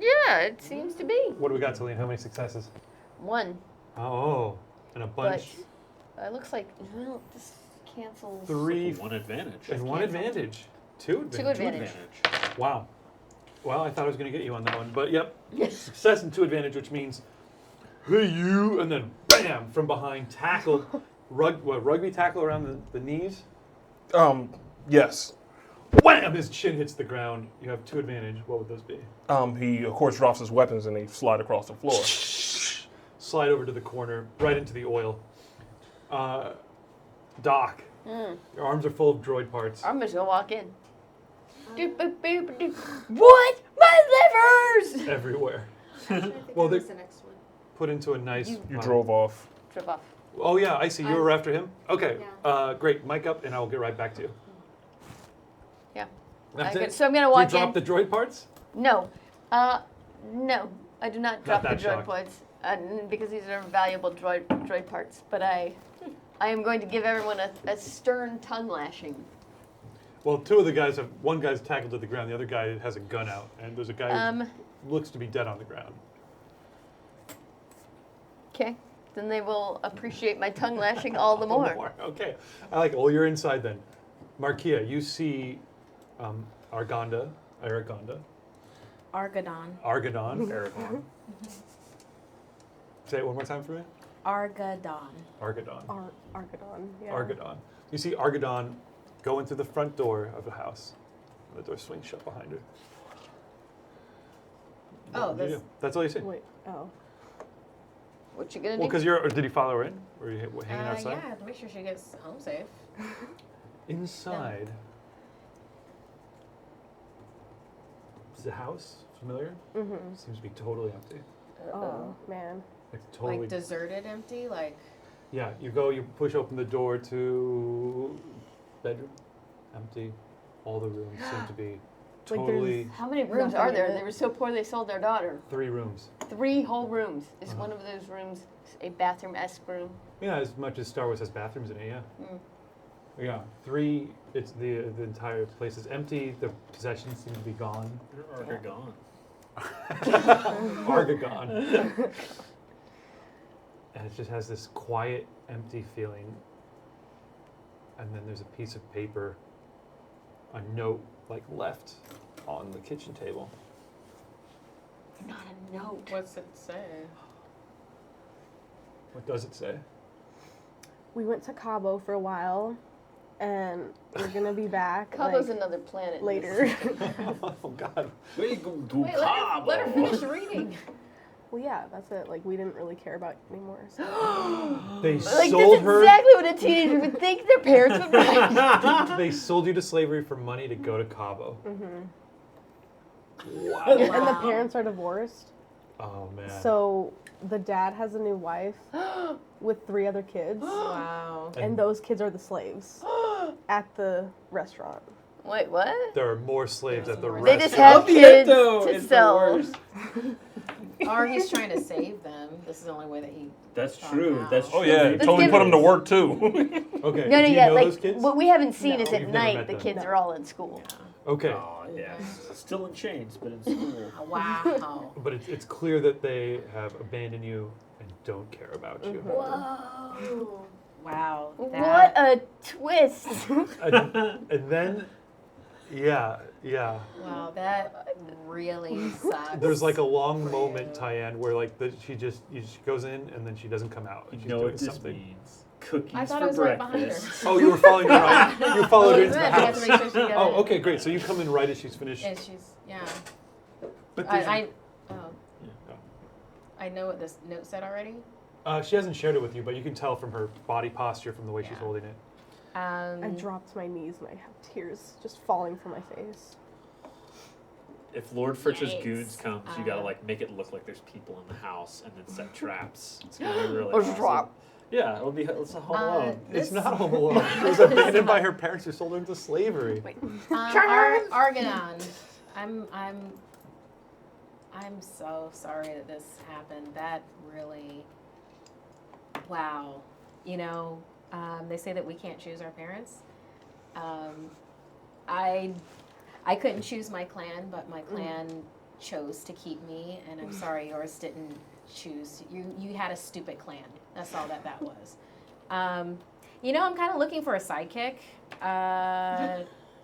Yeah, it seems to be. What do we got, Celine? How many successes? 1. Oh, and a bunch. But it looks like, well, this cancels. 3 1 advantage. and 1 advantage. 2 advantage. 2 advantage. Wow. Well, I thought I was going to get you on that one. But yep, success and 2 advantage, which means, hey, you, and then bam, from behind, tackle. Rugby tackle around the knees? Yes. Wham! His chin hits the ground. You have 2 advantage. What would those be? He of course drops his weapons and they slide across the floor. Slide over to the corner, right into the oil. Doc, your arms are full of droid parts. I'm just gonna walk in. Doop, boop, boop, doop. What? My livers! Everywhere. Well, they're- the next one. Put into a nice. You drove off. Trip off. Oh yeah, I see. You were after him. Okay. Great. Mic up, and I will get right back to you. Yeah. That's Okay, it. so I'm gonna Do you walk drop in. the droid parts? No. No. I do not drop the that droid shocked. points because these are valuable droid parts. But I am going to give everyone a stern tongue lashing. Well, 2 of the guys have. One guy's tackled to the ground. The other guy has a gun out, and there's a guy who looks to be dead on the ground. Okay. Then they will appreciate my tongue lashing all the more. Okay. I like it. Well, you're inside then. Markia, you see Argonda. Argadon. Argadon. Say it one more time for me. Argadon. Argadon. Argadon. Yeah. Argadon. You see Argadon go into the front door of the house. The door swings shut behind her. Oh, What do you this- do? That's all you see. Wait. Oh. What you gonna Well, do? because or did you follow her in? Or are you hanging outside? Yeah, to make sure she gets home safe. Inside. Is the house familiar? Mm-hmm. Seems to be totally empty. Oh man. Like totally. Like deserted, empty, like. Yeah, you push open the door to bedroom, empty. All the rooms seem to be Like totally How many rooms Nothing are in there? it. They were so poor they sold their daughter. 3 rooms. 3 whole rooms. Is one of those rooms a bathroom-esque room? Yeah, as much as Star Wars has bathrooms in it, yeah. Mm. Yeah, 3. It's the entire place is empty. The possessions seem to be gone. They're gone. Argagon. And it just has this quiet, empty feeling. And then there's a piece of paper, a note like left on the kitchen table. Not a note. What's it say? What does it say? We went to Cabo for a while, and we're gonna be back Cabo's like, another planet. later. Oh God. We go to Wait, let her finish reading. Well, yeah, that's it. Like we didn't really care about it anymore. So. They Like sold that's her. exactly what a teenager would think their parents would write. They sold you to slavery for money to go to Cabo. Wow. And the parents are divorced. Oh man. So the dad has a new wife with 3 other kids, Wow. and those kids are the slaves at the restaurant. Wait, what? There are more slaves at the They just restaurant. have kids to sell. Or he's trying to save them. This is the only way that he. That's found true. out. That's true. Oh yeah, Let's totally give put it- them to work too. Okay. No, do you yeah, know like those kids? what we haven't seen No. is at You've never night met the them. kids are all in school. Okay. Oh yeah. Still in chains, but in school. Wow. But it's clear that they have abandoned you and don't care about you. Whoa. Wow. What That, a twist. And then, yeah. wow, that really sucks. There's like a long moment, Tyann, where like she goes in and then she doesn't come out. You She's know doing what this something. means? Cookies I thought for it was right behind breakfast. her. Oh, you were following her right. You followed her into the You have to house. make sure she got Oh, it. okay, great. So you come in right as she's finished. And she's, yeah. But there's Oh. I know what this note said already. she hasn't shared it with you, but you can tell from her body posture, from the way she's Yeah. holding it. I dropped my knees and I have tears just falling from my face. If Lord Fritz's Yikes. goons comes, you gotta like make it look like there's people in the house and then set traps. It's gonna be really Or awesome. drop. Yeah, it's a Home Alone. It's not Home Alone. She was abandoned by her parents who sold her into slavery. Argonon. I'm so sorry that this happened. That really, wow. You know, they say that we can't choose our parents. I couldn't choose my clan, but my clan chose to keep me, and I'm sorry yours didn't choose. You had a stupid clan. That's all that was. You know, I'm kind of looking for a sidekick.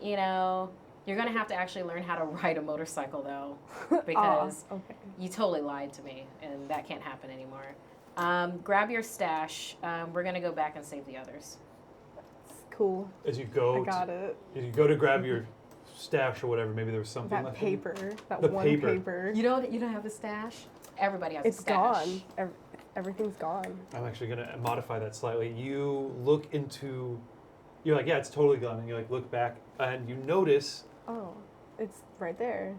You know, you're gonna have to actually learn how to ride a motorcycle though, because you totally lied to me, and that can't happen anymore. Grab your stash. We're gonna go back and save the others. Cool. As you go, I got it. As you go to grab your stash or whatever, maybe there was something That left. paper. That The one paper. paper. You don't have a stash? Everybody has a It's stash. gone. Everything's gone. I'm actually going to modify that slightly. You look into, you're like, yeah, it's totally gone. And you like look back and you notice, Oh, it's right there.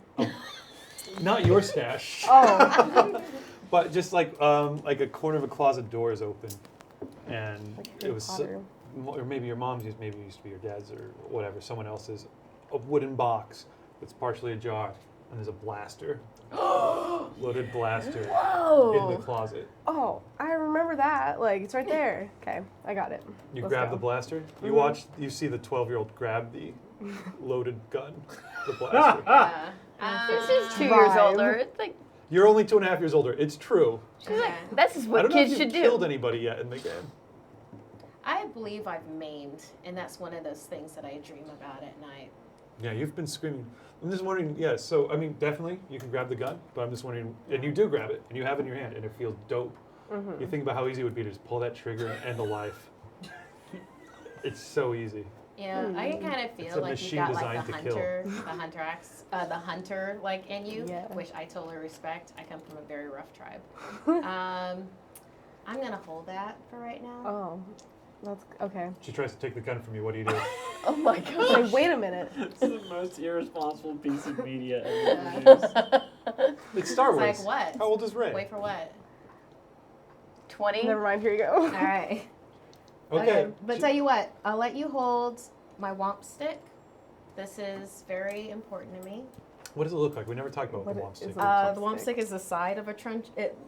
not your stash, Oh. but just like a corner of a closet door is open, and Like it Harry was, Potter. or maybe your mom's used, maybe it used to be your dad's or whatever, someone else's, a wooden box that's partially ajar, and there's a blaster, loaded blaster in the closet. Oh, I remember that. Like, it's right there. Okay, I got it. You Let's grab go. the blaster. You Mhm. you see the 12-year-old grab the loaded gun, the blaster. This is 2 years Vibe. older. It's like, You're only 2.5 years older. It's true. she's like, this is I what don't know if kids you've should killed do. anybody yet in the game. I believe I've maimed, and that's one of those things that I dream about at night. Yeah, you've been screaming. I'm just wondering, yeah, so, I mean, definitely, you can grab the gun, but I'm just wondering, and you do grab it, and you have it in your hand, and it feels dope. Mhm. You think about how easy it would be to just pull that trigger and end a life. It's so easy. Yeah, I can kind of It's feel a like you machine got like designed the to kill. the hunter like in you, Yeah. which I totally respect. I come from a very rough tribe. I'm gonna hold that for right now. Oh, that's okay. She tries to take the gun from you, what do you do? Oh my It's god. like, wait a minute. It's the most irresponsible piece of media ever produced. It's Star It's Wars. like what? How old is Rey? Wait for what? 20? Never mind. Here you go. All right. Okay. But tell you what, I'll let you hold my womp stick. This is very important to me. What does it look like? We never talked about What the is womp stick. it? The womp stick is the side of a trunch.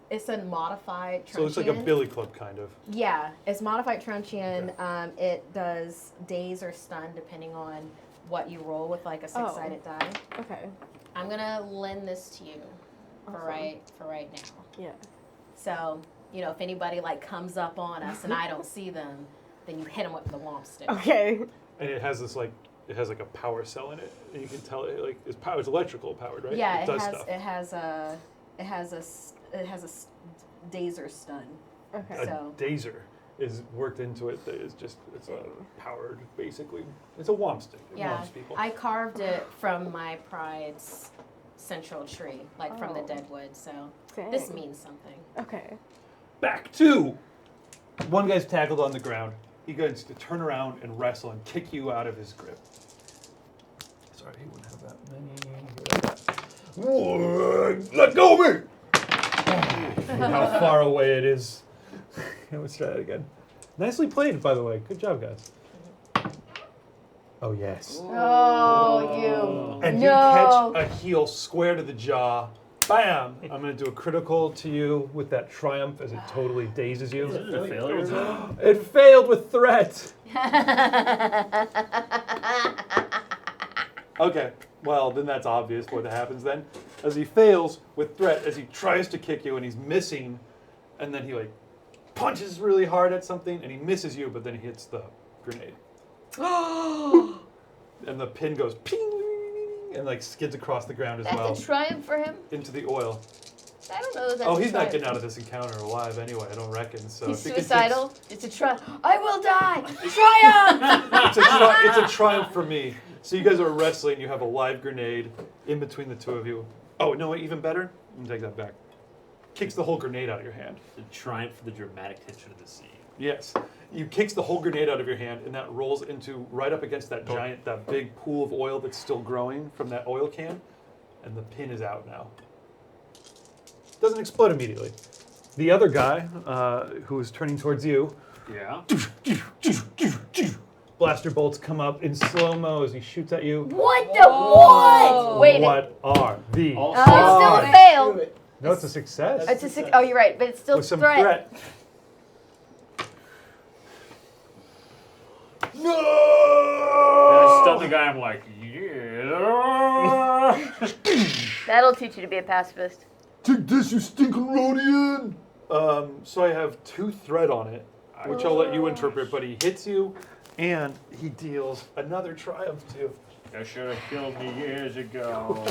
It's a modified truncheon. So it's like a billy club, kind of. Yeah, it's modified truncheon. It does daze or stun depending on what you roll with, like a six-sided die. Okay. I'm gonna lend this to you for Awesome. right now. Yeah. So you know, if anybody like comes up on us and I don't see them, then you hit them with the womp stick. Okay. And it has this like, it has like a power cell in it, and you can tell it like it's power. It's electrical powered, right? Yeah, it does stuff. it has a dazer stun. Okay. A So dazer is worked into it. That is just it's powered basically. It's a womp stick. It yeah, womps people. I carved it from my pride's central tree, like from the Oh. deadwood. So Dang. this means something. Okay. Back to one guy's tackled on the ground. He goes to turn around and wrestle and kick you out of his grip. Sorry, he wouldn't have that many. Whoa, let go of me! How far away it is. Let's try that again. Nicely played, by the way. Good job, guys. Oh, yes. Oh, And no. you catch a heel square to the jaw. Bam! I'm going to do a critical to you with that triumph as it totally dazes you. Is it a failure as well? It failed with threat. Okay, well, then that's obvious what happens then. As he fails with threat, as he tries to kick you and he's missing, and then he like punches really hard at something and he misses you, but then he hits the grenade. And the pin goes ping and like skids across the ground as That's well a triumph for him? into the oil. I don't know that that's Oh, a he's not triumph. getting out of this encounter alive anyway, I don't reckon. So He's if he continues- suicidal. It's a triumph. I will die. Triumph! It's a triumph for me. So you guys are wrestling. You have a live grenade in between the two of you. Oh, no, even better? Let me take that back. Kicks the whole grenade out of your hand. The triumph for the dramatic tension of the scene. Yes. You kicks the whole grenade out of your hand, and that rolls into right up against that that big pool of oil that's still growing from that oil can, and the pin is out now. Doesn't explode immediately. The other guy, who is turning towards you, Yeah. blaster bolts come up in slow-mo as he shoots at you. What the what? Wait. What are the All It's still a odds? fail. No, it's a success. It's a six. Oh, you're right, but it's still With some threat. Then I stun the guy. I'm like, yeah. That'll teach you to be a pacifist. Take this, you stinking Rhodian! So I have 2 threat on it, which I'll let you interpret, but he hits you, and he deals another triumph to you. That should have killed me years ago.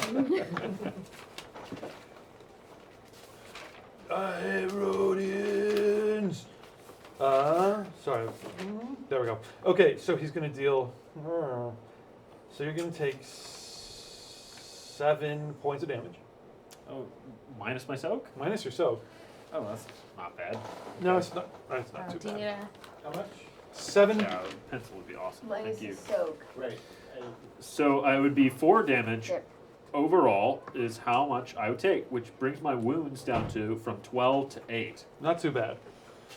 I hate Rhodians. Sorry. There we go. Okay, so he's going to deal. So you're going to take 7 points of damage. Oh, minus my soak? Minus your soak. Oh, that's not bad. No, it's not. It's not too Do you need bad. a How much? 7. Yeah, pencil would be awesome. Minus Thank you. the soak. Right. So I would be 4 damage. Yep. Overall is how much I would take, which brings my wounds down to from 12 to 8. Not too bad.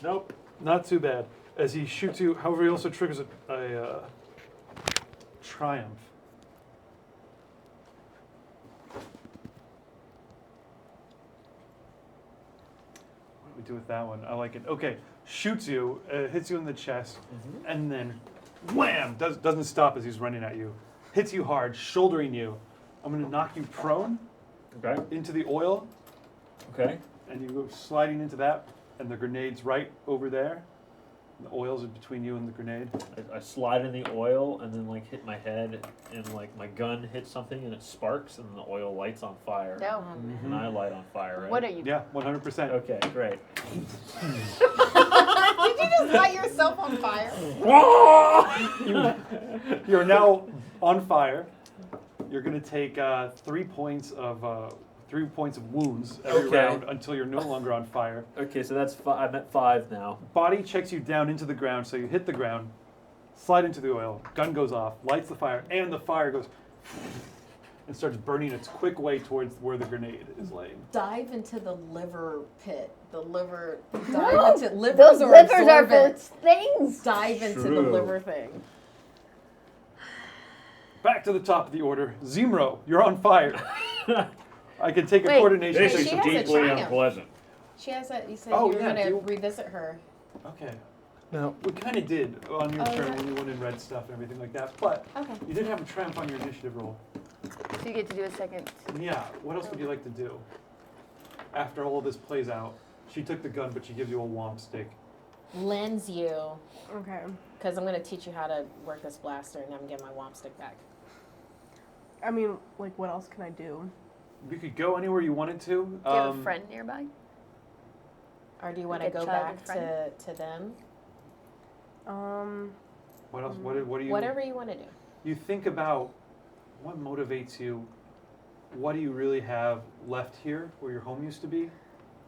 Nope. Not too bad. As he shoots you, however, he also triggers a triumph. What do we do with that one? I like it. Okay, shoots you, hits you in the chest, and then wham! Doesn't stop as he's running at you. Hits you hard, shouldering you. I'm going to knock you prone Okay. into the oil, Okay. and you go sliding into that, and the grenade's right over there. The oil's in between you and the grenade. I slide in the oil and then like hit my head and like my gun hits something and it sparks and the oil lights on fire. No. And I light on fire, right? What are you? Yeah, 100%. Okay, great. Did you just light yourself on fire? You're now on fire. You're going to take 3 points of wounds every Okay. round until you're no longer on fire. Okay, so that's I'm at 5 now. Body checks you down into the ground, so you hit the ground, slide into the oil, gun goes off, lights the fire, and the fire goes and starts burning its quick way towards where the grenade is laying. Dive into the liver pit. The liver. Dive into livers. Those are livers are for absorbent. things. Dive into the True. liver thing. Back to the top of the order. Zimro, you're on fire. I can take a Wait. coordination This She is check. has a deeply triumph. unpleasant. She has a. You said Oh, you were yeah, gonna do- revisit her. Okay. Now, We kind of did on your Oh, turn yeah. when you went in red stuff and everything like that, but Okay. you did have a triumph on your initiative roll. So you get to do a second. Yeah, what else would you like to do? After all of this plays out, she took the gun, but she gives you a womp stick. Lends you, Okay. because I'm gonna teach you how to work this blaster, and I'm getting my womp stick back. I mean, like, what else can I do? You could go anywhere you wanted to. Do you have a friend nearby? Or do you want to Like a go childhood back to them? What else? What do you? Whatever you want to do. You think about what motivates you. What do you really have left here, where your home used to be,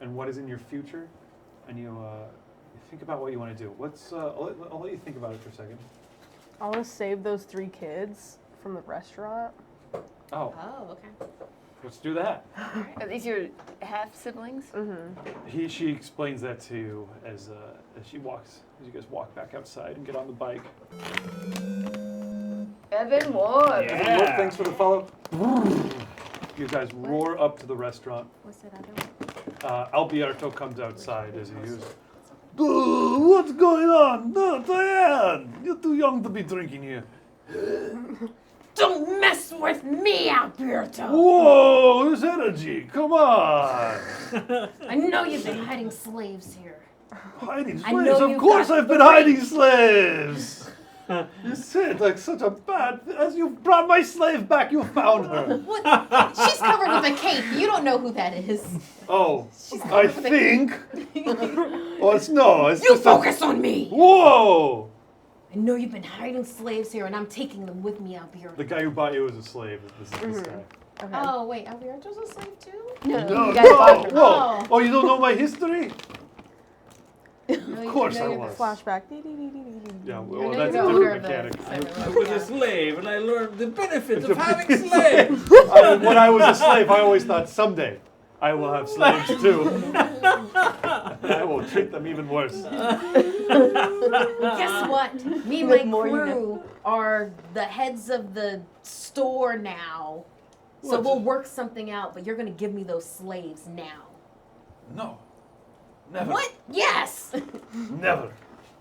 and what is in your future, and you think about what you want to do. What's? I'll let you think about it for a second. I want to save those 3 kids from the restaurant. Oh, Oh, okay. let's do that. Are these your half siblings? Mm-hmm. She explains that to you as she walks, as you guys walk back outside and get on the bike. Evan Ward. Evan Wolf, thanks for the follow. You guys roar up to the restaurant. What's that other one? Alberto comes outside as he is. What's going on? No, Diane, you're too young to be drinking here. Don't mess with me, Alberto! Whoa, this energy! Come on! I know you've been hiding slaves here. Hiding I slaves? know Of you course, got I've been hiding slaves. You said like such a bad. As you brought my slave back, you found her. What? She's covered with a cape. You don't know who that is. Oh, She's I covered with a think. Oh, it's no. It's You just focus on me! Whoa! I know you've been hiding slaves here, and I'm taking them with me, Alberto. The guy who bought you was a slave. This is this guy. Okay. Oh, wait, Alberto's a slave too? No, No, you guys bought her. whoa. Oh, you don't know my history? Of course I was. Flashback. Yeah, I well, know that's a you're the owner different of the mechanic. I was a slave and I learned the benefits of having slaves. When I was a slave, I always thought someday I will have slaves too. I will treat them even worse. Guess what? Me and my more you crew are the heads of the store now. So What? we'll work something out, but you're gonna give me those slaves now. No. Never. What? Yes! Never.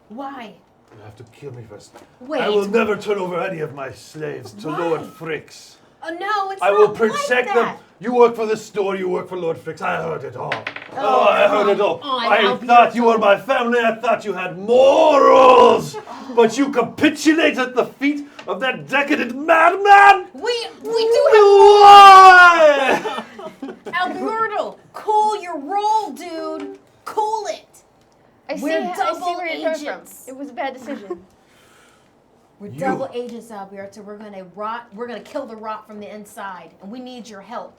Why? You have to kill me first. Wait. I will never turn over any of my slaves to Why? Lord Fricks. No, it's I not will like protect that. them. You work for the store, you work for Lord Fricks. I heard it all. Oh, I heard it come all. on, I Alberto. thought you were my family. I thought you had morals. But you capitulate at the feet of that decadent madman? We do Why? have Alberto. Cool your roll, dude. Cool it. I see, We're I see double where you're coming from. agents. It was a bad decision. We're You- double agents, Alberto. We're gonna kill the rot from the inside, and we need your help.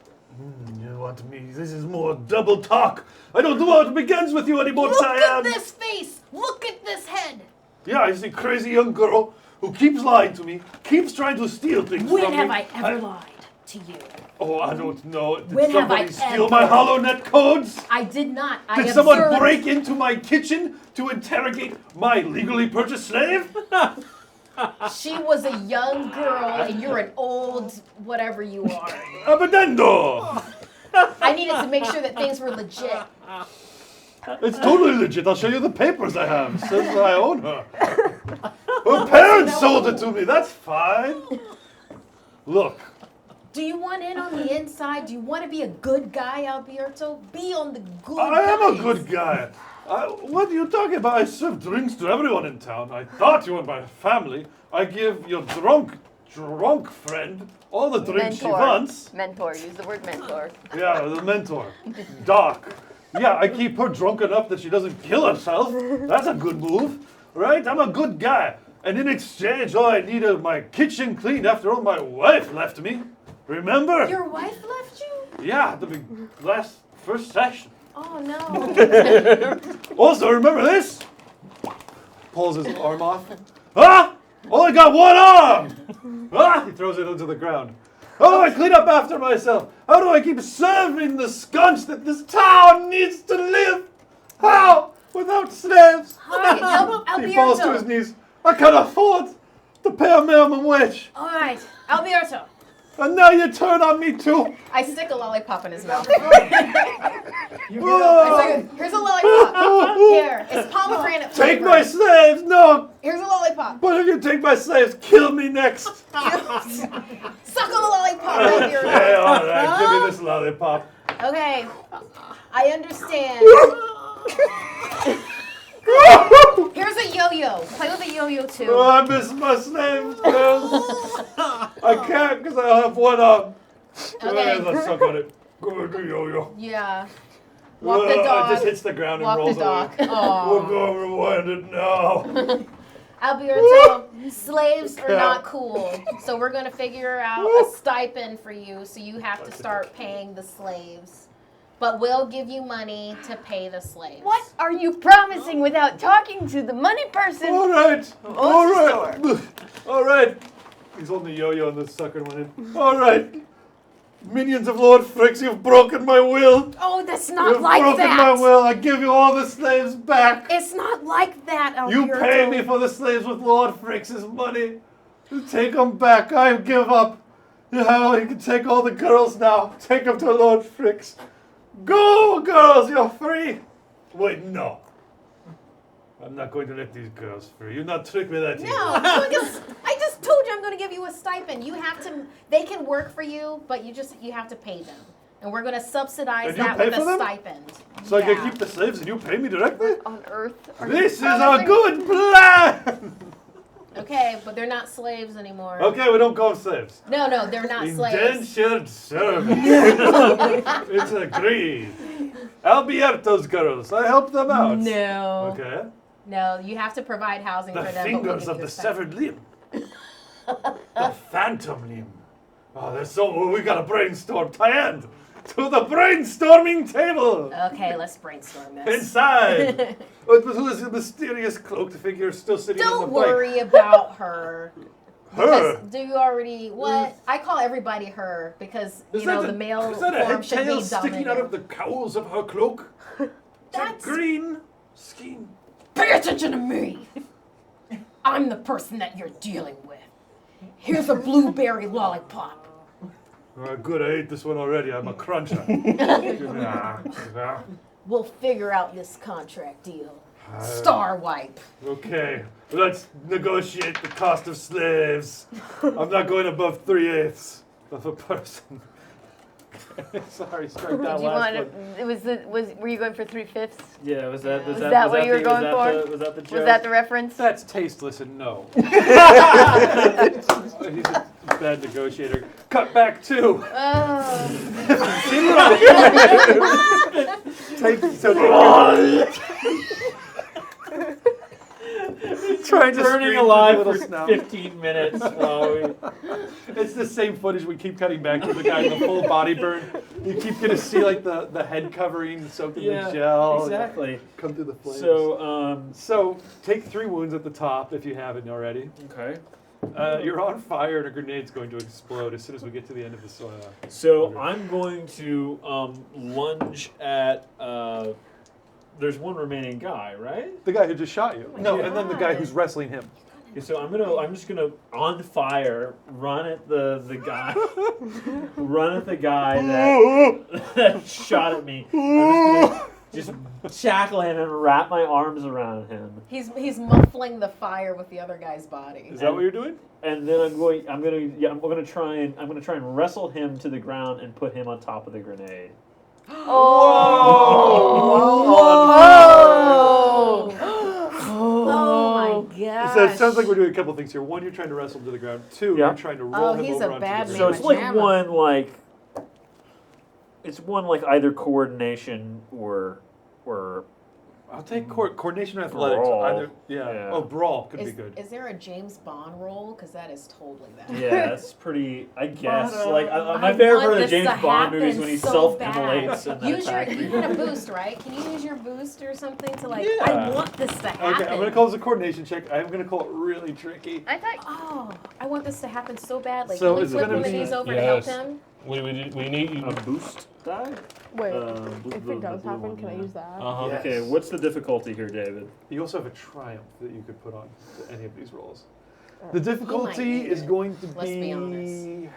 You want me? This is more double talk. I don't know how it begins with you anymore, Look at Cyan. this face. Look at this head. Yeah, I see a crazy young girl who keeps lying to me, keeps trying to steal things When from have me. I ever lied to you? Oh, I don't know. Did When have I somebody steal my ever? HoloNet codes? I did not. I Did observed. someone break into my kitchen to interrogate my legally purchased slave? She was a young girl, and you're an old whatever you are. Abadendo! I needed to make sure that things were legit. It's totally legit. I'll show you the papers I have. It says that I own her. Her parents sold it to me. That's fine. Look, Do you want in on the inside? Do you want to be a good guy, Alberto? Be on the good I am a guys. good guy. What are you talking about? I serve drinks to everyone in town. I thought you were my family. I give your drunk friend all the drinks she wants. Mentor. Use the word mentor. Yeah, the mentor. Doc. Yeah, I keep her drunk enough that she doesn't kill herself. That's a good move, right? I'm a good guy. And in exchange, all I need is my kitchen cleaned after all my wife left me. Remember? Your wife left you? Yeah, first session. Oh no. Also, remember this? Pulls his arm off. Ah! Only got one arm! Ah! He throws it onto the ground. How do I clean up after myself? How do I keep serving the scunch that this town needs to live? How? Without slaves? Alright, He falls to his Alberto. knees. I can't afford to pay a minimum wage. Alright, Alberto. And now you turn on me too. I stick a lollipop in his mouth. Oh, Here's a lollipop. Here, it's pomegranate flavor. take my slaves! No! Here's a lollipop. But if you take my slaves, kill me next. Suck on the lollipop, Alberto. Okay, all right, give me this lollipop. Okay, I understand. Here's a yo-yo. Play with a yo-yo too. Oh, I miss my slaves, girls. I can't because I have one arm. Okay. Let's suck on it. Go to yo-yo. Yeah. Walk the It dog. just hits the ground and Walk rolls the dog. away. We're Aw. going to rewind it now. Alberto, slaves are not cool. So we're going to figure out a stipend for you, so you have to start paying the slaves. But we'll give you money to pay the slaves. What are you promising without talking to the money person? All right. All right. store. All right. He's holding the yo-yo and the sucker went in. All right. Minions of Lord Fricks, you've broken my will. Oh, that's not You've like broken that. my will. I give you all the slaves back. It's not like that, Alberto. You pay me for the slaves with Lord Fricks' money. You take them back. I give up. Yeah, you can take all the girls now. Take them to Lord Fricks. Go, girls. You're free. Wait, no. I'm not going to let these girls free. You're not trick me that easy. No, I just told you I'm going to give you a stipend. You have to. They can work for you, but you have to pay them, and we're going to subsidize And you that pay with for a them? stipend. So I Yeah. can keep the slaves and you pay me directly? On Earth. Are This is you a promising- good plan! Okay, but they're not slaves anymore. Okay, we don't call them slaves. No, they're not slaves. Indentured service. It's agreed. Alberto's girls. I help them out. No. Okay. No, you have to provide housing The for them. fingers of the severed limb. The phantom limb. Oh, there's we gotta brainstorm. Tyann, To the brainstorming table! Okay, let's brainstorm this. Inside! Who is the mysterious cloaked figure still sitting in the Don't bike? worry about her. Her? Because do you already what? I call everybody her because the male Is that a form head should tail be sticking out dominated. of the cowls of her cloak? That's Green skin. Pay attention to me. I'm the person that you're dealing with. Here's a blueberry lollipop. Good, I ate this one already. I'm a cruncher. We'll figure out this contract deal. Star wipe. Okay, let's negotiate the cost of slaves. I'm not going above 3/8 of a person. Sorry, strike that Did you last want one. to, were you going for 3/5? Yeah, was that what you were going for? Was that the joke? Was that the reference? That's tasteless and no. He's a bad negotiator. Cut back 2. Trying to Burning scream alive through for the little snout. 15 minutes while we... It's the same footage we keep cutting back to the guy in the full body burn. You keep gonna see like the head covering soaked in the gel. exactly. Come through the flames. So, So take 3 wounds at the top if you haven't already. okay. You're on fire and a grenade's going to explode as soon as we get to the end of the soil. So I'm going to lunge at. There's one remaining guy, right? The guy who just shot you. No, and then the guy who's wrestling him. Okay, so I'm just gonna on fire run at the guy, run at the guy that shot at me. I'm just gonna shackle him and wrap my arms around him. He's muffling the fire with the other guy's body. Is that what you're doing? And then I'm gonna try and wrestle him to the ground and put him on top of the grenade. Oh my gosh. So it sounds like we're doing a couple things here. 1, you're trying to wrestle him to the ground. 2, Yeah. you're trying to roll him he's over a onto bad the man. So ground. it's like Pajama. it's one either coordination or I'll take coordination or athletics. Brawl. Either, yeah. Oh, brawl could be good. Is there a James Bond role? Because that is totally that. yeah, that's pretty. I guess But, my I favorite part want of the this James to Bond movies happen when he so self-immolates and then Use your, attacks you people. get a boost, right? Can you use your boost or something to I Yeah. want this to happen. Okay, I'm going to call this a coordination check. I'm going to call it really tricky. I thought. Oh, I want this to happen so badly. So Can we it's flip gonna one of be- these over to help Yes. him? We need A boost die? Wait, Blue- if blue- it does blue happen, one, can I yeah. use that? Uh-huh. Yes. Okay, what's the difficulty here, David? You also have a triumph that you could put on to any of these rolls. The difficulty need is it. going to Let's be honest.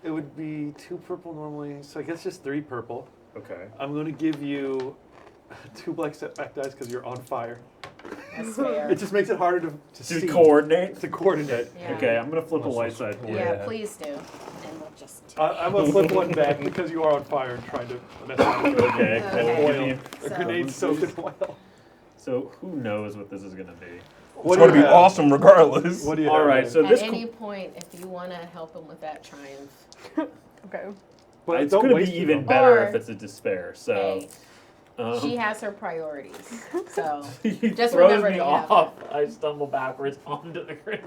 It would be 2 purple normally, so I guess just 3 purple. Okay. I'm going to give you 2 black setback dice because you're on fire. That's fair. It just makes it harder to To see. coordinate? To coordinate. Yeah. Okay, I'm gonna flip a white side. Yeah, please do. And we'll just. I'm going to flip one back because you are on fire and trying to mess around with Okay, Okay. cool. Give me- a So- grenade soaked in oil. So who knows what this is gonna be? It's going to be awesome regardless. What do you All have? right, man? so At this any point, if you want to help him with that triumph, Okay. But it's don't gonna waste be it even all. better Or- if it's a despair. So hey, she has her priorities. So he just throws remember me to have off. I stumble backwards onto the ground.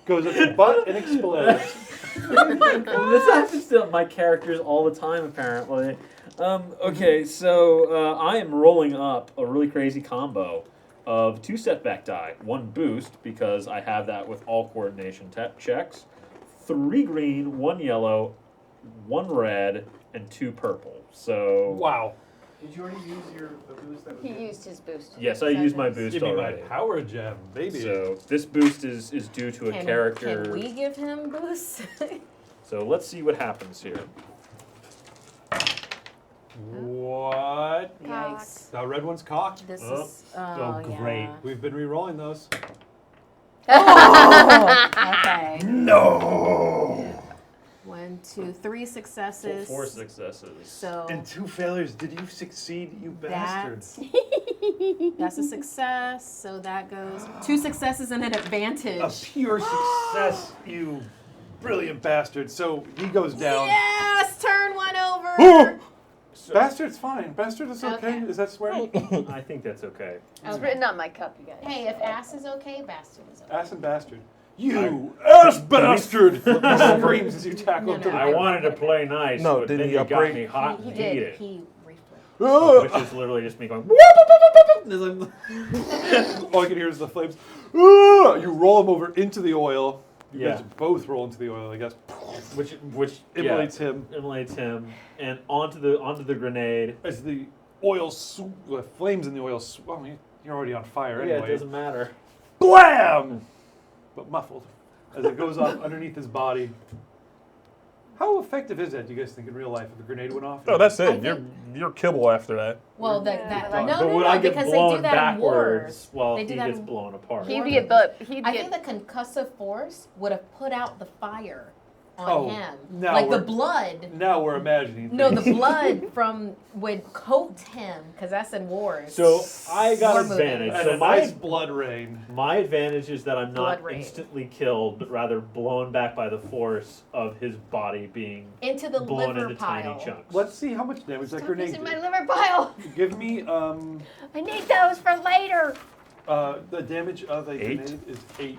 Goes at the butt and explodes. This happens to my characters all the time, apparently. Okay, so I am rolling up a really crazy combo of 2 setback die, 1 boost because I have that with all coordination checks, 3 green, 1 yellow, 1 red, and 2 purple. So Wow. Did you already use the boost that was He given? used his boost. yes, I used my boost Give me my already. power gem, baby. So this boost is due to a character. Can we give him boosts? So let's see what happens here. What? Yikes. The red one's cocked. This Oh. is. Oh, great. Yeah. We've been re-rolling those. Okay. No. 1, 2, 3 successes. 4 successes. So And 2 failures. Did you succeed, you bastards? that's a success. So that goes 2 successes and an A advantage. pure success, you brilliant bastard. So he goes down. Yes, turn 1 over. Bastard's fine. Bastard is okay. Okay. Is that swearing? I think that's okay. It's written on my cup, you guys. Hey, if ass is okay, bastard is okay. Ass and bastard. You ass bastard! Screams as you tackle him to the I wanted to play nice, No, but did then he you got upgrade? me hot He and did. heated. He reflexed. Which is literally just me going. All I can hear is the flames. Ah! You roll him over into the oil. You Yeah. guys both roll into the oil, I guess. Which Immolates him. Immolates him, and onto the grenade. As the oil, the flames in the oil, well, you're already on fire Yeah, anyway. it doesn't matter. Blam! But muffled as it goes off underneath his body. How effective is that, do you guys think, in real life, if the grenade went off? No, that's I it. think- You're kibble after that. Well, Yeah, that but no, but no, would no, I get because blown they do that in backwards wars. while They he do that gets in- blown apart? He'd get, but he'd I get. think the concussive force would have put out the fire on Oh, him. now Like the we're- blood. Now we're imagining No, the things. blood from would coat him because that's in wars. So I got War movie. advantage. And So a nice blood rain. my advantage is that I'm not Blood rain. instantly killed, but rather blown back by the force of his body being into the blown liver into pile. tiny chunks. Let's see how much damage that Stop grenade using did. my liver pile. Give me I need those for later. the damage of a 8? grenade is 8.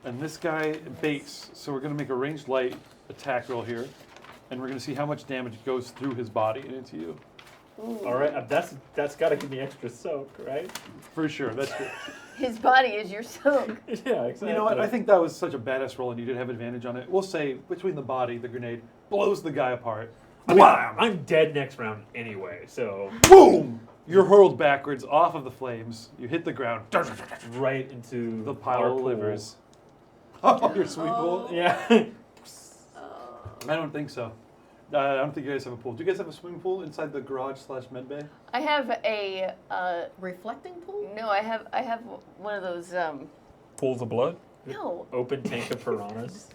And this guy base, so we're going to make a ranged light attack roll here. And we're going to see how much damage goes through his body and into you. All right, that's got to give me extra soak, right? For sure, that's good. His body is your soak. Yeah, exactly. You know what? I think that was such a badass roll, and you did have advantage on it. We'll say between the body, the grenade blows the guy apart. I mean, Wham! I'm dead next round anyway, so Boom! You're hurled backwards off of the flames. You hit the ground. right into The pile our of pool. livers. Oh, your swimming pool? Yeah. I don't think so. I don't think you guys have a pool. Do you guys have a swimming pool inside the garage / med bay? I have a Reflecting pool? no. I have one of those. Pools of blood. No, Open tank of piranhas.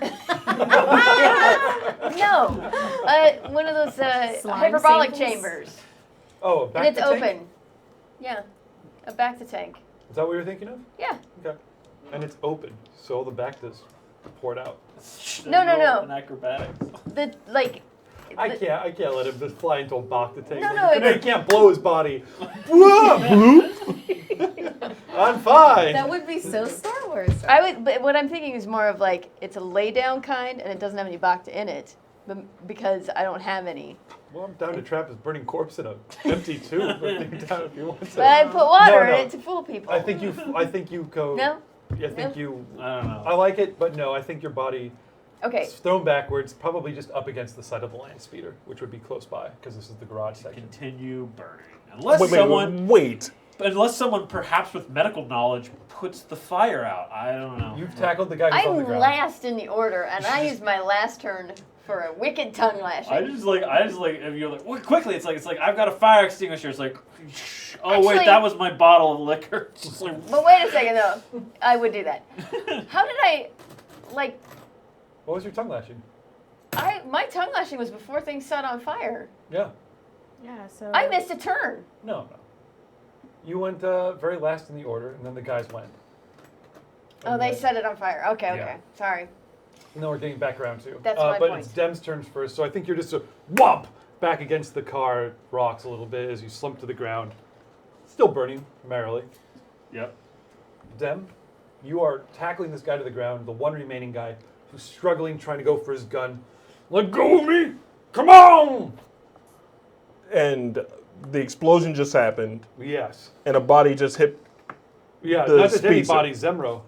no. One of those Slime hyperbolic samples? chambers, Oh, a back and it's to tank? open. Yeah, a back to tank. Is that what you're thinking of? Yeah. Okay. And it's open, so the back does pour it out. No, no, no. In acrobatics. The like. I can't let him just fly into a back to tank. No, no, He it's- can't blow his body. Whoa! I'm fine. That would be so Star Wars. I would, but what I'm thinking is more of like it's a lay down kind, and it doesn't have any bacta in it, but because I don't have any. Well, I'm down to trap his burning corpse in an empty tube. Down if you want to. But I put water No, no. in it to fool people. I think you go. No. I think No? you. I don't know. I like it, but no. I think your body Okay. is thrown backwards, probably just up against the side of the land speeder, which would be close by because this is the garage section. Continue burning. Unless Wait, wait. unless someone perhaps with medical knowledge puts the fire out. I don't know. You've tackled the guy who's on the I'm ground. last in the order, and I use my last turn for a wicked tongue lashing. I just like if you're like well, quickly. It's like I've got a fire extinguisher. It's like, oh wait, Actually- that was my bottle of liquor. It's just like, But wait a second, though. I would do that. How did I, like, What was your tongue lashing? my tongue lashing was before things set on fire. Yeah. Yeah, so I missed a turn. No. You went very last in the order, and then the guys went. Oh, And they then- set it on fire. Okay, okay. Yeah. Sorry. And then we're getting back around to. That's my but point. it's Dem's turns first, so I think you're just a whomp back against the car, rocks a little bit as you slump to the ground. Still burning merrily. yep. Dem, you are tackling this guy to the ground, the one remaining guy who's struggling, trying to go for his gun. Let go of me! Come on! And the explosion just happened, Yes. and a body just hit. Yeah, The not just any speedster. body, Zemro.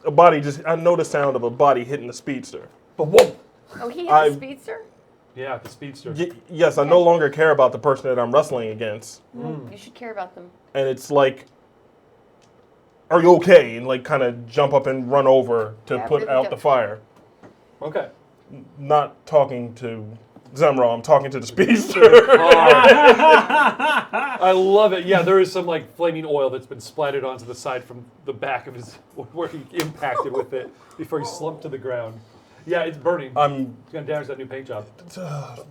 A body just. I know the sound of a body hitting the speedster. But whoa! Oh, he I- has a speedster? Yeah, the speedster. Yes, I no longer care about the person that I'm wrestling against, You should care about them. and it's like, "Are you okay?" And like, kind of jump up and run over to Yeah, put really out don't- the fire. Okay. Not talking to Zemro, I'm talking to the speedster. I love it. Yeah, there is some like flaming oil that's been splattered onto the side from the back of his where he impacted with it before he slumped to the ground. Yeah, it's burning. I'm It's gonna damage that new paint job.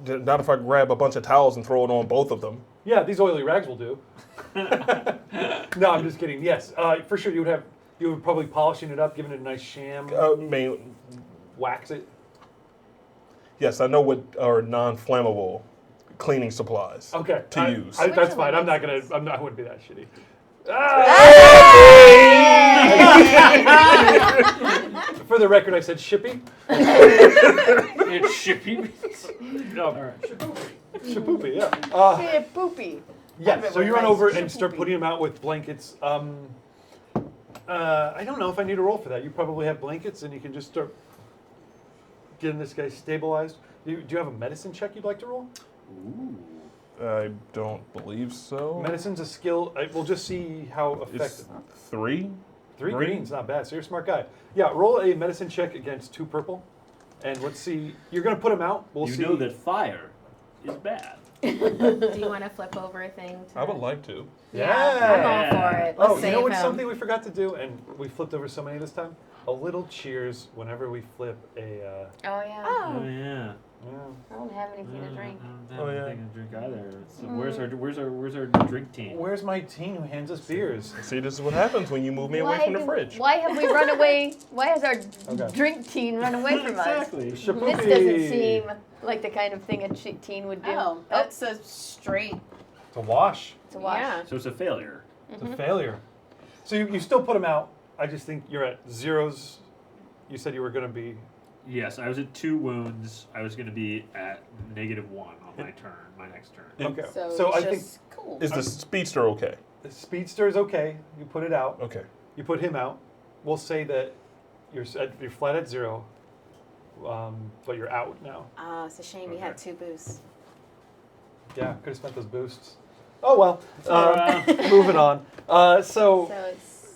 not if I grab a bunch of towels and throw it on both of them. Yeah, these oily rags will do. No, I'm just kidding. Yes, for sure you would probably polishing it up, giving it a nice sham, wax it. Yes, I know what are non-flammable cleaning supplies Okay, to use. that's Which fine. one I makes wouldn't be that shitty. For the record, I said shippy. It's shippy. No, Alright. shapoopy, yeah. Hey, poopy. Yeah, so you run Everyone over likes and start shapoopy. putting them out with blankets. I don't know if I need a roll for that. You probably have blankets and you can just start getting this guy stabilized. Do you have a medicine check you'd like to roll? Ooh. I don't believe so. Medicine's a skill. We'll just see how effective. It's 3. Three green? green's not bad, so you're a smart guy. Yeah, roll a medicine check against 2 purple. And let's see. You're going to put him out. We'll You see. know that fire is bad. Do you want to flip over a thing? I would like to. Yeah, I'm all for it. Let's Oh, you save know what's him. something we forgot to do, and we flipped over so many this time? A little cheers whenever we flip a. Oh, yeah. Oh yeah. I don't have anything to drink. I don't Oh, have yeah. anything to drink either. So where's our drink team? Where's my teen who hands us beers? See, this is what happens when you move me away from the fridge. Why have we run away? Why has our Okay. drink teen run away from us? Exactly. This Shapoopy. doesn't seem like the kind of thing a teen would do. Oh, that's a straight. It's a wash. To watch. Yeah. So it's a failure. It's a failure. So you still put them out. I just think you're at zeros. You said you were going to be. Yes, I was at 2 wounds. I was going to be at -1 on my turn, my next turn. Okay. So, I it's think just cool. Is the speedster okay? the speedster is okay. You put it out. Okay. You put him out. We'll say that you're flat at 0, but you're out now. It's a shame you had 2 boosts. Yeah, could have spent those boosts. Oh well. alright. Moving on. So So it's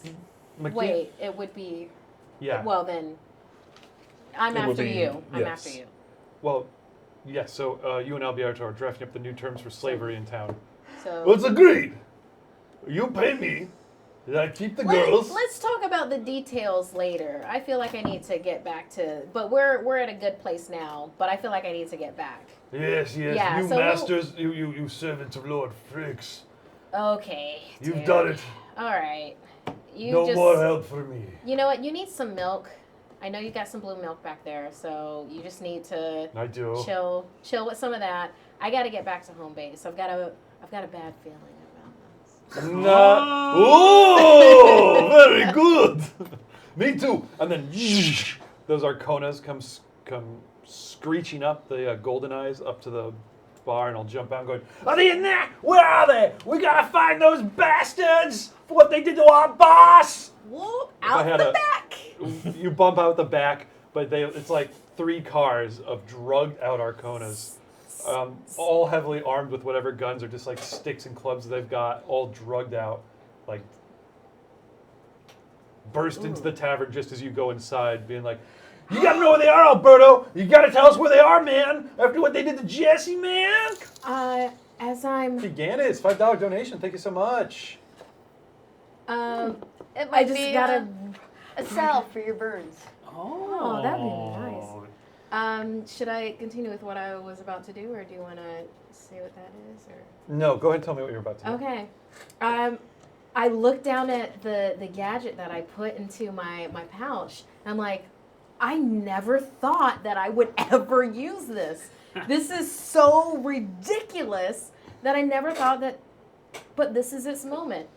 McKee- wait, it would be Yeah. well then. I'm It would after be- you. I'm yes. after you. Well, yes. So you and Alberto are drafting up the new terms for slavery in town. So Well, it's agreed. You pay me. I keep the girls. Let's talk about the details later. I feel like I need to get back to, but we're at a good place now. But I feel like I need to get back. Yes, yes. Yeah, you so we'll- masters, you servants of Lord Fricks. Okay. You've dude. done it. All right. You No just, more help for me. You know what? You need some milk. I know you got some blue milk back there, so you just need to I do. chill with some of that. I got to get back to home base. I've got a bad feeling about this. Nah. Oh, very good. Me too. And then those Arconas come screeching up the golden eyes up to the bar, and I'll jump out and go, "Are they in there? Where are they? We gotta find those bastards for what they did to our boss." Whoop! If I Out had the a- back. You bump out the back, but it's like 3 cars of drugged out Arconas. All heavily armed with whatever guns or just like sticks and clubs they've got, all drugged out, like burst into the tavern just as you go inside, being like, "You gotta know where they are, Alberto! You gotta tell us where they are, man! After what they did to Jesse, man!" As I'm, Gigannis, $5 donation, thank you so much. It I might just be gotta. a salve for your burns. Oh, that'd be nice. Should I continue with what I was about to do, or do you want to say what that is, or? No, go ahead and tell me what you're about to do. Okay. I looked down at the gadget that I put into my pouch. And I'm like, I never thought that I would ever use this. This is so ridiculous that I never thought that, but this is its moment.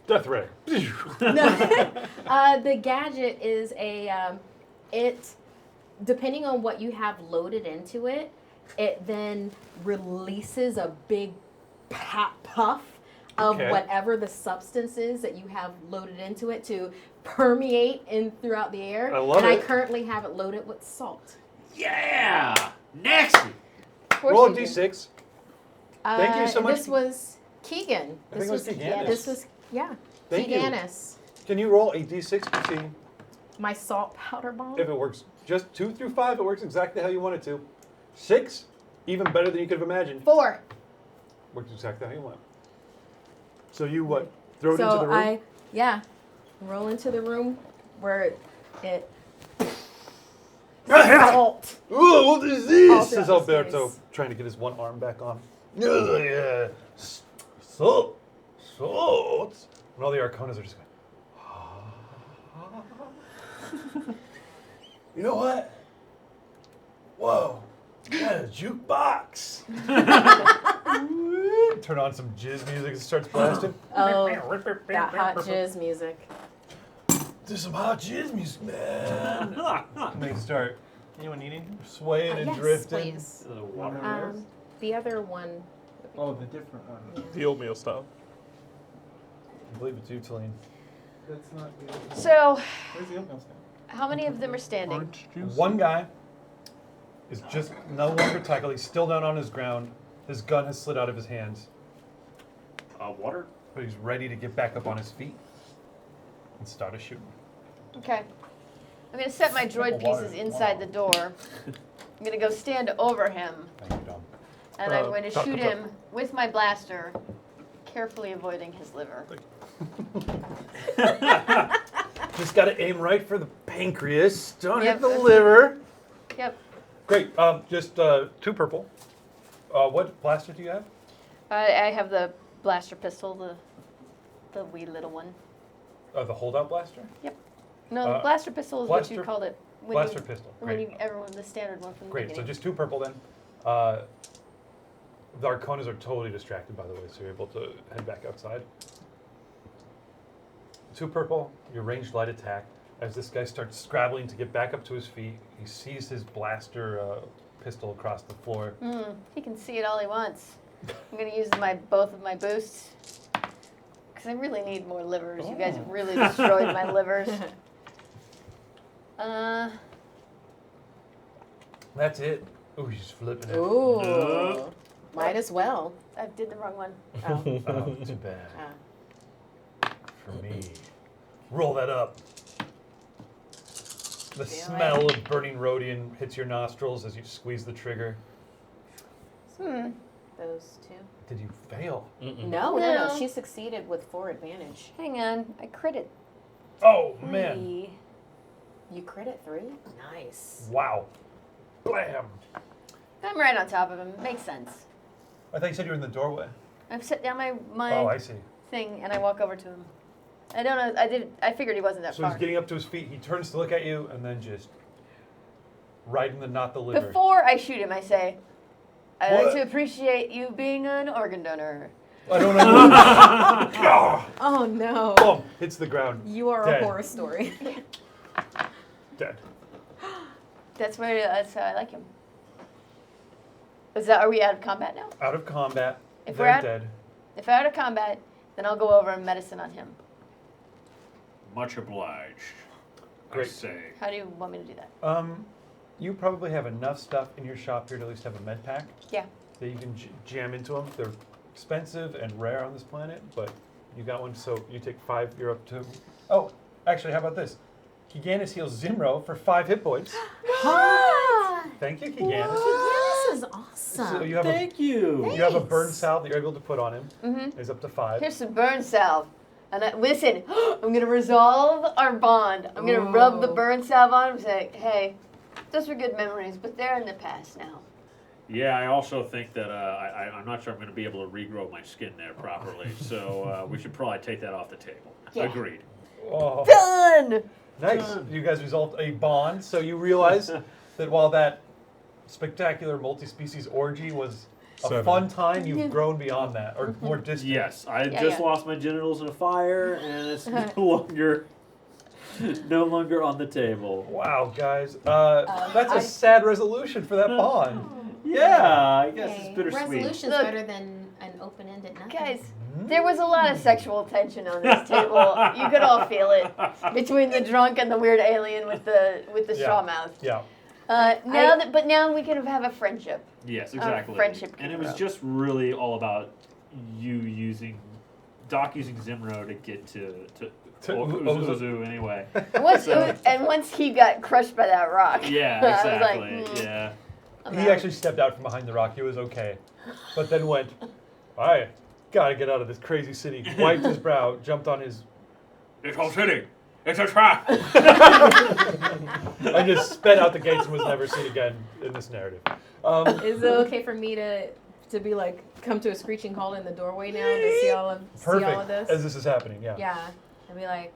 Death Ray. The gadget is it, depending on what you have loaded into it, it then releases a big puff of Okay. whatever the substance is that you have loaded into it to permeate in throughout the air. I love and it. I currently have it loaded with salt. Yeah! Next! Of course Roll a you do. d6. Thank you so much. This was Keegan. I think it was Keeganis. This was Thank you. Keeganis. Can you roll a d6 to see My salt powder bomb. if it works? Just 2 through 5, it works exactly how you want it to. 6, even better than you could have imagined. 4. Works exactly how you want. So you what? Throw it into the So room? roll into the room where it Ah, salt. Ooh, what is All this? throughout Says the Alberto, space. trying to get his one arm back on. Yeah. Salt. Salt. And all the Arconas are just going, you know what? Whoa. Yeah, a jukebox. turn on some jizz music and starts blasting. Oh, that hot jizz music. There's some hot jizz music, man. And they start Anyone need anything? swaying and Yes, drifting. please. Water. The other one. Oh, the different one. The oatmeal style. I believe it's you, Talene. That's not good. So, Where's the oatmeal stand? how many of them are standing? One guy is just no longer tackled. He's still down on his ground. His gun has slid out of his hands, Water? but he's ready to get back up on his feet and start a shooting. Okay. I'm gonna set my droid Simple water. pieces inside the door. I'm gonna go stand over him, Thank you, Dom. and I'm going to Tuck, shoot tuck. him with my blaster, carefully avoiding his liver. Just got to aim right for the pancreas. Don't Yep. hit the liver. Yep. Great. Just 2 purple. What blaster do you have? I have the blaster pistol, the wee little one. The holdout blaster? No, the blaster pistol is what you blaster- called it. When Blaster you, pistol. When Great. everyone, the standard one from the Great. So beginning. just 2 purple then. The Arconas are totally distracted, by the way, so you're able to head back outside. 2 purple, your ranged light attack. As this guy starts scrabbling to get back up to his feet, he sees his blaster pistol across the floor. He can see it all he wants. I'm gonna use both of my boosts because I really need more livers. You guys have really destroyed my livers. That's it. Ooh, he's flipping it. Ooh. Might as well. I did the wrong one. Oh. Oh, too bad. Ah. For me. Roll that up. The Do smell of burning rhodium hits your nostrils as you squeeze the trigger. Those two. Did you fail? No. No. She succeeded with 4 advantage. Hang on, I critted. Oh, man. 3. You crit at 3? Nice. Wow. Blam. I'm right on top of him. Makes sense. I thought you said you were in the doorway. I've set down my Oh, I see. thing and I walk over to him. I don't know. I figured he wasn't that So far. he's getting up to his feet. He turns to look at you and then just right in the not the liver. Before I shoot him, I say, "I'd What? like to appreciate you being an organ donor." I don't know. Oh no. Boom. Hits the ground. You are Dead. a horror story. Dead. That's how I like him. Are we out of combat now? Out of combat. If They're we're out- dead. If we're out of combat, then I'll go over and medicine on him. Much obliged. Great. I say. How do you want me to do that? You probably have enough stuff in your shop here to at least have a med pack Yeah. that you can jam into them. They're expensive and rare on this planet, but you got one, so you take 5, you're up to... Oh, actually, how about this? Kiganis heals Zimro for 5 hit points. Thank you, Kiganis. This is So awesome. you have Thank you. you have a burn salve that you're able to put on him. Mm-hmm. He's up to 5. Here's some burn salve. And listen, I'm gonna resolve our bond. I'm gonna rub the Ooh. burn salve on him and say, hey, those were good memories, but they're in the past now. Yeah, I also think that I'm not sure I'm going to be able to regrow my skin there properly, so we should probably take that off the table. Yeah. Agreed. Oh, Done! nice. You guys resolved a bond, so you realize that while that spectacular multi-species orgy was a 7. fun time, you've grown beyond that, or more distant. Yes, I Yeah, just yeah. lost my genitals in a fire, and it's no longer on the table. Wow, guys. That's a sad resolution for that bond. Yeah, I guess Okay. it's bittersweet. Resolution's Look. better than an open-ended nothing. Guys, there was a lot of sexual tension on this table. You could all feel it between the drunk and the weird alien with the Yeah. straw mouth. Yeah. Now we can have a friendship. Yes, exactly. friendship and it can was grow. just really all about Doc using Zimro to get to Uzu anyway. Once he got crushed by that rock. Yeah, I was exactly. like, Yeah. I'm He out. actually stepped out from behind the rock. He was okay. But then went, I gotta get out of this crazy city. Wiped his brow, jumped on his... This whole city, it's a trap. and just sped out the gates and was never seen again in this narrative. Is it okay for me to be like, come to a screeching halt in the doorway now to see all of Perfect. this? As this is happening, yeah. Yeah. I'd be like,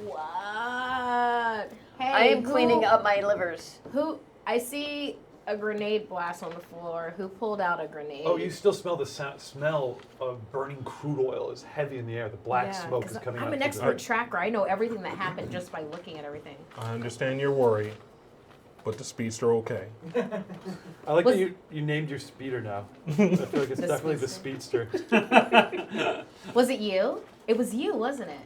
what? Hey, I am cleaning up my livers. Who? I see a grenade blast on the floor. Who pulled out a grenade? Oh, you still smell the smell of burning crude oil is heavy in the air. The black Yeah, smoke 'cause is coming out. I'm an through expert tracker. I know everything that happened just by looking at everything. I understand your worry, but the speedster okay. I like Was- that you named your speeder now. I feel like it's The definitely the speedster. Was it you? It was you, wasn't it?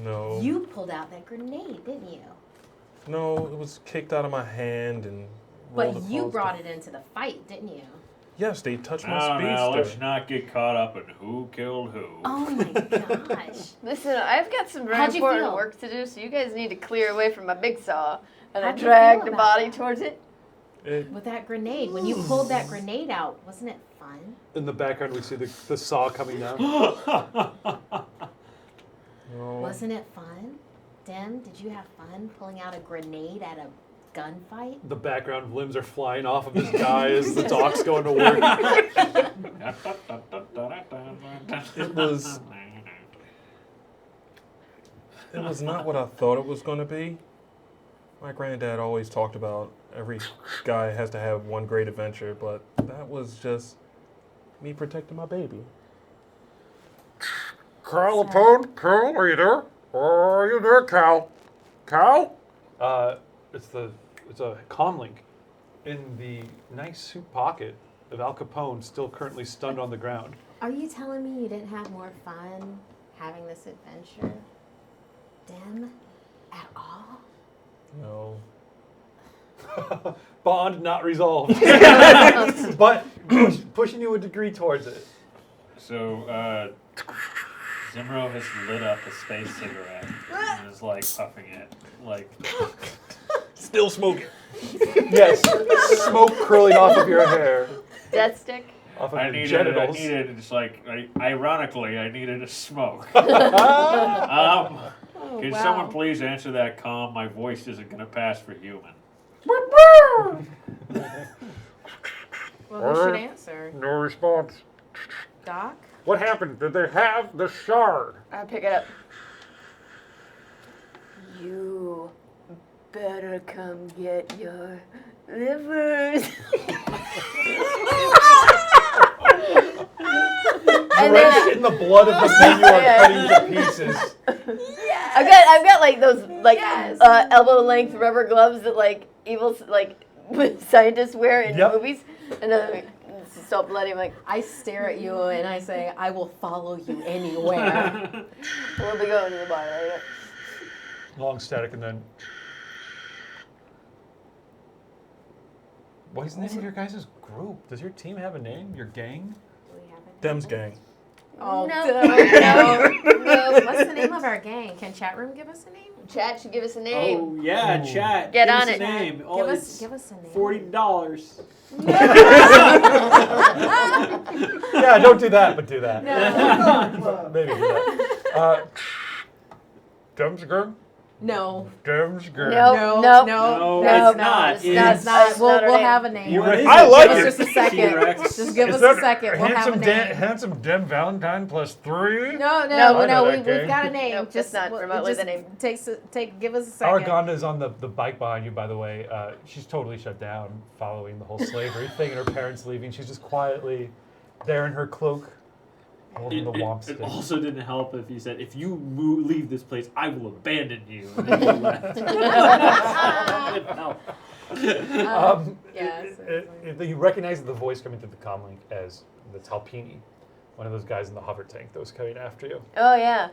No. You pulled out that grenade, didn't you? No, it was kicked out of my hand and But rolled you across brought the- it into the fight, didn't you? Yes, they touched my Now, let's speedster. not get caught up in who killed who. Oh my gosh. Listen, I've got some very How'd you important feel? work to do, so you guys need to clear away from my big saw. And I How'd you dragged feel the about body that? towards it. With that grenade, when you pulled that grenade out, wasn't it fun? In the background, we see the saw coming down. No. Wasn't it fun? Dim, did you have fun pulling out a grenade at a gunfight? The background limbs are flying off of this guy as the dock's going to work. It was not what I thought it was going to be. My granddad always talked about every guy has to have one great adventure, but that was just me protecting my baby. Carl Lapone? Carl, are you there? Are you there, Cal? Cal? It's a comlink in the nice suit pocket of Al Capone, still currently stunned on the ground. Are you telling me you didn't have more fun having this adventure, Dim, at all? No. Bond not resolved. But pushing you a degree towards it. So, Zimro has lit up a space cigarette and is like puffing it. Like, Still smoking. Yes, smoke curling off of your hair, Death stick. off of I your needed, genitals. it's like, ironically, I needed a smoke. Oh, Can wow. someone please answer that call? My voice isn't going to pass for human. Well, who should answer? No response. Doc? What happened? Did they have the shard? I pick it up. You better come get your livers. And then Drenched in the blood of the men you are cutting to pieces. I've got like those like elbow length rubber gloves that like evil like scientists wear in Yep. movies, and then like, stop bloody. I'm like, I stare at you and I say, I will follow you anywhere. we'll be going to the bar later. Long static, and then. What is the name of your guys' group? Does your team have a name? Your gang? Dem's gang. Oh, No. no. What's the name of our gang? Can chat room give us a name? Chat should give us a name. Oh yeah, chat. Get give on us it. A name. Oh, Give it's us a name. $40. Yeah, don't do that, but do that. No. Maybe do that. Dem's gang? No. Dem's gang. No. No, No. no, No, that's it's not. not. It's It's not. not We'll our name. have a name. What is I it? like Give it. us just a second. T-Rex. Just give Is us that a second. We'll have a name. handsome Dem Valentine plus 3? No, No, no, I know no. that We've gang. got a name. Nope, just that's not remotely the name. Give us a second. Aragonda's on the bike behind you, by the way. She's totally shut down following the whole slavery thing and her parents leaving. She's just quietly there in her cloak, holding the womp It stick. also didn't help if you said, if you leave this place, I will abandon you. And then you left. Didn't help. You recognize the voice coming through the comlink as the Talpini, one of those guys in the hover tank that was coming after you. Oh yeah.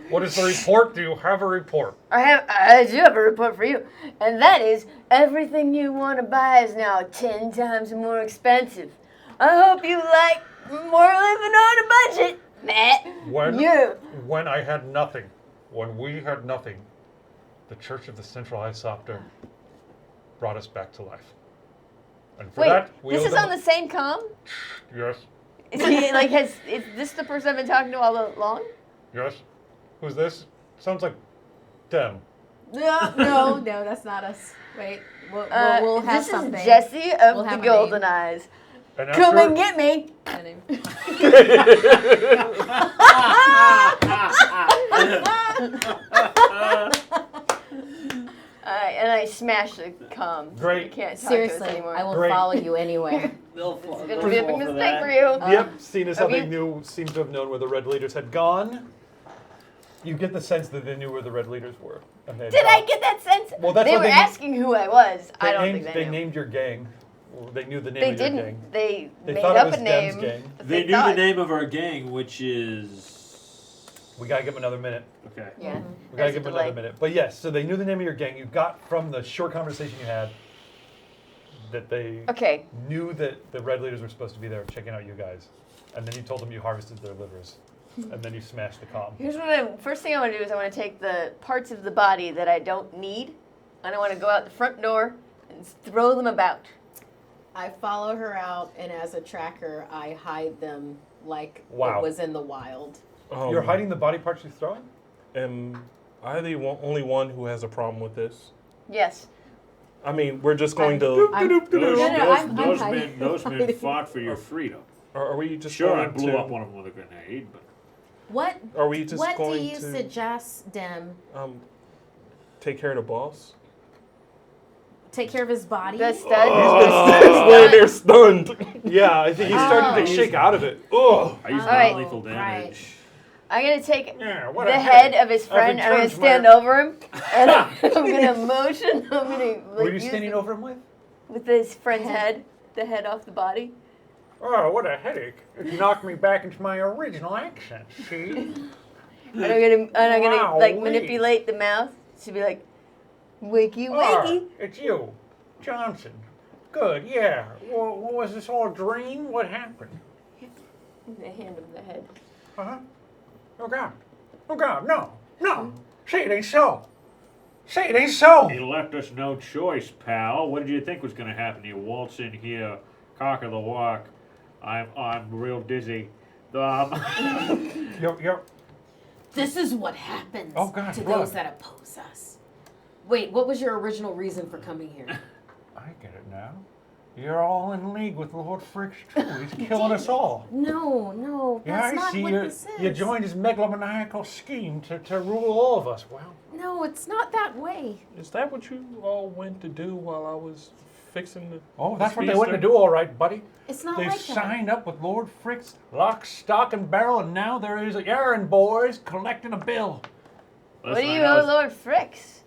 What is the report? Do you have a report? I do have a report for you, and that is everything you want to buy is now 10 times more expensive. I hope you like more living on a budget, Matt. When I had nothing, when we had nothing, the Church of the Central Isopter brought us back to life. And for Wait, that, we this owe is them- on the same comm? Yes, Is he like is this the person I've been talking to all along? yes. Who's this? Sounds like Dem. No, that's not us. Wait, we'll have this something. is Jesse of We'll the have a Golden name. Eyes. And Come after- and get me. A name. And I smash the comm. Great. You can't talk to us Seriously, anymore. I will Great. follow you anywhere. They'll It's fall. gonna they'll be a fall big for mistake that. for you. Yep, seen as have something you- new, seems to have known where the red leaders had gone. You get the sense that they knew where the red leaders were. And they had Did I gone. get that sense? Well, that's they what were they- asking who I was. I don't named, think they knew. named your gang. Well, they knew the name They of your didn't. gang. They made thought it up was a Dem's name. gang. but They knew the thought- name of our gang, which is. We gotta give them another minute. Okay. Yeah. We gotta There's a give them delay. another minute. But yes, so they knew the name of your gang. You got from the short conversation you had that they Okay. knew that the red leaders were supposed to be there checking out you guys. And then you told them you harvested their livers. And then you smashed the comm. Here's what first thing I want to do is I want to take the parts of the body that I don't need, and I want to go out the front door and throw them about. I follow her out, and as a tracker, I hide them like Wow. it was in the wild. You're hiding the body parts you're throwing? Am I the only one who has a problem with this? Yes. I mean, we're just going to. I'm- Those, I'm those hiding. men fought for your freedom. Are we just Sure, I going blew to? up one of them with a grenade, but What? Are we just What do going you to suggest, Dem? take care of the boss? Take care of his body? The stud. He's laying there stunned. Yeah, I think he's starting to shake out of it. Ugh. I used All right. non-lethal damage. I'm gonna take Yeah, what the a head of his friend. I'm gonna returned stand my- over him, and I'm gonna motion. I'm gonna. Like, What are you use standing the- over him with? with his friend's head, the head off the body. Oh, what a headache. It knocked me back into my original accent, see? And I'm gonna like Wowee. manipulate the mouth to be like, wakey Ah, wakey. it's you, Johnson. Good, yeah. Well, was this all a dream? What happened? I hand him the head. Uh-huh. Oh, God. Oh, God, no. No. Say it ain't so. Say it ain't so. He left us no choice, pal. What did you think was going to happen? You waltz in here, cock of the walk. I'm real dizzy. You're, This is what happens Oh, God, to blood. those that oppose us. Wait, what was your original reason for coming here? I get it now. You're all in league with Lord Fricks, too. He's killing us all. No, Yeah, that's I not see. what You this is. you joined his megalomaniacal scheme to rule all of us. Well, No, it's not that way. Is that what you all went to do while I was fixing the? oh, the that's what they went to speedster? do, all right, buddy. It's not They like that. signed up with Lord Fricks, lock, stock, and barrel, and now there is errand boys collecting a bill. What do you owe Lord Fricks?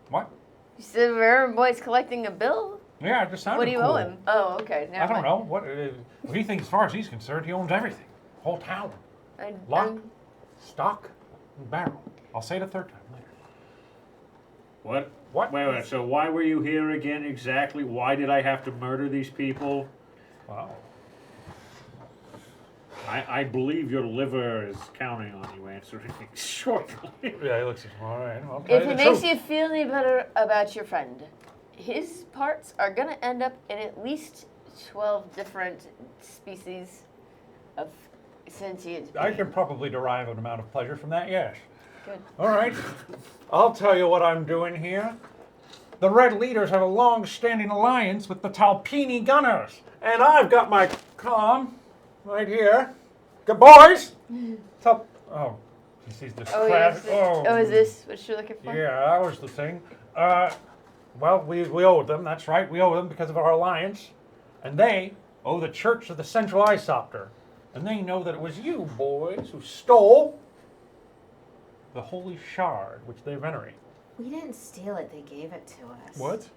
What? You said errand boy's collecting a bill? Yeah, it just sounded What do you cool. owe him? Oh, okay. Never I don't mind. know. What he thinks, as far as he's concerned, he owns everything. Whole town. Lock, stock, and barrel. I'll say it a third time later. What? What? Wait. So why were you here again exactly? Why did I have to murder these people? Wow. I believe your liver is counting on you answering shortly. Yeah, he looks all right. I'll tell If you it the makes truth. you feel any better about your friend, his parts are gonna end up in at least 12 different species of sentient. I can probably derive an amount of pleasure from that, yes. Good. All right. I'll tell you what I'm doing here. The Red Leaders have a long-standing alliance with the Talpini Gunners. And I've got my comm right here. Good boys! Oh, he sees this Oh, crowd. yes. Oh, is this what you're looking for? Yeah, that was the thing. Well, we owe them, that's right. We owe them because of our alliance. And they owe the Church of the Central Isopter. And they know that it was you, boys, who stole the Holy Shard, which they venerate. We didn't steal it, they gave it to us. What?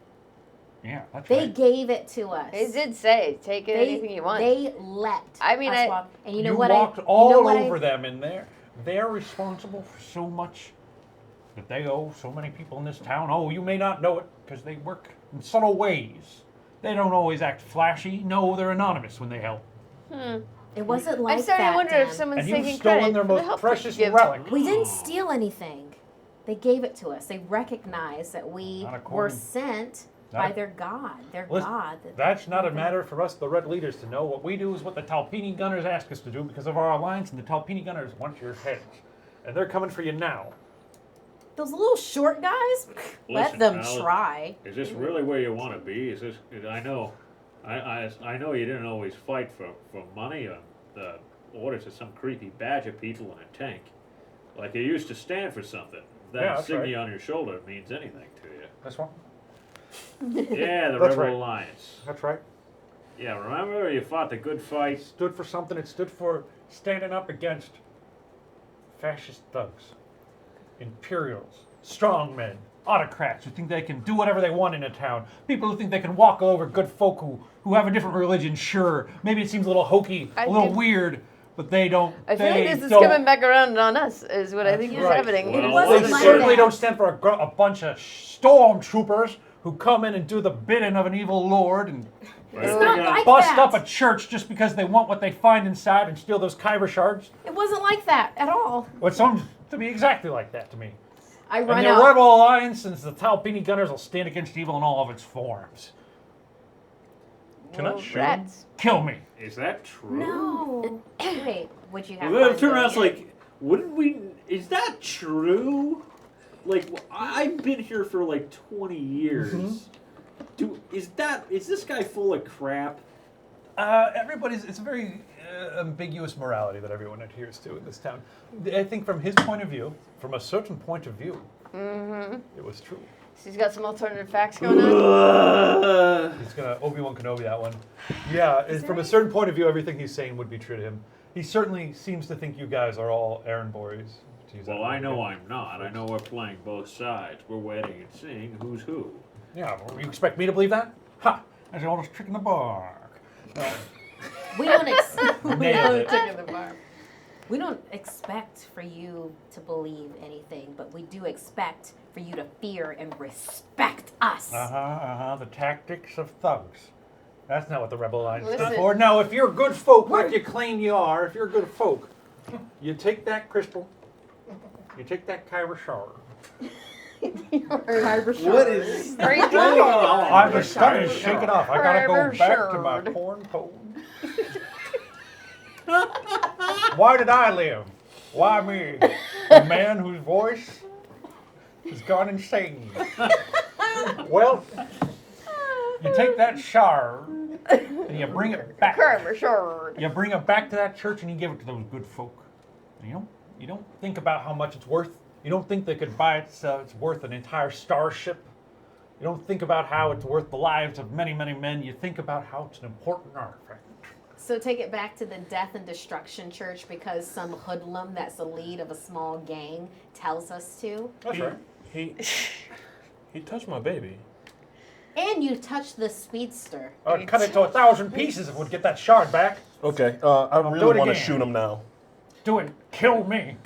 Yeah, that's They right. gave it to us. They did say, take it anything you want. They let I mean, us I- walk. And you know You what walked I, all you know what over I, them in there. They're responsible for so much that they owe so many people in this town. Oh, you may not know it because they work in subtle ways. They don't always act flashy. No, they're anonymous when they help. It wasn't like I'm starting that, to wonder Dan. if someone's And you've taking stolen credit their for the most help precious that you give. relic. We didn't steal anything. They gave it to us. They recognized that we Not were according- sent Not by a- their God. Their Listen, God. That's not a matter for us, the Red Leaders, to know. What we do is what the Talpini Gunners ask us to do because of our alliance, and the Talpini Gunners want your heads. And they're coming for you now. Those little short guys? Let Listen, them pal, try. Is this really where you want to be? Is this? I know, I know you didn't always fight for money or the orders of some creepy badger people in a tank. Like you used to stand for something. That Yeah, that's insignia right. on your shoulder means anything to you. This one? Yeah, the That's Rebel right. Alliance. That's right. Yeah, remember you fought the good fight? Stood for something. It stood for standing up against fascist thugs, imperials, strongmen, autocrats who think they can do whatever they want in a town. People who think they can walk over good folk who have a different religion. Sure, maybe it seems a little hokey, a little weird, but they don't. I feel they like this is don't- coming back around on us, is what I think is right. happening. Well, They wasn't like certainly that. don't stand for a bunch of stormtroopers who come in and do the bidding of an evil lord and It's not like bust that. up a church just because they want what they find inside and steal those kyber shards. It wasn't like that at all. Well, it sounds to me exactly like that to me. I And run the out. Rebel Alliance and the Talpini Gunners will stand against evil in all of its forms. Can I shoot him? Rats. Kill me. Is that true? No. Wait, would you have? Well, fun turn around, doing it's like, wouldn't we? Is that true? Like, I've been here for like 20 years. Is this guy full of crap? It's a very ambiguous morality that everyone adheres to in this town. I think from his point of view, from a certain point of view, it was true. So he's got some alternative facts going on. He's gonna Obi-Wan Kenobi that one. Yeah, from a certain point of view, everything he's saying would be true to him. He certainly seems to think you guys are all errand boys. to use that Well, word I know again. I'm not. I know we're playing both sides. We're waiting and seeing who's who. Yeah, well, you expect me to believe that? Ha! That's the oldest trick in the bark. We don't. Nailed it. We don't expect for you to believe anything, but we do expect for you to fear and respect us. The tactics of thugs. That's not what the Rebel Alliance stood Listen. for. No, if you're good folk like you claim you are, if you're good folk, you take that crystal, you take that kyber shard. What is? Are you I'm just starting to shake it off. I gotta go Kyber back to my shard. corn pone. Why did I live? Why me? The man whose voice has gone insane. Well, you take that shard and you bring it back. Kyber shard. You bring it back to that church and you give it to those good folk. You don't think about how much it's worth. You don't think they could buy it. It's worth an entire starship. You don't think about how it's worth the lives of many, many men. You think about how it's an important artifact. So take it back to the Death and Destruction Church because some hoodlum that's the lead of a small gang tells us to. That's right. He touched my baby. And you touched the speedster. I'd cut it to 1,000 pieces if we'd get that shard back. Okay, I do really it want to again. shoot him now. Do it. Kill me.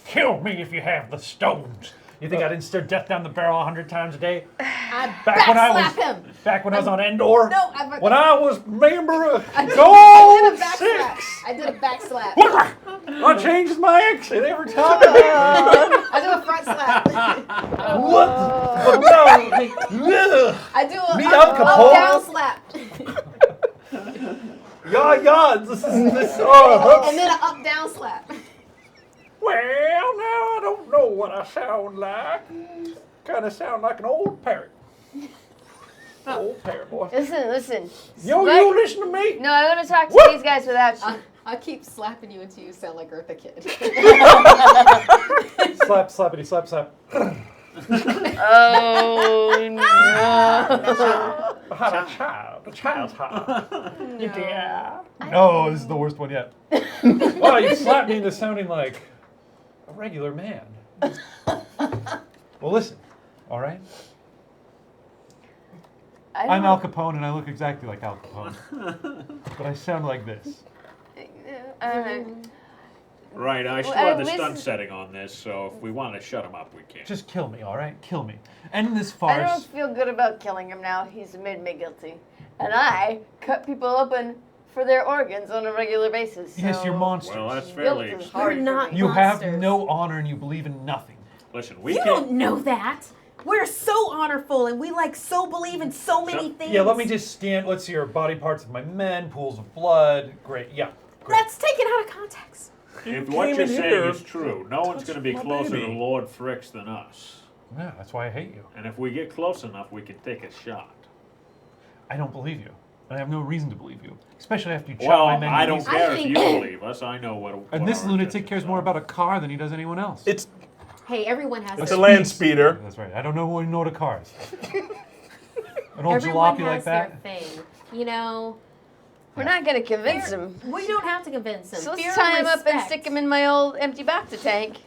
Kill me if you have the stones. You think I didn't stare death down the barrel 100 times a day? I Back when I backslap was him. back when I was on Endor. No, when I was member of I did Gold a backslap. 6. I did a backslap. I changed my accent every time. I do a front slap. What? But no. I do a Me, up, Al up Capone. down slap. Yeah. This. Oh, And then an up down slap. well, now I don't know what I sound like. Kind of sound like an old parrot. Old parrot boy. Listen. Yo, What? you listen to me? No, I want to talk to these guys without you. I'll keep slapping you until you sound like Eartha Kitt. Slap, slappity, slap, slap. Oh no. Hot a child. The child's hot. Yeah. No, this is the worst one yet. Wow, you slapped me into sounding like a regular man. Well, listen, all right? I'm Al Capone, and I look exactly like Al Capone. But I sound like this. Right, I still Well, have the listen- stun setting on this, so if we want to shut him up, we can. Just kill me, all right? Kill me. End this I don't farce. feel good about killing him now. He's made me guilty. And I cut people open for their organs on a regular basis. Yes, so you're monsters. Well, that's guilt fairly. is hard We're not for me. You have monsters. no honor and you believe in nothing. Listen, we You can. don't know that. We're so honorful and we like so believe in so many things. Yeah, let me just scan. Let's see your body parts of my men, pools of blood. Great, yeah. Great. That's taken out of context. If what came you're in saying here, is true, no one's going to be my closer baby. to Lord Fricks than us. Yeah, that's why I hate you. And if we get close enough, we can take a shot. I don't believe you. I have no reason to believe you, especially after you chop Well, my men. I to don't pieces. care I if think- you believe us. I know what. And what this our lunatic intentions cares more are. about a car than he does anyone else. It's Hey, everyone has It's their a land speeder. That's right. I don't know who know the cars. An old everyone jalopy has like that. their thing. You know, We're not gonna convince Fear- him. we don't have to convince them. So let's Fear tie and him up and respect. stick him in my old empty Bacta tank.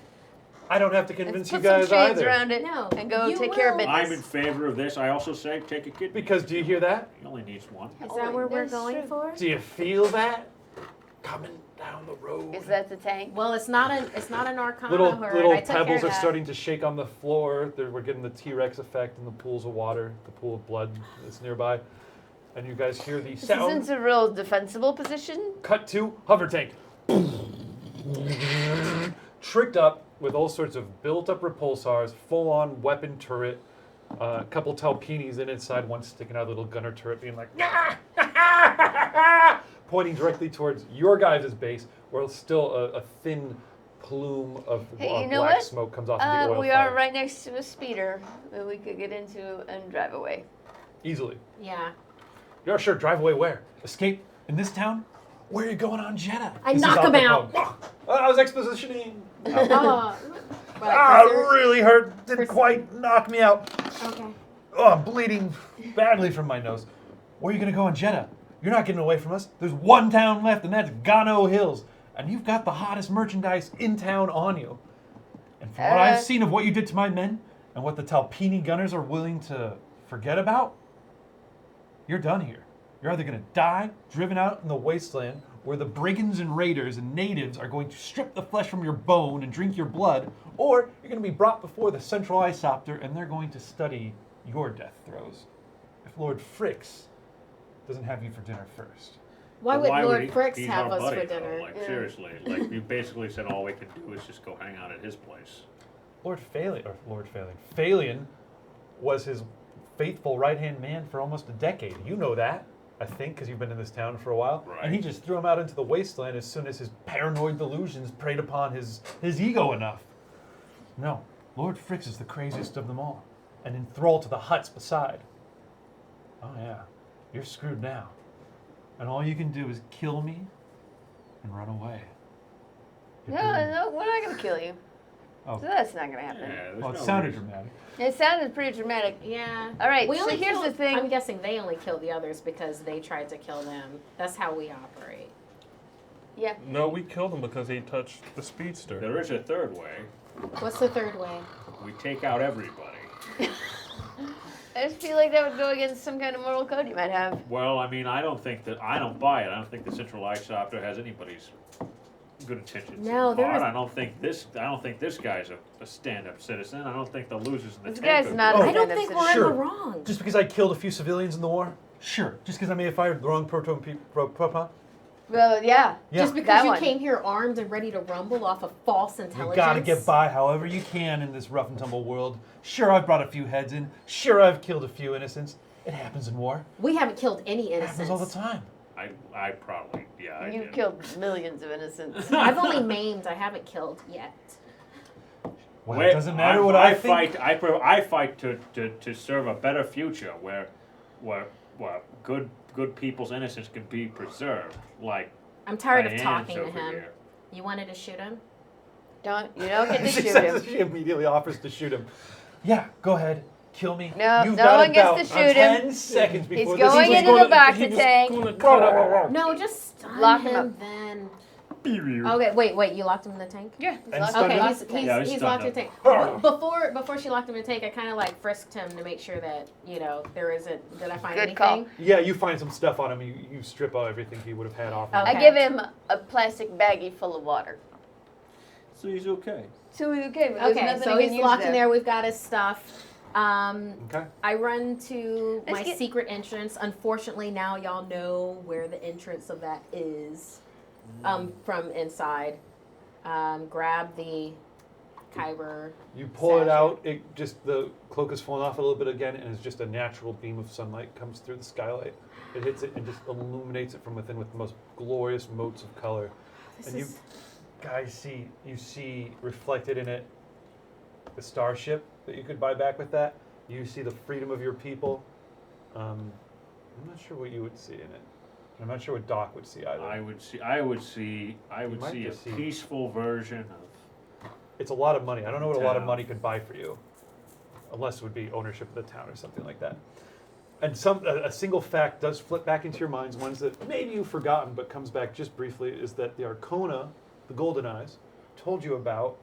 I don't have to And convince put you guys some shades either. around it No, and go you take care of will. business. I'm in favor of this. I also say take a kid. Because do you hear that? He only needs one. Is that where we're Yes, going sure. for? Do you feel that? Coming down the road. Is that the tank? Well, it's not an Arcana Little herd. little I took care pebbles of are that. starting to shake on the floor. We're getting the T-Rex effect in the pools of water, the pool of blood that's nearby. And you guys hear the This sound. isn't a real defensible position. Cut to hover tank. Tricked up with all sorts of built-up repulsors, full-on weapon turret, a couple Talpinis in inside, one sticking out a little gunner turret, being like, pointing directly towards your guys' base, where still a thin plume of Hey, you know black what? smoke comes off of the oil We fire. are right next to a speeder that we could get into and drive away. Easily. Yeah. Yeah, sure. Drive away where? Escape in this town? Where are you going on Jeddah? I This is knock off him the out. phone. I was expositioning. Oh, Really hurt. Didn't quite knock me out. Okay. Oh, I'm bleeding badly from my nose. Where are you going to go on Jeddah? You're not getting away from us. There's one town left, and that's Gano Hills. And you've got the hottest merchandise in town on you. And from what I've seen of what you did to my men, and what the Talpini gunners are willing to forget about, you're done here. You're either going to die, driven out in the wasteland, where the brigands and raiders and natives are going to strip the flesh from your bone and drink your blood, or you're going to be brought before the Central Isopter and they're going to study your death throes. If Lord Fricks doesn't have you for dinner first. Why would Lord Fricks he's have our us buddy, for dinner? though. Like seriously, like you basically said, all we can do is just go hang out at his place. Phalion was his faithful right-hand man for almost a decade. You know that, I think, because you've been in this town for a while. Right. And he just threw him out into the wasteland as soon as his paranoid delusions preyed upon his ego enough. No, Lord Fricks is the craziest of them all, and enthralled to the huts beside. Oh yeah, you're screwed now. And all you can do is kill me and run away. You're doomed. No, we're not gonna kill you. Oh. So that's not gonna happen. Yeah, there's Well, it no sounded reason. dramatic. It sounded pretty dramatic. Yeah. All right, We so only here's killed, the thing. I'm guessing they only killed the others because they tried to kill them. That's how we operate. Yeah. No, we killed him because he touched the speedster. There is a third way. What's the third way? We take out everybody. I just feel like that would go against some kind of moral code you might have. Well, I mean, I don't buy it. I don't think the Central Isopter has anybody's good intentions. No, in there heart. is- I don't think this guy's a stand-up citizen. I don't think the losers in the This tank guy's are not good. a I don't stand-up think citizen. we're Sure. in the wrong. Just because I killed a few civilians in the war? Sure. Just because I may have fired the wrong proton? Well, yeah. Yeah. Just because that you one. came here armed and ready to rumble off of false You intelligence. gotta get by however you can in this rough and tumble world. Sure, I've brought a few heads in. Sure, I've killed a few innocents. It happens in war. We haven't killed any It happens innocents. all the time. I probably, yeah, I You've did. killed millions of innocents. I've only maimed. I haven't killed yet. Well, Wait, it doesn't matter what I think. I fight to serve a better future where good people's innocence can be preserved. Like I'm tired of Diane's talking to over him. here. You wanted to shoot him? You don't get to She shoot says him. she immediately offers to shoot him. Yeah, go ahead. Kill me. No, You've no got one gets about to shoot him. 10 seconds He's before going this into the Bacta tank. No, just stun Lock him him up. then. Okay, wait. You locked him in the tank? Yeah. And lock stun him him? up. Yeah, he's he's stunned locked in the him. tank. Before she locked him in the tank, I kind of like frisked him to make sure that there isn't. Did I find Good anything? call. Yeah, you find some stuff on him. You strip out everything he would have had off. Okay. I give him a plastic baggie full of water. So he's okay. So he's okay. But there's Okay, nothing so he he's can use locked in there. We've got his stuff. Okay. I run to Let's my get- secret entrance. Unfortunately, now y'all know where the entrance of that is from inside. Grab the Kyber. You pull it Sash. out. It just the cloak has fallen off a little bit again, and it's just a natural beam of sunlight comes through the skylight. It hits it and just illuminates it from within with the most glorious motes of color. This And is you see reflected in it the starship that you could buy back with that. You see the freedom of your people. I'm not sure what you would see in it. I'm not sure what Doc would see either. I would see might a just see- peaceful version it's a lot of money. I don't know what a lot of Town. money could buy for you, unless it would be ownership of the town or something like that. And a single fact does flip back into your minds, ones that maybe you've forgotten but comes back just briefly, is that the Arcona, the Golden Eyes, told you about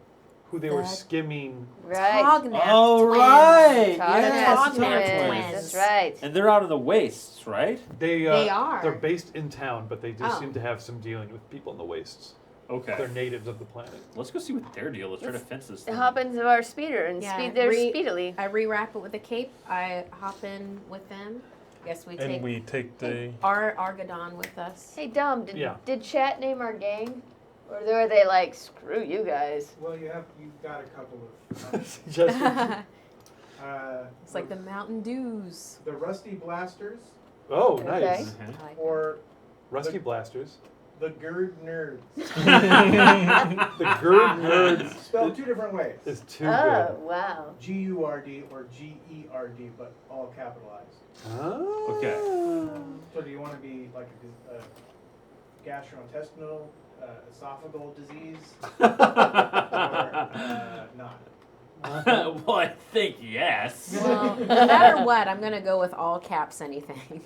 who they were The skimming. Right. Tognath Oh, twins. right. Yes, Tognath twins. twins. That's right. And they're out in the wastes, right? They are. They're based in town, but they do Oh. seem to have some dealing with people in the wastes. Okay. They're natives of the planet. Let's go see what their deal is. Try to fence this thing. Hop into our speeder and Yeah, speed there speedily. I rewrap it with a cape. I hop in with them. Guess we And take we take the. our Argadon with us. Hey, Dom, Yeah. did Chat name our gang? Or are they like, screw you guys? Well, you've got a couple of. Suggestions? It's like the Mountain Dews. the Rusty Blasters Oh, Okay. nice. I like or Rusty Blasters. the Gerd Nerds. The Gerd Nerds Spelled two different ways. is too Oh, wow. Gurd or Gerd, but all capitalized. good. Oh. Okay. So do you want to be like a gastrointestinal, esophageal disease, or not? Well, I think yes. Well, no matter what, I'm gonna go with all caps anything.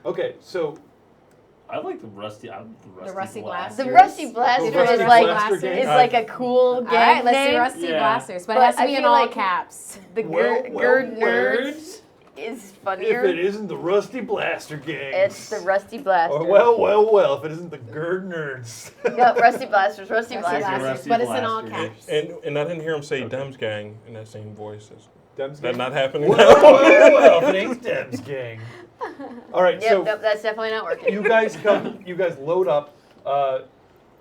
Okay, so I like the rusty. Rusty Blast. The Blasters. Rusty Blaster The Rusty is like Blaster gang. is like a cool gang All right, let's name. do Rusty Yeah. Blasters, but But it has to I be in feel all like- caps. The Well, Gerd well, Nerds is if funnier. it isn't the Rusty Blaster gang. It's the Rusty Blaster. Or well, if it isn't the Gerd Nerds. No, Rusty Blasters, Rusty Rusty Blasters. Blasters, Rusty but it's in all Blasters. caps. And I didn't hear him say Dems Gang in that same voice. Is Dems that gang? not happening Well, now? if it ain't Dems gang. All right, Yep, so nope, that's definitely not working. you guys load up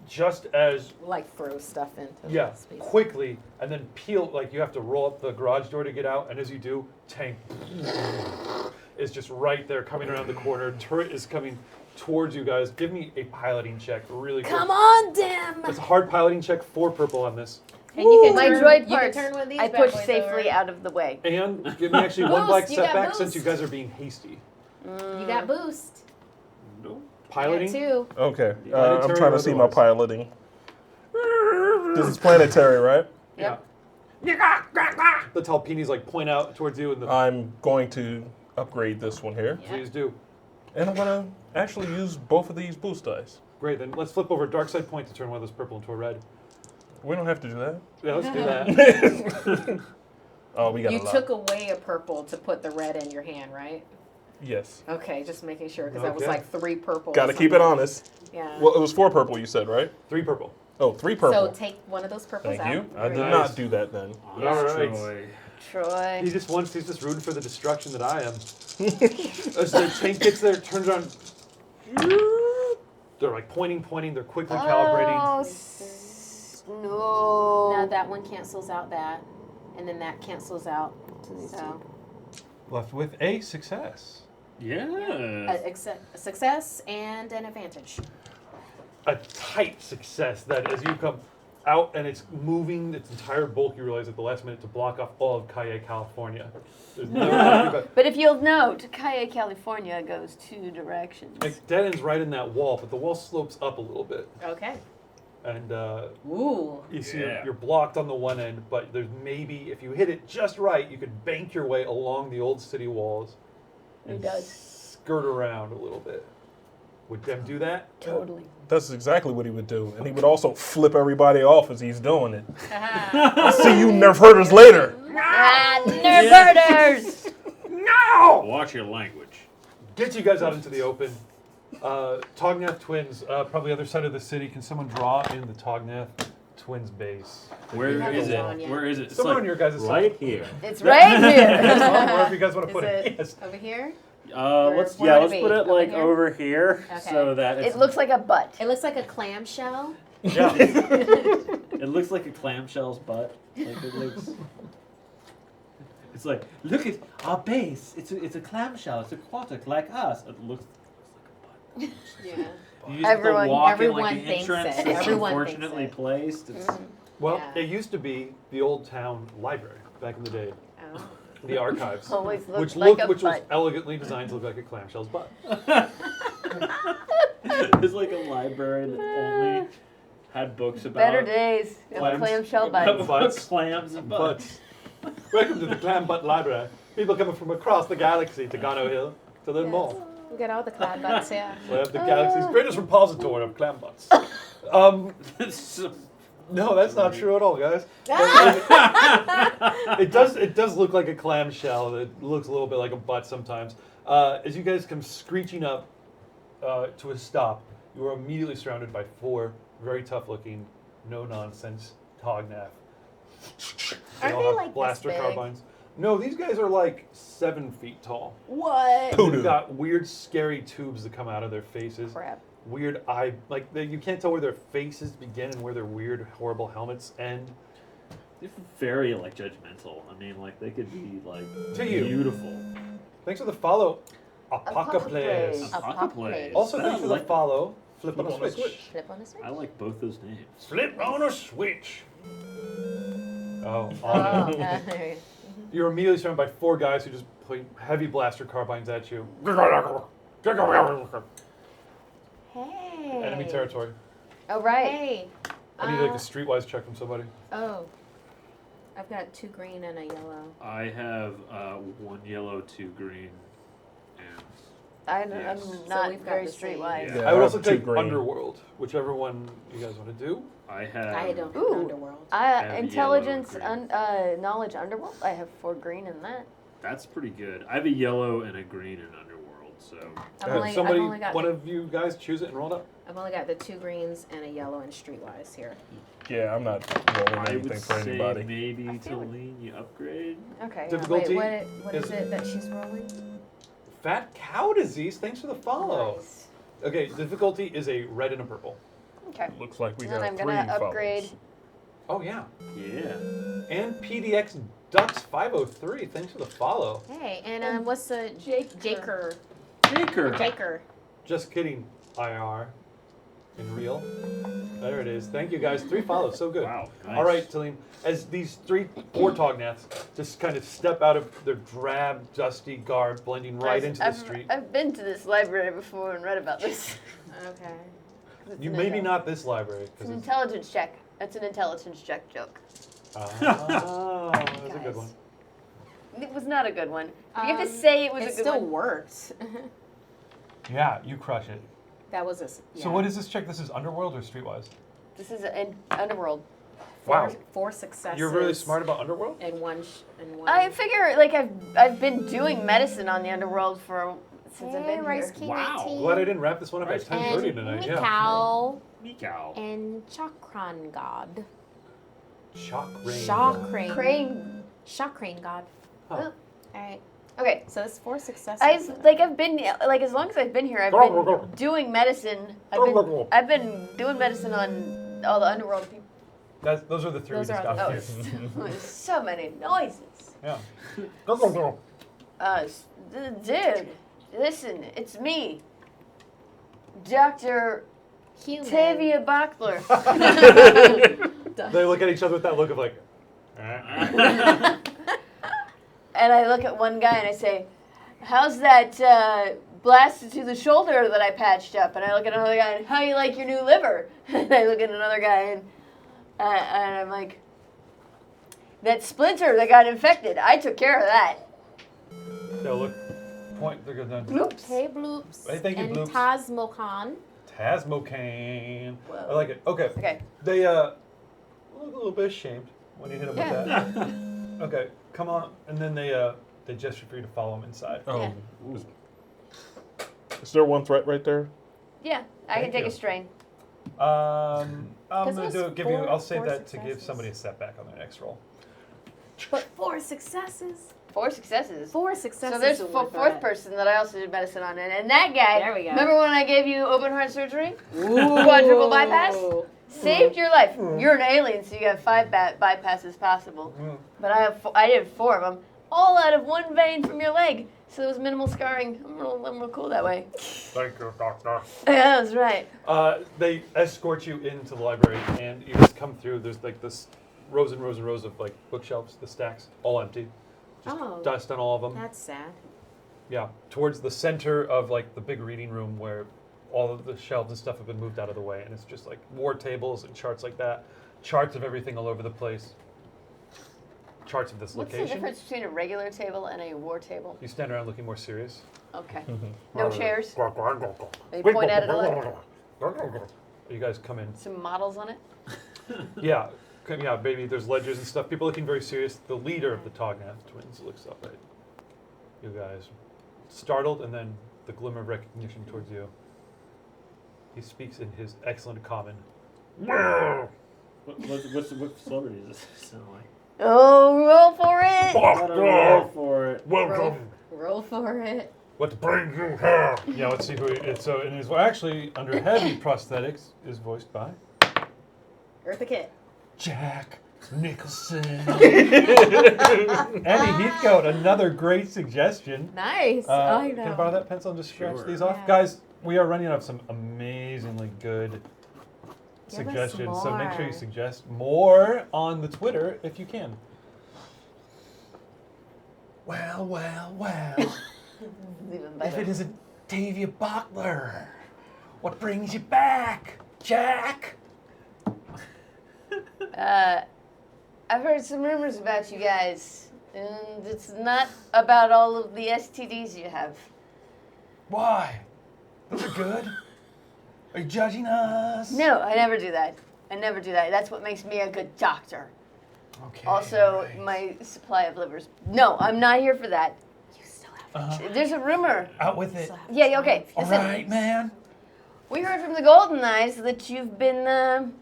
just as Like throw stuff into yeah, the space. quickly, and then peel, like you have to roll up the garage door to get out, and as you do, tank is just right there coming around the corner. Turret is coming towards you guys. Give me a piloting check really quick. Come on, Dim! It's a hard piloting check, 4 purple on this. And you can My turn, droid you parts, can turn one of these I bad push boys safely over. out of the way. And give me actually one black Boost, you got setback since you boost. guys are being hasty. You got boost. No. Piloting? You got two. Okay, I'm Planetary trying or to see my otherwise? piloting. This is planetary, right? Yeah. The Talpinis like point out towards you and the I'm going to upgrade this one here. please do. And I'm going to actually use both of these boost dice. Great, then let's flip over dark side point to turn one of those purple into a red. We don't have to do that. Yeah, let's do that. Oh, we got You a lot. took away a purple to put the red in your hand, right? Yes. Okay, just making sure, because that was Okay. like 3 purple. Got to keep it honest. Yeah. Well, it was 4 purple, you said, right? 3 purple. Oh, 3 purple. So take one of those purples Thank out. you. I did Nice. not do that then. All right. Troy. Troy. He's just rooting for the destruction that I am. As the tank gets there, turns around. They're like pointing. They're quickly calibrating. Oh, no. Now that one cancels out that, and then that cancels out. So, Left with a success. Yeah. a success and an advantage. A tight success that as you come out and it's moving its entire bulk, you realize at the last minute to block off all of Calle, California. There's no But if you'll note, Calle, California goes 2 directions. like dead ends right in that wall, but the wall slopes up a little bit. Okay. And Ooh. you see Yeah. you're blocked on the one end, but there's maybe, if you hit it just right, you could bank your way along the old city walls He and does. skirt around a little bit. Would them do that? Totally. That's exactly what he would do. And he would also flip everybody off as he's doing it. I'll see you nerf herders later. Ah, nerf herders! No! Watch your language. Get you guys out into the open. Tognath Twins, probably other side of the city. Can someone draw in the Tognath Twins base? Where haven't is it? drawn yet. Where is it? It's Someone like on your guys' right side. here. It's right here. Or if you guys want to Is put it. it Yes. over here? Let's where would it let's be? put it Over like here? over here Okay. so that it's, It looks like a butt. It looks like a clamshell. Yeah. it looks like a clamshell's butt. Like it looks. It's like, look at our base. It's a clamshell. It's aquatic like us. It looks like a butt. Yeah. You just have to Everyone- walk in everyone like the thinks entrance it. that's Everyone unfortunately thinks it. placed. It's, Well, Yeah. it used to be the old town library back in the day. Oh. The archives. Always looks Which like a which was butt. elegantly designed to look like a clamshell's butt. it's like a library that only had books about Better days. Clams. Clamshell about bites. clams and butts. Welcome to the Clam Butt Library. People coming from across the galaxy to Gano Hill to learn more. We got all the cloud butts, yeah. We have the galaxy's greatest repository of clam butts. No, that's not true at all, guys. It does look like a clamshell. It looks a little bit like a butt sometimes. As you guys come screeching up to a stop, you are immediately surrounded by 4 very tough-looking, no-nonsense Tognaf. Aren't all they have like blaster this big? carbines. No, these guys are like 7 feet tall. What? They've got weird, scary tubes that come out of their faces. Crap. Weird eye, like you can't tell where their faces begin and where their weird, horrible helmets end. They're very like judgmental. I mean, like they could be like To you. beautiful. Thanks for the follow, Apocaplays. Apocaplays. Also, thanks for the Like- follow, Flip on a Switch. Flip on the switch. I like both those names. Flip on a switch. Oh, Oh, on it. there you go. You're immediately surrounded by 4 guys who just point heavy blaster carbines at you. Hey. Enemy territory. Oh, right. Hey. I need like a streetwise check from somebody. Oh. I've got 2 green and a yellow. I have 1 yellow, 2 green, and I'm Yes. So not we've got very the same. streetwise. Yeah, I would I also have 2 take green. Underworld, whichever one you guys want to do. I have. I don't have Ooh. Underworld. have Intelligence, yellow and knowledge, underworld. I have 4 green in that. That's pretty good. I have a yellow and a green in Underworld, so I've Somebody, only got one of you guys choose it and roll it up. I've only got the 2 greens and a yellow and streetwise here. Yeah, I'm not rolling I anything would for say anybody. maybe I feel like- Talene, you upgrade. Okay. Difficulty Wait, what is is- it that she's rolling? Fat cow disease. Thanks for the follow. Nice. Okay, difficulty is a red and a purple. Okay. Looks like we And then got I'm 3 gonna follows. upgrade. Oh yeah, Yeah. and PDX Ducks 503. Thanks for the follow. Hey, and what's the Jaker? Jaker. Jaker. Just kidding. IR. In real. There it is. Thank you guys. 3 follows. So good. Wow. Nice. All right, Talene. As these 4 Tognats just kind of step out of their drab, dusty garb, blending right into the street. I've been to this library before and read about this. Okay. You maybe not this library It's because an it's. intelligence check. That's an intelligence check joke. Oh, that's a good Guys. one. It was not a good one. You have to say it was It a good still one. worked. Yeah, you crush it. That was a. So what is this check? This is Underworld or Streetwise? This is an underworld. Wow. 4 successes. You're really smart about Underworld? And one. And one. I figure like I've been doing medicine on the underworld since I've Hey, been Rice here. King Wow. 19. Glad I didn't wrap this one up at Rice 10:30 and tonight. Yeah. Mikau Meow. and Chakran God. Shock rain. Chakran. Crane. Chakran God. Huh. All right. Okay. So it's 4 successes. I've been like as long as I've been here, I've been doing medicine. I've been doing medicine on all the underworld people. Those are the 3 Those we are discussed. Oh, so many noises. Yeah. Dude, listen, it's me, Dr. Human. Tavia Bachler. They look at each other with that look of like. And I look at one guy and I say, how's that blasted to the shoulder that I patched up? And I look at another guy and, how you like your new liver? And I look at another guy and I'm like, that splinter that got infected, I took care of that. They'll look. Point. They're good then. Bloops. Hey, Bloops. Hey, thank you, and Bloops. Tasmocon. Tasmocane. Whoa. I like it. Okay. Okay. They look a little bit ashamed when you hit them Yeah. with that. Okay, come on, and then they gesture for you to follow them inside. Oh. Is there one threat right there? Yeah, I Thank can take you. a strain. I'm 'Cause gonna it was give you. I'll say four that to give successes. somebody a setback on their next roll. But 4 successes. 4 successes. 4 successes. So there's is a one fourth threat. person that I also did medicine on, and that guy. There we go. Remember when I gave you open heart surgery, quadruple bypass, saved your life. You're an alien, so you have 5 bypasses possible. But I did 4 of them, all out of one vein from your leg. So there was minimal scarring. I'm real cool that way. Thank you, doctor. Yeah, that's right. They escort you into the library, and you just come through. There's like this rows and rows and rows of like bookshelves, the stacks, all empty. Just Oh. dust on all of them. That's sad. Yeah, towards the center of like the big reading room where all of the shelves and stuff have been moved out of the way, and it's just like war tables and charts like that, charts of everything all over the place, charts of this What's the location. difference between a regular table and a war table? You stand around looking more serious. Okay. No chairs? You point at it a lot? You guys come in. Some models on it? Yeah, yeah, baby. There's ledgers and stuff. People looking very serious. The leader of the Tognath twins looks up at you guys, startled, and then the glimmer of recognition towards you. He speaks in his excellent common. What celebrity does this sound like? Oh, roll for it! Gotta roll for it. Welcome. Roll for it. What brings you here? Yeah, let's see who it's. So, and his actually under heavy prosthetics is voiced by Eartha Kitt. Jack Nicholson. Eddie Heathcote, another great suggestion. Nice. I know. Can I borrow that pencil and just scratch Sure. these off? Yeah. Guys, we are running out of some amazingly good Give us suggestions. So make sure you more. suggest more on the Twitter if you can. Well, well, well. Even If better. it isn't Tavia Bottler, what brings you back, Jack? I've heard some rumors about you guys, and it's not about all of the STDs you have. Why? Those are good. Are you judging us? No, I never do that. I never do that. That's what makes me a good doctor. Okay. Also, all right. my supply of livers. No, I'm not here for that. You still have There's a rumor. Out with it. Yeah, yeah, okay. All Listen, right, man. we heard from the Golden Eyes that you've been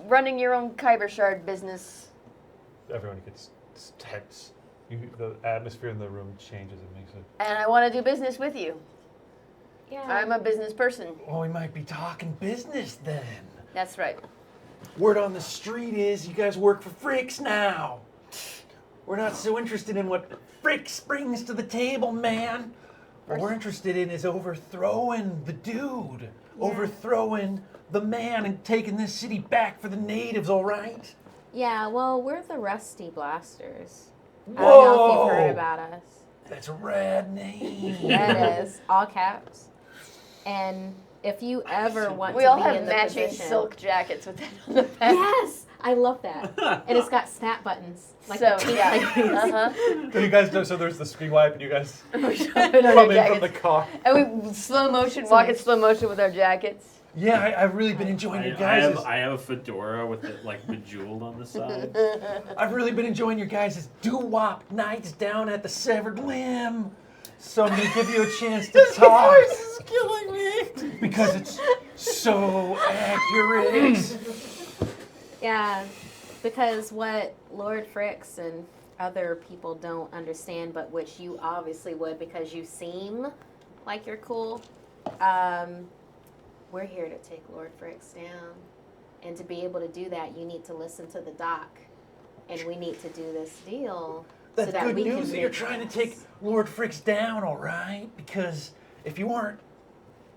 running your own Kyber Shard business. Everyone gets tense. The atmosphere in the room changes. It makes it. And I want to do business with you. Yeah. I'm a business person. Well, we might be talking business then. That's right. Word on the street is you guys work for Fricks now. We're not so interested in what Fricks brings to the table, man. What we're interested in is overthrowing the dude, overthrowing the man, and taking this city back for the natives, all right? Yeah, well, we're the Rusty Blasters. I don't know if you've heard about us. That's a rad name. That is, all caps. And if you ever want We to all be have in the matching position, silk jackets with that on the back. Yes, I love that. And it's got snap buttons, like So, the pink yeah. ladies. Uh-huh. So you guys know, so there's the screen wipe, and you guys We shove it come on our in from the jackets. car. And we slow motion, walk in slow motion with our jackets. Yeah, I've really been enjoying your guys'. I have a fedora with it like bejeweled on the side. I've really been enjoying your guys' doo-wop nights down at the Severed Limb. So I'm gonna give you a chance to talk. This is killing me. Because it's so accurate. Yeah, because what Lord Fricks and other people don't understand, but which you obviously would because you seem like you're cool, we're here to take Lord Fricks down. And to be able to do that, you need to listen to the doc. And we need to do this deal That's so that good we can news that you're make trying to this. take Lord Fricks down, all right? Because if you weren't,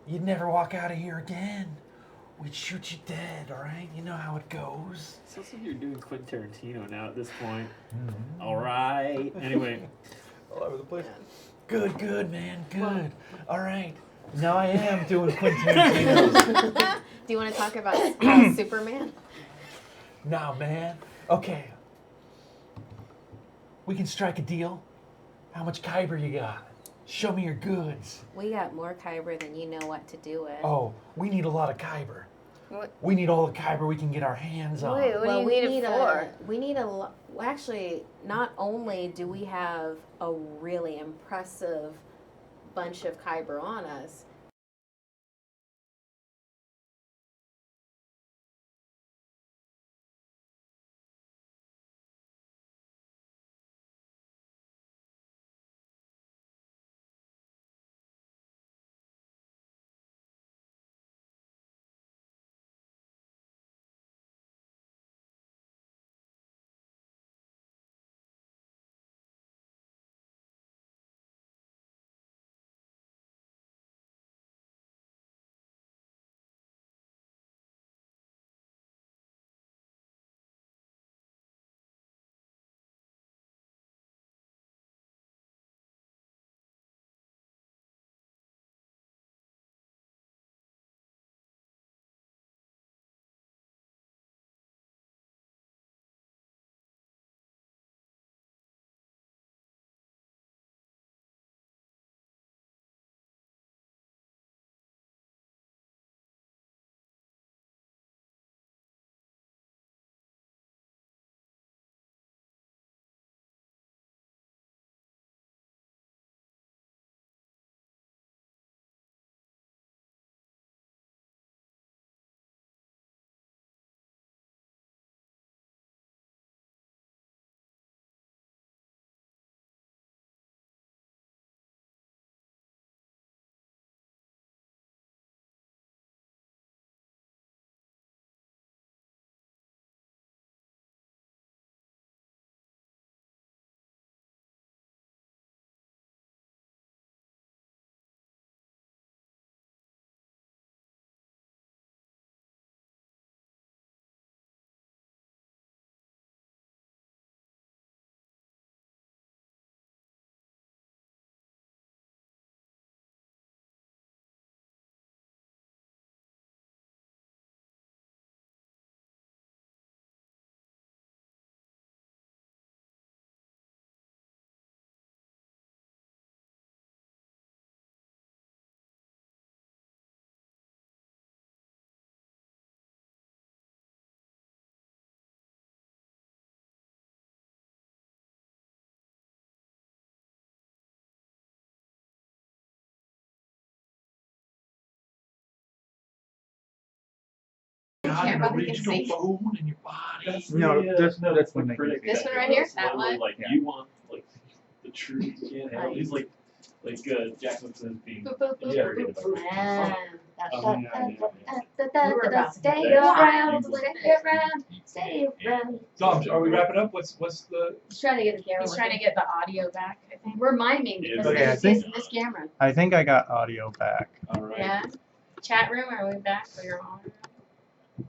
you'd never walk out of here again. We'd shoot you dead, all right? You know how it goes. Sounds like you're doing Quentin Tarantino now at this point. All right. Anyway, All over the place. Good, good, man, good. All right. Now I am doing Quentin Tarantino. Do you want to talk about Superman? Now, man. Okay. We can strike a deal. How much kyber you got? Show me your goods. We got more kyber than you know what to do with. Oh, we need a lot of kyber. What? We need all the kyber we can get our hands on. Wait, what do you need it for? We need a lot. Actually, not only do we have a really impressive bunch of kyber on us, camera they can see. bone in your body. No, that's when they can see This that. one right here? That Literally, one? like Yeah. you want like the truth you can't handle. He's like Jack Nicholson being Boop, boop, boop, interrogated boop, by boop. Stay around, stay around, stay around. Dom, are we wrapping up? What's the? He's trying to get the camera. He's trying to get the audio back, I think. We're miming because Okay, I this think- is this camera. I think I got audio back. All right. Yeah. Chat room, are we back for your honor?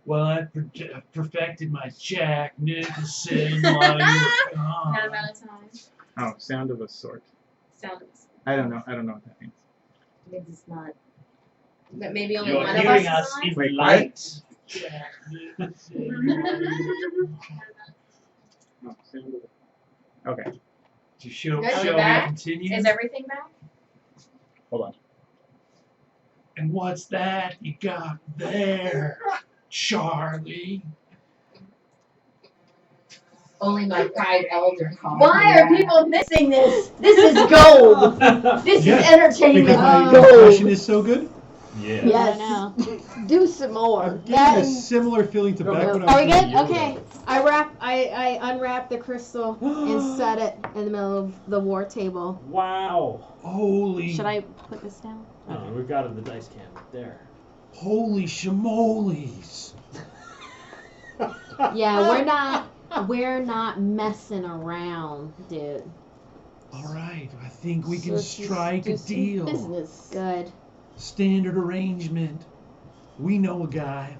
Well, I perfected my Jack Nicholson while you were gone. That amount of time. Oh, sound of a sort. Sounds. I don't know what that means. Means it's not. But maybe only You're one of hearing us us is in on? Wait, light. Jack Nicholson. Oh, sound of okay, To show Are we shall we back? continue? Is everything back? hold on. And what's that you got there, Charlie? Only my pride elder called. Why are people missing this? This is gold. This Yeah, is entertainment Because my gold. impression is so good. Yeah. Yes. Do some more. I'm getting a similar feeling to back when I was Are we good? doing yoga. Okay. I unwrapped the crystal and set it in the middle of the war table. Wow. Holy. Should I put this down? Oh, we've got it in the dice can there. Holy shamoles. Yeah, we're not messing around, dude. All right, I think we can So let's just strike do a some deal. Business. Good. Standard arrangement. We know a guy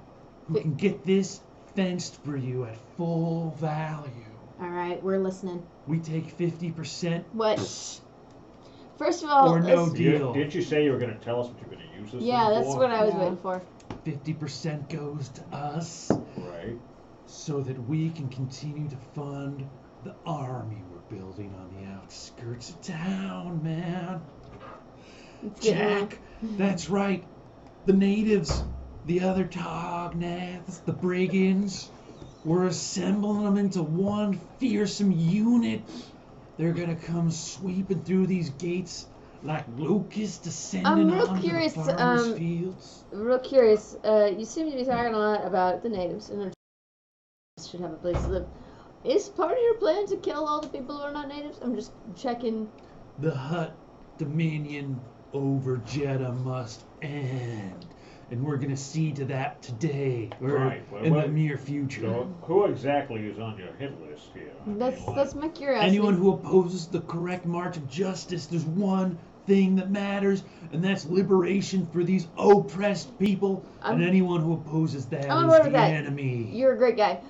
who can get this fenced for you at full value. All right, we're listening. We take 50% What? First of all, or no let's- deal. Didn't you say you were going to tell us what you're going to use this yeah, thing that's for? what I was Yeah. waiting for. 50% goes to us Right. so that we can continue to fund the army we're building on the outskirts of town, man. It's getting Jack, that's right. The natives, the other Tognaths, the brigands, we're assembling them into one fearsome unit. They're gonna come sweeping through these gates like locusts descending real onto curious, the farmers' fields. Real curious. You seem to be talking a lot about the natives and their should have a place to live. Is part of your plan to kill all the people who are not natives? I'm just checking. The Hutt dominion over Jeddah must end. And we're gonna see to that today, or Right, well, in well, the near future. So, who exactly is on your hit list here? I mean, That's my curiosity. Anyone who opposes the correct march of justice, there's one thing that matters, and that's liberation for these oppressed people. And anyone who opposes that I'm on is board the with that. enemy. You're a great guy.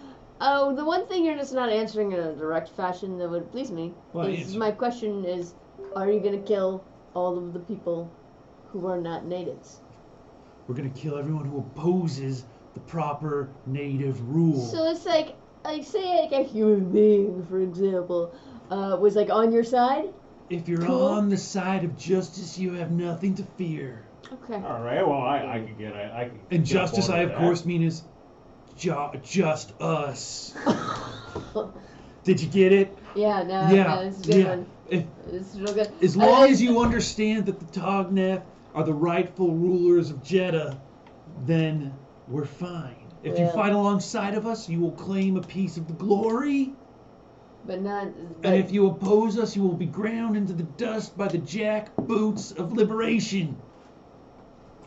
Oh, the one thing you're just not answering in a direct fashion that would please me Well, is answer. my question is, are you gonna kill all of the people who are not natives? We're gonna kill everyone who opposes the proper native rule. So it's like say like a human being, for example, was like on your side. If you're Cool. on the side of justice, you have nothing to fear. Okay. All right. Well, I can get. I can. And jump justice, onto I of that. course mean is just us. Did you get it? Yeah, no, Yeah, no, this is a good yeah. one. If, This is real good. as long as you understand that the Tognath are the rightful rulers of Jeddah, then we're fine. If you Yeah. fight alongside of us, you will claim a piece of the glory. But not. And if you oppose us, you will be ground into the dust by the jack boots of liberation.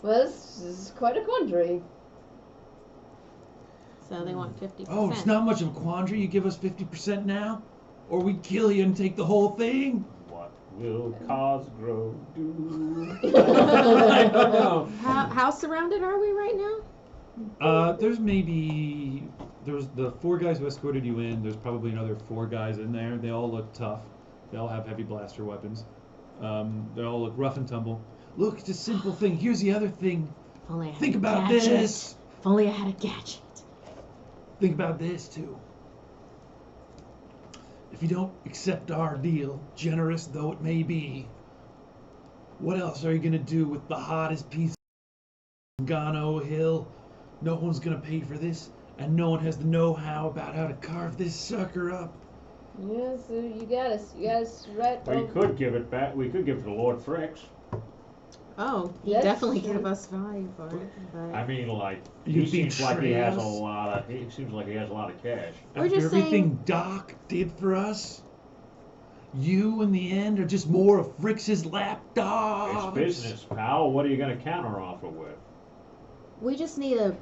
Well, this is quite a quandary. So they want 50%. Oh, it's not much of a quandary. You give us 50% now, or we kill you and take the whole thing. What will cause grow? Do. How surrounded are we right now? There's the 4 guys who escorted you in. There's probably another 4 guys in there. They all look tough. They all have heavy blaster weapons. They all look rough and tumble. Look, it's a simple thing. Here's the other thing. If only I had Think a about gadget. this. If only I had a gadget. Think about this too. If you don't accept our deal, generous though it may be, what else are you gonna do with the hottest piece of Gano Hill? No one's gonna pay for this, and no one has the know-how about how to carve this sucker up. Yes, you got us. You got us right. We could give it back. We could give it to Lord Fricks. Oh, he That's definitely true. gave us value for it. But I mean, like, You he seems like he has a betray us? lot of. He seems like he has a lot of cash. We're After just saying- everything Doc did for us, you in the end are just more of Frick's lapdogs. It's business, pal. What are you gonna counteroffer with? we just need a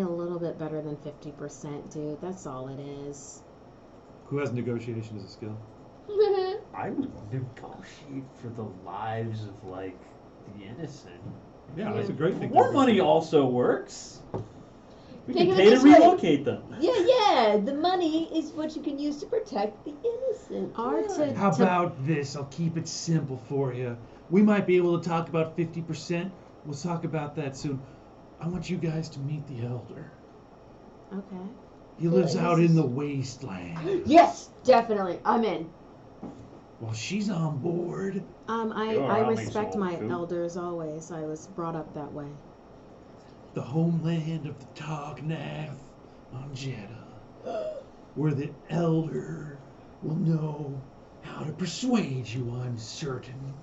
little bit better than 50%, dude. That's all it is. Who has negotiation as a skill? I would negotiate for the lives of like the innocent. Yeah, that's a great thing. More money also works. We Think can of pay it to this way. relocate them. Yeah. The money is what you can use to protect the innocent. How about this? I'll keep it simple for you. We might be able to talk about 50%. We'll talk about that soon. I want you guys to meet the elder. Okay. He lives out in the wasteland. Yes, definitely. I'm in. Well, she's on board. I Sure, I'll make respect some my food. elders always. I was brought up that way. The homeland of the Tognath on Jeddah, where the elder will know how to persuade you, I'm certain.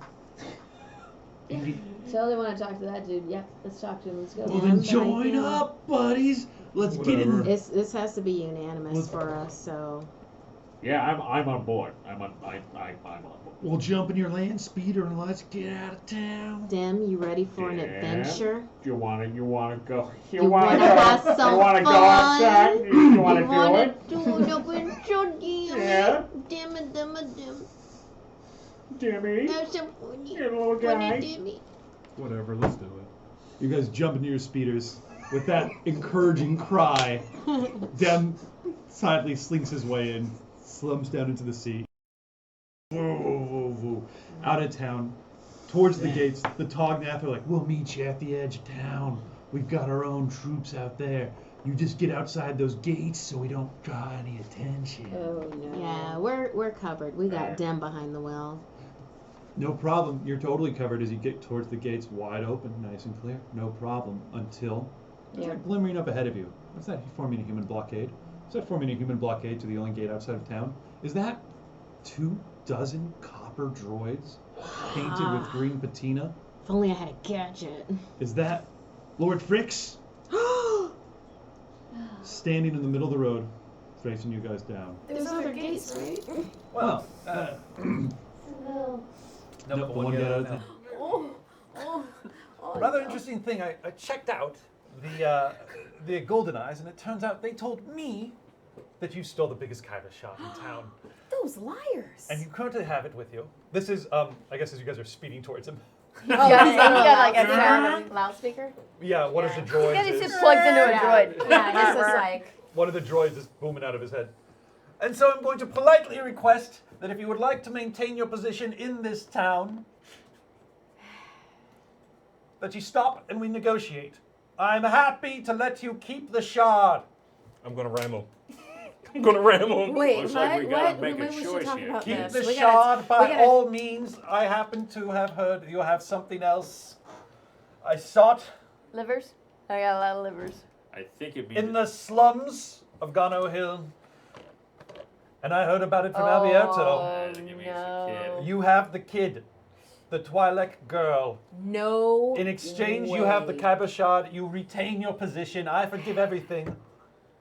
So they want to talk to that dude. Yeah, let's talk to him. Let's go. Well, then join up, buddies. Let's get in. This has to be unanimous Let's- for us. So Yeah, I'm on board. I'm on board. We'll jump in your land speeder and let's get out of town. Dim, you ready for an Yeah. adventure? You wanna go? You wanna have some You wanna go fun? outside? You wanna do wanna it? do an adventure, Dim? Yeah. Dim. Jimmy, Have some fun, you little guy. Dimmy. Whatever, let's do it. You guys jump into your speeders. With that encouraging cry, Dem silently slinks his way in, slumps down into the sea. Whoa. Out of town, towards the gates. The Tognath are like, we'll meet you at the edge of town. We've got our own troops out there. You just get outside those gates so we don't draw any attention. Oh no. Yeah, we're covered. We got Dim behind the wheel. No problem. You're totally covered as you get towards the gates, wide open, nice and clear. No problem until there's that glimmering up ahead of you. What's that forming a human blockade? Is that forming a human blockade to the only gate outside of town? Is that 24 copper droids painted with green patina? If only I had a gadget. Is that Lord Fricks standing in the middle of the road, facing you guys down? There's other gates, right? Well, No. nope, the one gate out of town. Rather interesting thing. I checked out the Golden Eyes, and it turns out they told me that you stole the biggest Kyber shot in town, Those liars. and you currently have it with you. This is, I guess, as you guys are speeding towards him. You got like a sound loudspeaker? Yeah, one of the He droids. just plugs into a droid. Yeah, this is like. One of the droids is booming out of his head. And so I'm going to politely request that if you would like to maintain your position in this town, that you stop and we negotiate. I'm happy to let you keep the shard. I'm gonna ram him. I'm gonna ram him. Wait, Looks what? like we gotta What? make a Maybe we should choice talk here. about Keep this. the We gotta- shard by we gotta- all means. I happen to have heard you have something else. I sought Livers? I got a lot of livers. I think it means in the slums of Gano Hill, and I heard about it from Alberto. No. You have the kid, the Twi'lek girl. No. In exchange, you have the way. Kyber shard. You retain your position. I forgive everything,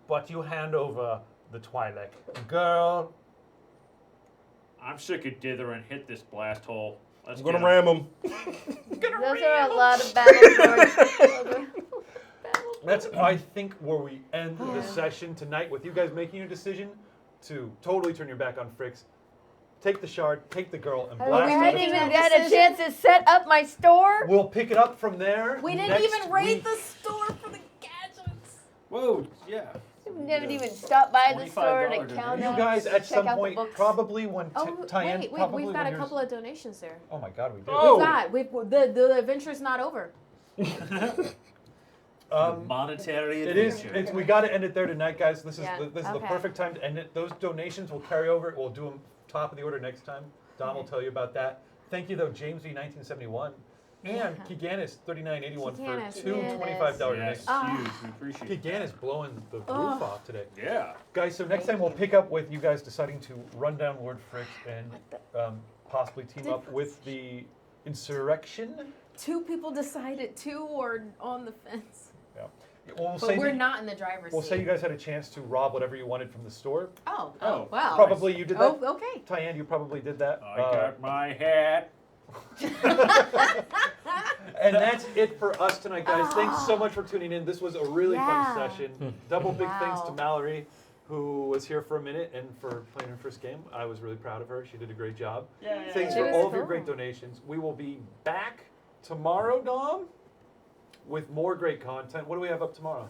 but you hand over the Twi'lek girl. I'm sick of dithering. Hit this blast hole. Let's I'm gonna get 'em. ram him. Those are a lot of battle droids. That's, I think, where we end the session tonight with you guys making your decision to totally turn your back on Fricks, take the shard, take the girl, and We blast out hadn't of even town. had a chance to set up my store. We'll pick it up from there. We didn't next even raid week. the store for the gadgets. Whoa, yeah. We haven't even stopped by the store to $25 count You up, guys, at check some out the point, books. probably when Oh, Tyann, wait, probably we've got when a you're- couple of donations there. Oh my God, we do. The adventure's not over. Monetary It is. adventure. It's, we got to end it there tonight, guys. This is Yeah, the okay. perfect time to end it. Those donations will carry over. We'll do them top of the order next time. Don will tell you about that. Thank you, though, James V. 1971 and Kiganis 3981 Kiganis, for two yes. $25 Yes, donations. huge. We appreciate it. Kiganis blowing the roof Oh. off today. Yeah. Guys, so next time we'll pick up with you guys deciding to run down Lord Frick and possibly team up with the insurrection. two people decided to or on the fence. Yeah. Well, we'll But say we're that- not in the driver's We'll seat. say you guys had a chance to rob whatever you wanted from the store. Oh, wow. Probably you did that. Oh, okay. Tyann, you probably did that. I got my hat. And that's it for us tonight, guys. Thanks so much for tuning in. This was a really Yeah. fun session. Double big thanks to Wow. Mallory, who was here for a minute and for playing her first game. I was really proud of her. She did a great job. Yay. Thanks She for was all of your cool. great donations. We will be back tomorrow, Dom, with more great content. What do we have up tomorrow?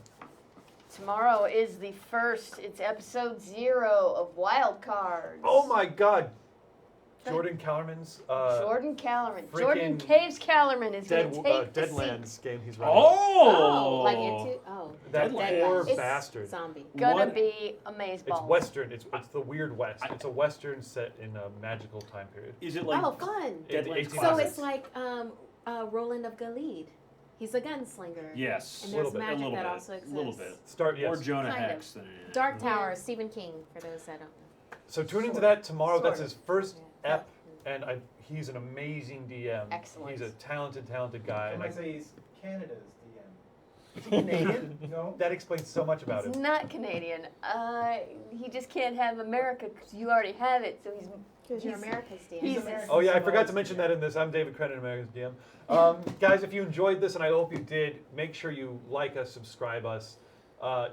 Tomorrow is the first. It's episode 0 of Wild Cards. Oh my God! Jordan Kellerman's Jordan Kellerman. freaking Jordan Caves Kellerman is going to take the Deadlands seat. game he's running. Oh, like into That Deadlands. poor It's bastard. Zombie. Gonna What? be amazeballs. It's Western. It's the Weird West. It's a Western set in a magical time period. Is it like Oh, fun. In the Deadlands 1800s. So classics? it's like Roland of Gilead. He's a gunslinger. Yes. And A there's little bit. magic A little that bit. also exists. A little bit. Start More yes. Jonah Kind of. Hex than anything. Dark Tower, Stephen King, for those that don't know. So tune into that tomorrow. That's Sort his first Yeah. ep, and he's an amazing DM. Excellent. He's a talented guy. I And might say he's Canada's DM. Is he Canadian? No. that explains so much about He's him. not Canadian. He just can't have America because you already have it. So Because you're He's- America's DM. he's- American. Oh yeah, I Someone forgot else to mention DM. that in this. I'm David Crennan, America's DM. Guys, if you enjoyed this, and I hope you did, make sure you like us, subscribe us.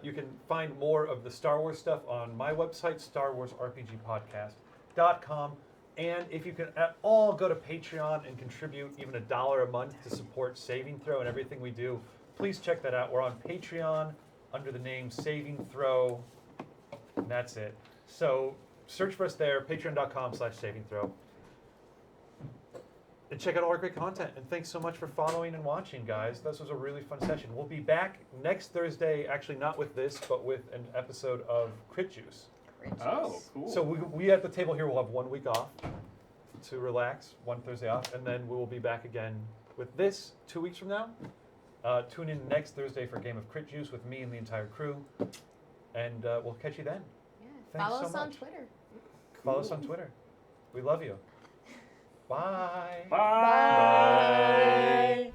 You can find more of the Star Wars stuff on my website, StarWarsRPGpodcast.com. And if you can at all go to Patreon and contribute even $1 a month to support Saving Throw and everything we do, please check that out. We're on Patreon under the name Saving Throw. And that's it. So search for us there, patreon.com/savingthrow. And check out all our great content. And thanks so much for following and watching, guys. This was a really fun session. We'll be back next Thursday, actually not with this, but with an episode of Crit Juice. Oh, cool. So we at the table here will have 1 week off to relax, 1 Thursday off, and then we will be back again with this 2 weeks from now. Tune in next Thursday for a game of Crit Juice with me and the entire crew. And we'll catch you then. Yeah. Thanks Follow so us on much. Twitter. Follow us on Twitter. We love you. Bye. Bye. Bye.